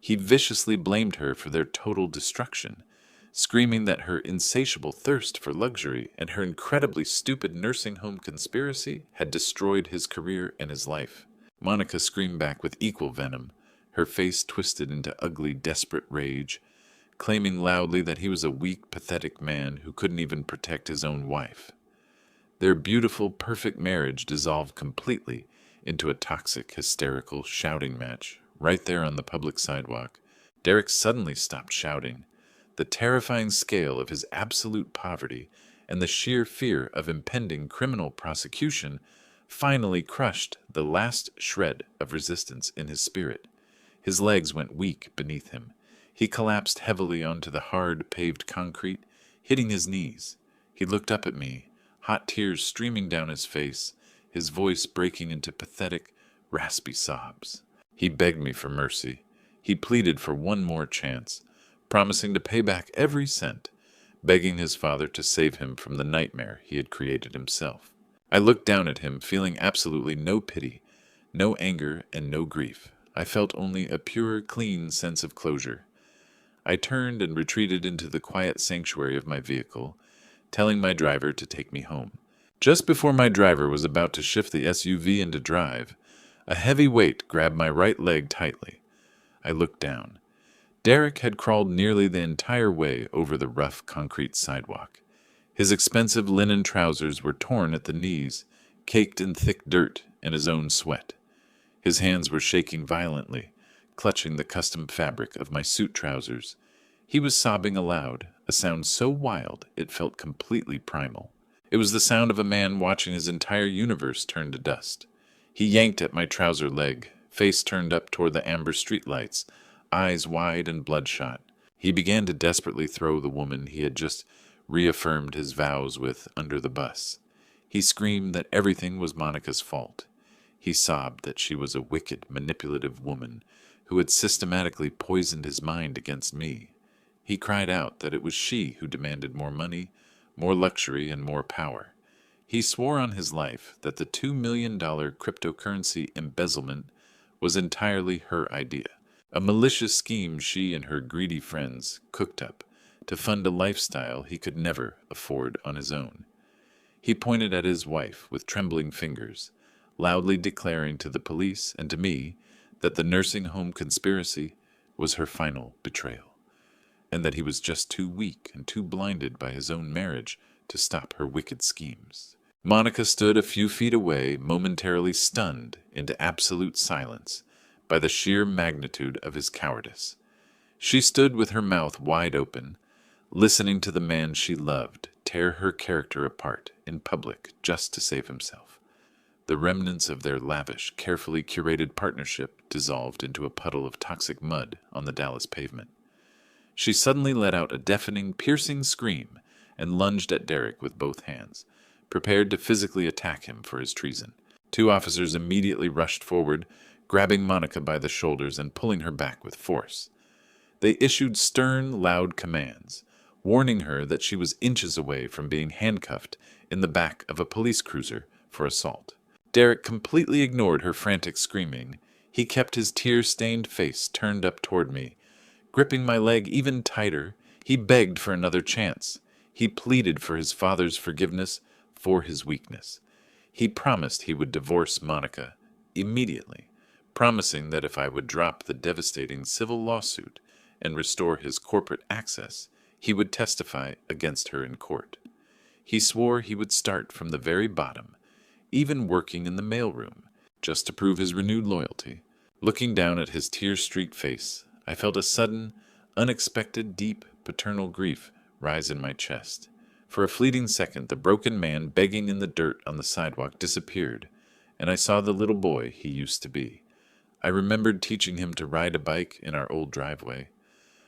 He viciously blamed her for their total destruction, screaming that her insatiable thirst for luxury and her incredibly stupid nursing home conspiracy had destroyed his career and his life. Monica screamed back with equal venom, her face twisted into ugly, desperate rage, claiming loudly that he was a weak, pathetic man who couldn't even protect his own wife. Their beautiful, perfect marriage dissolved completely into a toxic, hysterical shouting match right there on the public sidewalk. Derek suddenly stopped shouting. The terrifying scale of his absolute poverty and the sheer fear of impending criminal prosecution finally crushed the last shred of resistance in his spirit. His legs went weak beneath him. He collapsed heavily onto the hard, paved concrete, hitting his knees. He looked up at me, hot tears streaming down his face, his voice breaking into pathetic, raspy sobs. He begged me for mercy. He pleaded for one more chance, promising to pay back every cent, begging his father to save him from the nightmare he had created himself. I looked down at him, feeling absolutely no pity, no anger, and no grief. I felt only a pure, clean sense of closure. I turned and retreated into the quiet sanctuary of my vehicle, telling my driver to take me home. Just before my driver was about to shift the SUV into drive, a heavy weight grabbed my right leg tightly. I looked down. Derek had crawled nearly the entire way over the rough concrete sidewalk. His expensive linen trousers were torn at the knees, caked in thick dirt and his own sweat. His hands were shaking violently, clutching the custom fabric of my suit trousers. He was sobbing aloud, a sound so wild it felt completely primal. It was the sound of a man watching his entire universe turn to dust. He yanked at my trouser leg, face turned up toward the amber streetlights, eyes wide and bloodshot. He began to desperately throw the woman he had just reaffirmed his vows with under the bus. He screamed that everything was Monica's fault. He sobbed that she was a wicked, manipulative woman who had systematically poisoned his mind against me. He cried out that it was she who demanded more money, more luxury, and more power. He swore on his life that the $2 million cryptocurrency embezzlement was entirely her idea, a malicious scheme she and her greedy friends cooked up to fund a lifestyle he could never afford on his own. He pointed at his wife with trembling fingers, loudly declaring to the police and to me that the nursing home conspiracy was her final betrayal, and that he was just too weak and too blinded by his own marriage to stop her wicked schemes. Monica stood a few feet away, momentarily stunned into absolute silence by the sheer magnitude of his cowardice. She stood with her mouth wide open, listening to the man she loved tear her character apart in public just to save himself. The remnants of their lavish, carefully curated partnership dissolved into a puddle of toxic mud on the Dallas pavement. She suddenly let out a deafening, piercing scream and lunged at Derek with both hands, prepared to physically attack him for his treason. Two officers immediately rushed forward, grabbing Monica by the shoulders and pulling her back with force. They issued stern, loud commands, warning her that she was inches away from being handcuffed in the back of a police cruiser for assault. Derek completely ignored her frantic screaming. He kept his tear-stained face turned up toward me. Gripping my leg even tighter, he begged for another chance. He pleaded for his father's forgiveness for his weakness. He promised he would divorce Monica immediately, promising that if I would drop the devastating civil lawsuit and restore his corporate access, he would testify against her in court. He swore he would start from the very bottom, even working in the mailroom, just to prove his renewed loyalty. Looking down at his tear-streaked face, I felt a sudden, unexpected, deep, paternal grief rise in my chest. For a fleeting second, the broken man begging in the dirt on the sidewalk disappeared, and I saw the little boy he used to be. I remembered teaching him to ride a bike in our old driveway.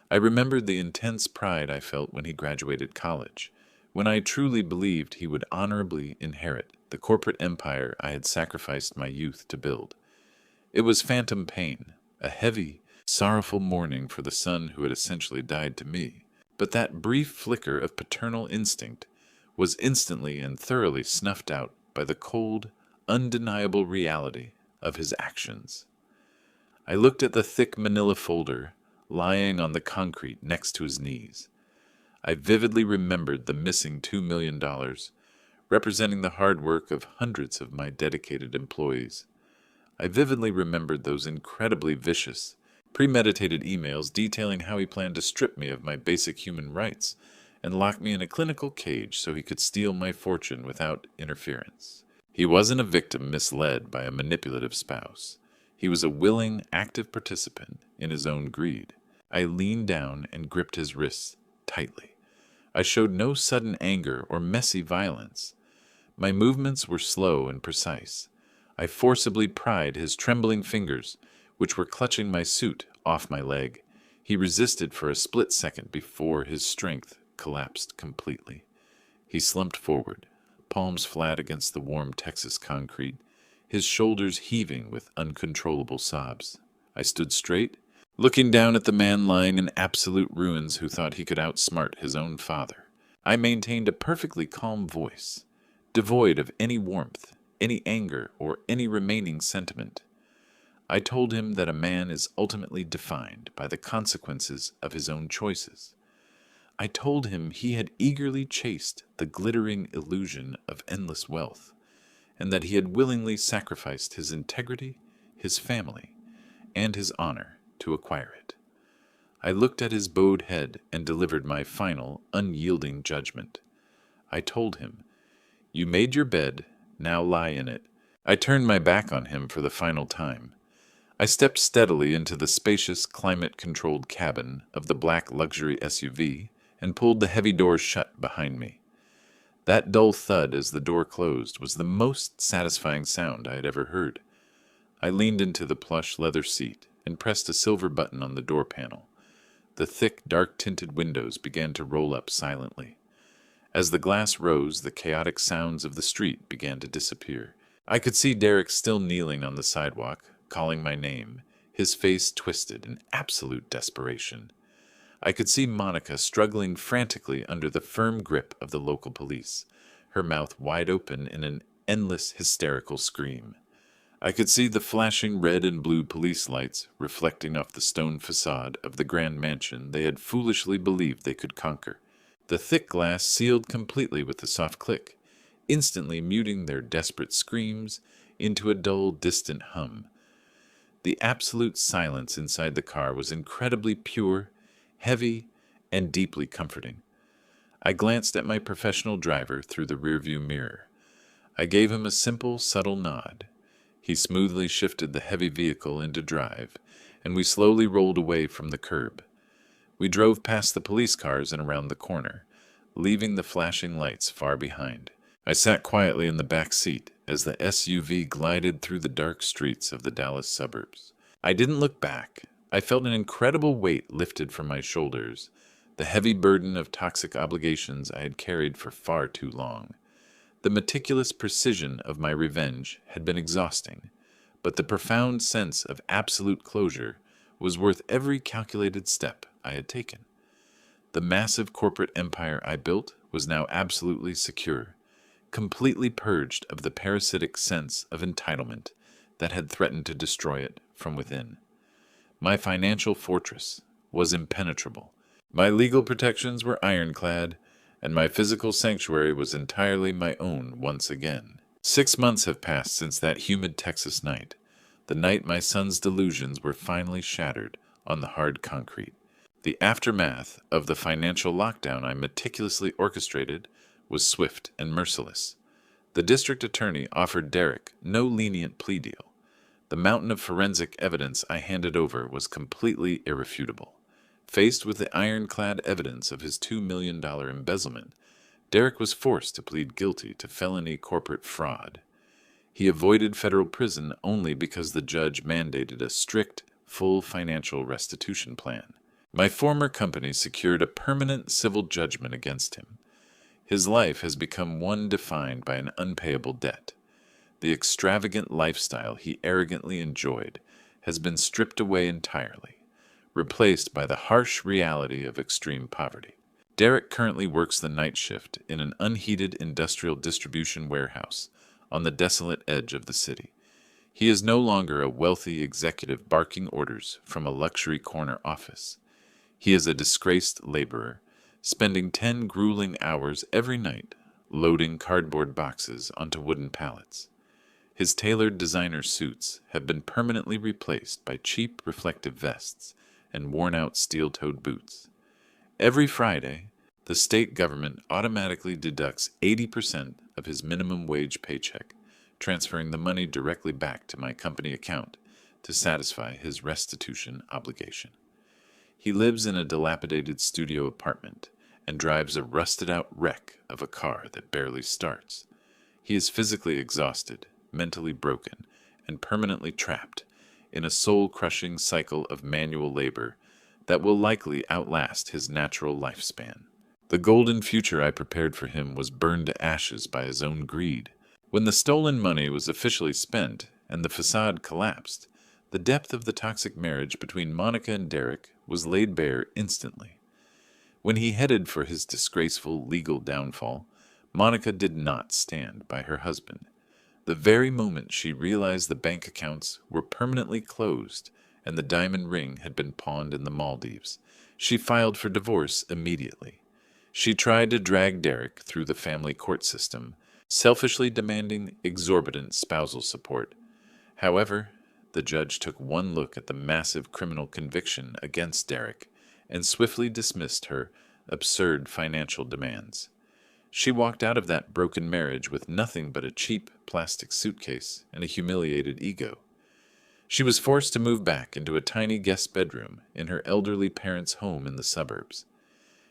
I remembered the intense pride I felt when he graduated college, when I truly believed he would honorably inherit the corporate empire I had sacrificed my youth to build. It was phantom pain, a heavy, sorrowful mourning for the son who had essentially died to me. But that brief flicker of paternal instinct was instantly and thoroughly snuffed out by the cold, undeniable reality of his actions. I looked at the thick manila folder lying on the concrete next to his knees. I vividly remembered the missing $2 million, representing the hard work of hundreds of my dedicated employees. I vividly remembered those incredibly vicious, premeditated emails detailing how he planned to strip me of my basic human rights and lock me in a clinical cage so he could steal my fortune without interference. He wasn't a victim misled by a manipulative spouse. He was a willing, active participant in his own greed. I leaned down and gripped his wrists tightly. I showed no sudden anger or messy violence. My movements were slow and precise. I forcibly pried his trembling fingers, which were clutching my suit, off my leg. He resisted for a split second before his strength collapsed completely. He slumped forward, palms flat against the warm Texas concrete, his shoulders heaving with uncontrollable sobs. I stood straight, looking down at the man lying in absolute ruins who thought he could outsmart his own father. I maintained a perfectly calm voice, devoid of any warmth, any anger, or any remaining sentiment. I told him that a man is ultimately defined by the consequences of his own choices. I told him he had eagerly chased the glittering illusion of endless wealth, and that he had willingly sacrificed his integrity, his family, and his honor to acquire it. I looked at his bowed head and delivered my final, unyielding judgment. I told him, "You made your bed, now lie in it." I turned my back on him for the final time. I stepped steadily into the spacious, climate-controlled cabin of the black luxury SUV and pulled the heavy doors shut behind me. That dull thud as the door closed was the most satisfying sound I had ever heard. I leaned into the plush leather seat and pressed a silver button on the door panel. The thick, dark-tinted windows began to roll up silently. As the glass rose, the chaotic sounds of the street began to disappear. I could see Derek still kneeling on the sidewalk, calling my name, his face twisted in absolute desperation. I could see Monica struggling frantically under the firm grip of the local police, her mouth wide open in an endless hysterical scream. I could see the flashing red and blue police lights reflecting off the stone facade of the grand mansion they had foolishly believed they could conquer. The thick glass sealed completely with a soft click, instantly muting their desperate screams into a dull, distant hum. The absolute silence inside the car was incredibly pure, heavy, and deeply comforting. I glanced at my professional driver through the rearview mirror. I gave him a simple, subtle nod. He smoothly shifted the heavy vehicle into drive, and we slowly rolled away from the curb. We drove past the police cars and around the corner, leaving the flashing lights far behind. I sat quietly in the back seat as the SUV glided through the dark streets of the Dallas suburbs. I didn't look back. I felt an incredible weight lifted from my shoulders, the heavy burden of toxic obligations I had carried for far too long. The meticulous precision of my revenge had been exhausting, but the profound sense of absolute closure was worth every calculated step I had taken. The massive corporate empire I built was now absolutely secure, completely purged of the parasitic sense of entitlement that had threatened to destroy it from within. My financial fortress was impenetrable. My legal protections were ironclad, and my physical sanctuary was entirely my own once again. 6 months have passed since that humid Texas night, the night my son's delusions were finally shattered on the hard concrete. The aftermath of the financial lockdown I meticulously orchestrated was swift and merciless. The district attorney offered Derek no lenient plea deal. The mountain of forensic evidence I handed over was completely irrefutable. Faced with the ironclad evidence of his $2 million embezzlement, Derek was forced to plead guilty to felony corporate fraud. He avoided federal prison only because the judge mandated a strict, full financial restitution plan. My former company secured a permanent civil judgment against him. His life has become one defined by an unpayable debt. The extravagant lifestyle he arrogantly enjoyed has been stripped away entirely, replaced by the harsh reality of extreme poverty. Derek currently works the night shift in an unheated industrial distribution warehouse on the desolate edge of the city. He is no longer a wealthy executive barking orders from a luxury corner office. He is a disgraced laborer, spending 10 grueling hours every night loading cardboard boxes onto wooden pallets. His tailored designer suits have been permanently replaced by cheap reflective vests and worn-out steel-toed boots. Every Friday, the state government automatically deducts 80% of his minimum wage paycheck, transferring the money directly back to my company account to satisfy his restitution obligation. He lives in a dilapidated studio apartment and drives a rusted-out wreck of a car that barely starts. He is physically exhausted, mentally broken, and permanently trapped in a soul-crushing cycle of manual labor that will likely outlast his natural lifespan. The golden future I prepared for him was burned to ashes by his own greed. When the stolen money was officially spent and the facade collapsed, the depth of the toxic marriage between Monica and Derek was laid bare instantly. When he headed for his disgraceful legal downfall, Monica did not stand by her husband. The very moment she realized the bank accounts were permanently closed and the diamond ring had been pawned in the Maldives, she filed for divorce immediately. She tried to drag Derek through the family court system, selfishly demanding exorbitant spousal support. However, the judge took one look at the massive criminal conviction against Derek and swiftly dismissed her absurd financial demands. She walked out of that broken marriage with nothing but a cheap plastic suitcase and a humiliated ego. She was forced to move back into a tiny guest bedroom in her elderly parents' home in the suburbs.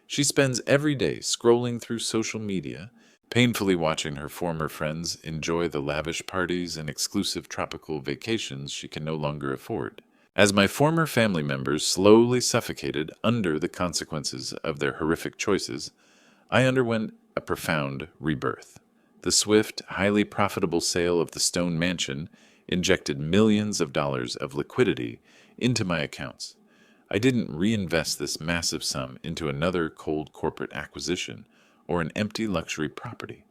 She spends every day scrolling through social media, painfully watching her former friends enjoy the lavish parties and exclusive tropical vacations she can no longer afford. As my former family members slowly suffocated under the consequences of their horrific choices, I underwent a profound rebirth. The swift, highly profitable sale of the Stone Mansion injected millions of dollars of liquidity into my accounts. I didn't reinvest this massive sum into another cold corporate acquisition or an empty luxury property.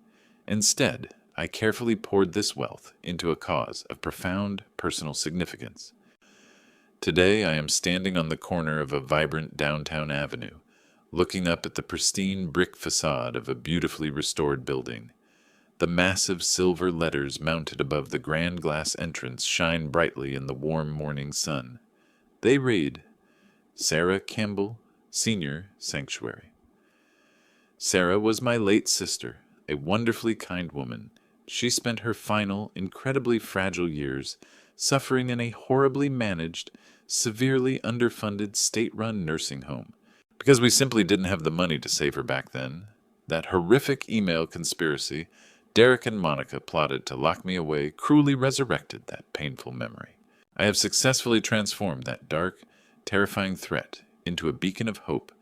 Instead, I carefully poured this wealth into a cause of profound personal significance. Today, I am standing on the corner of a vibrant downtown avenue, looking up at the pristine brick facade of a beautifully restored building. The massive silver letters mounted above the grand glass entrance shine brightly in the warm morning sun. They read, Sarah Campbell, Senior Sanctuary. Sarah was my late sister, a wonderfully kind woman. She spent her final, incredibly fragile years suffering in a horribly managed, severely underfunded state-run nursing home. Because we simply didn't have the money to save her back then, that horrific email conspiracy Derek and Monica plotted to lock me away cruelly resurrected that painful memory. I have successfully transformed that dark, terrifying threat into a beacon of hope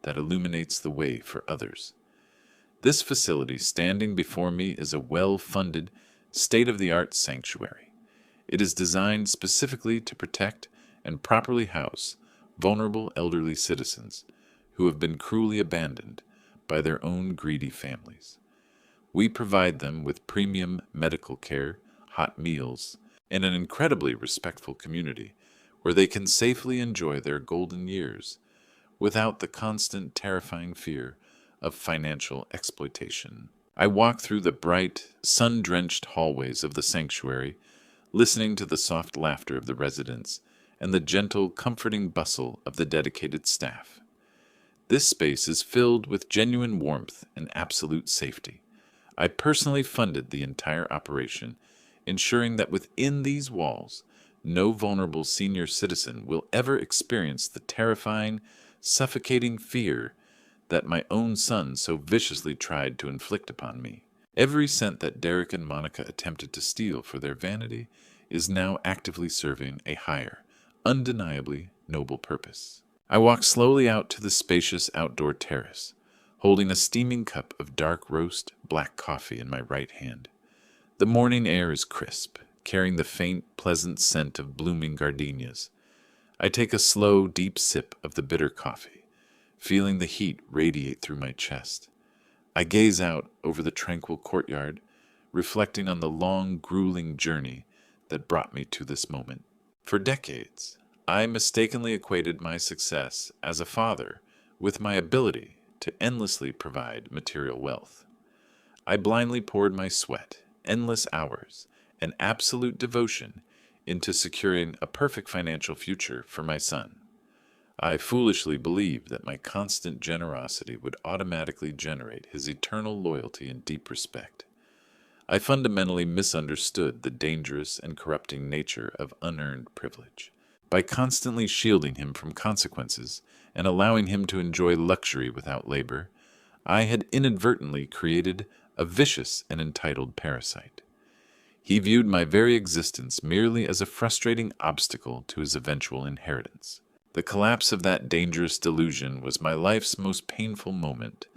that illuminates the way for others. This facility standing before me is a well-funded, state-of-the-art sanctuary. It is designed specifically to protect and properly house vulnerable elderly citizens who have been cruelly abandoned by their own greedy families. We provide them with premium medical care, hot meals, and an incredibly respectful community where they can safely enjoy their golden years without the constant, terrifying fear of financial exploitation. I walk through the bright, sun-drenched hallways of the sanctuary, listening to the soft laughter of the residents and the gentle, comforting bustle of the dedicated staff. This space is filled with genuine warmth and absolute safety. I personally funded the entire operation, ensuring that within these walls, no vulnerable senior citizen will ever experience the terrifying, suffocating fear that my own son so viciously tried to inflict upon me. Every cent that Derek and Monica attempted to steal for their vanity is now actively serving a higher, undeniably noble purpose. I walk slowly out to the spacious outdoor terrace, holding a steaming cup of dark roast black coffee in my right hand. The morning air is crisp, carrying the faint, pleasant scent of blooming gardenias. I take a slow, deep sip of the bitter coffee, feeling the heat radiate through my chest. I gaze out over the tranquil courtyard, reflecting on the long, grueling journey that brought me to this moment. For decades, I mistakenly equated my success as a father with my ability to endlessly provide material wealth. I blindly poured my sweat, endless hours, and absolute devotion into securing a perfect financial future for my son. I foolishly believed that my constant generosity would automatically generate his eternal loyalty and deep respect. I fundamentally misunderstood the dangerous and corrupting nature of unearned privilege. By constantly shielding him from consequences and allowing him to enjoy luxury without labor, I had inadvertently created a vicious and entitled parasite. He viewed my very existence merely as a frustrating obstacle to his eventual inheritance. The collapse of that dangerous delusion was my life's most painful moment,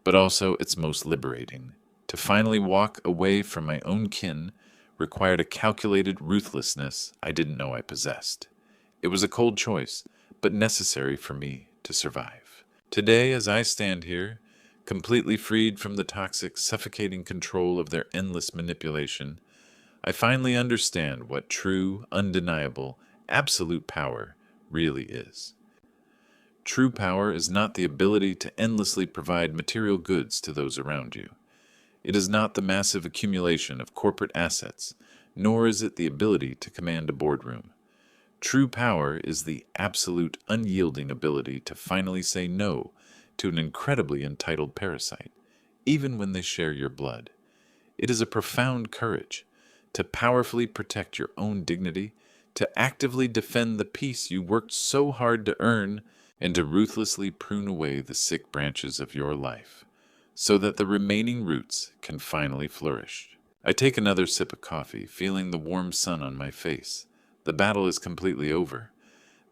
but also its most liberating. To finally walk away from my own kin required a calculated ruthlessness I didn't know I possessed. It was a cold choice, but necessary for me to survive. Today, as I stand here, completely freed from the toxic, suffocating control of their endless manipulation, I finally understand what true, undeniable, absolute power really is. True power is not the ability to endlessly provide material goods to those around you. It is not the massive accumulation of corporate assets, nor is it the ability to command a boardroom. True power is the absolute unyielding ability to finally say no to an incredibly entitled parasite, even when they share your blood. It is a profound courage to powerfully protect your own dignity to actively defend the peace you worked so hard to earn, and to ruthlessly prune away the sick branches of your life, so that the remaining roots can finally flourish. I take another sip of coffee, feeling the warm sun on my face. The battle is completely over.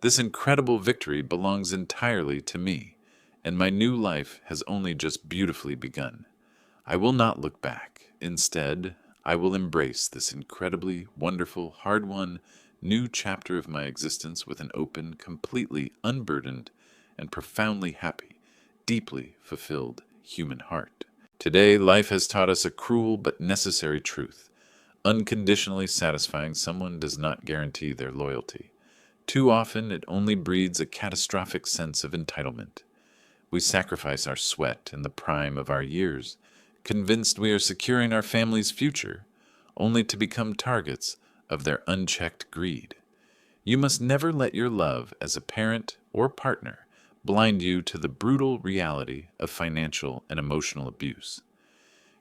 This incredible victory belongs entirely to me, and my new life has only just beautifully begun. I will not look back. Instead, I will embrace this incredibly wonderful, hard-won, new chapter of my existence with an open, completely unburdened, and profoundly happy, deeply fulfilled human heart. Today, life has taught us a cruel but necessary truth. Unconditionally satisfying someone does not guarantee their loyalty. Too often, it only breeds a catastrophic sense of entitlement. We sacrifice our sweat in the prime of our years, convinced we are securing our family's future, only to become targets of their unchecked greed. You must never let your love as a parent or partner blind you to the brutal reality of financial and emotional abuse.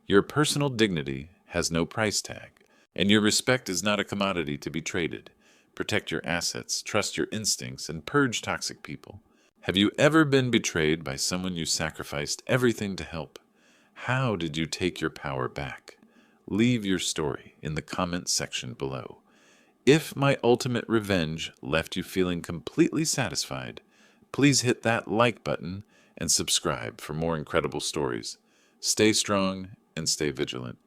Your personal dignity has no price tag, and your respect is not a commodity to be traded. Protect your assets, trust your instincts, and purge toxic people. Have you ever been betrayed by someone you sacrificed everything to help? How did you take your power back? Leave your story in the comments section below. If my ultimate revenge left you feeling completely satisfied, please hit that like button and subscribe for more incredible stories. Stay strong and stay vigilant.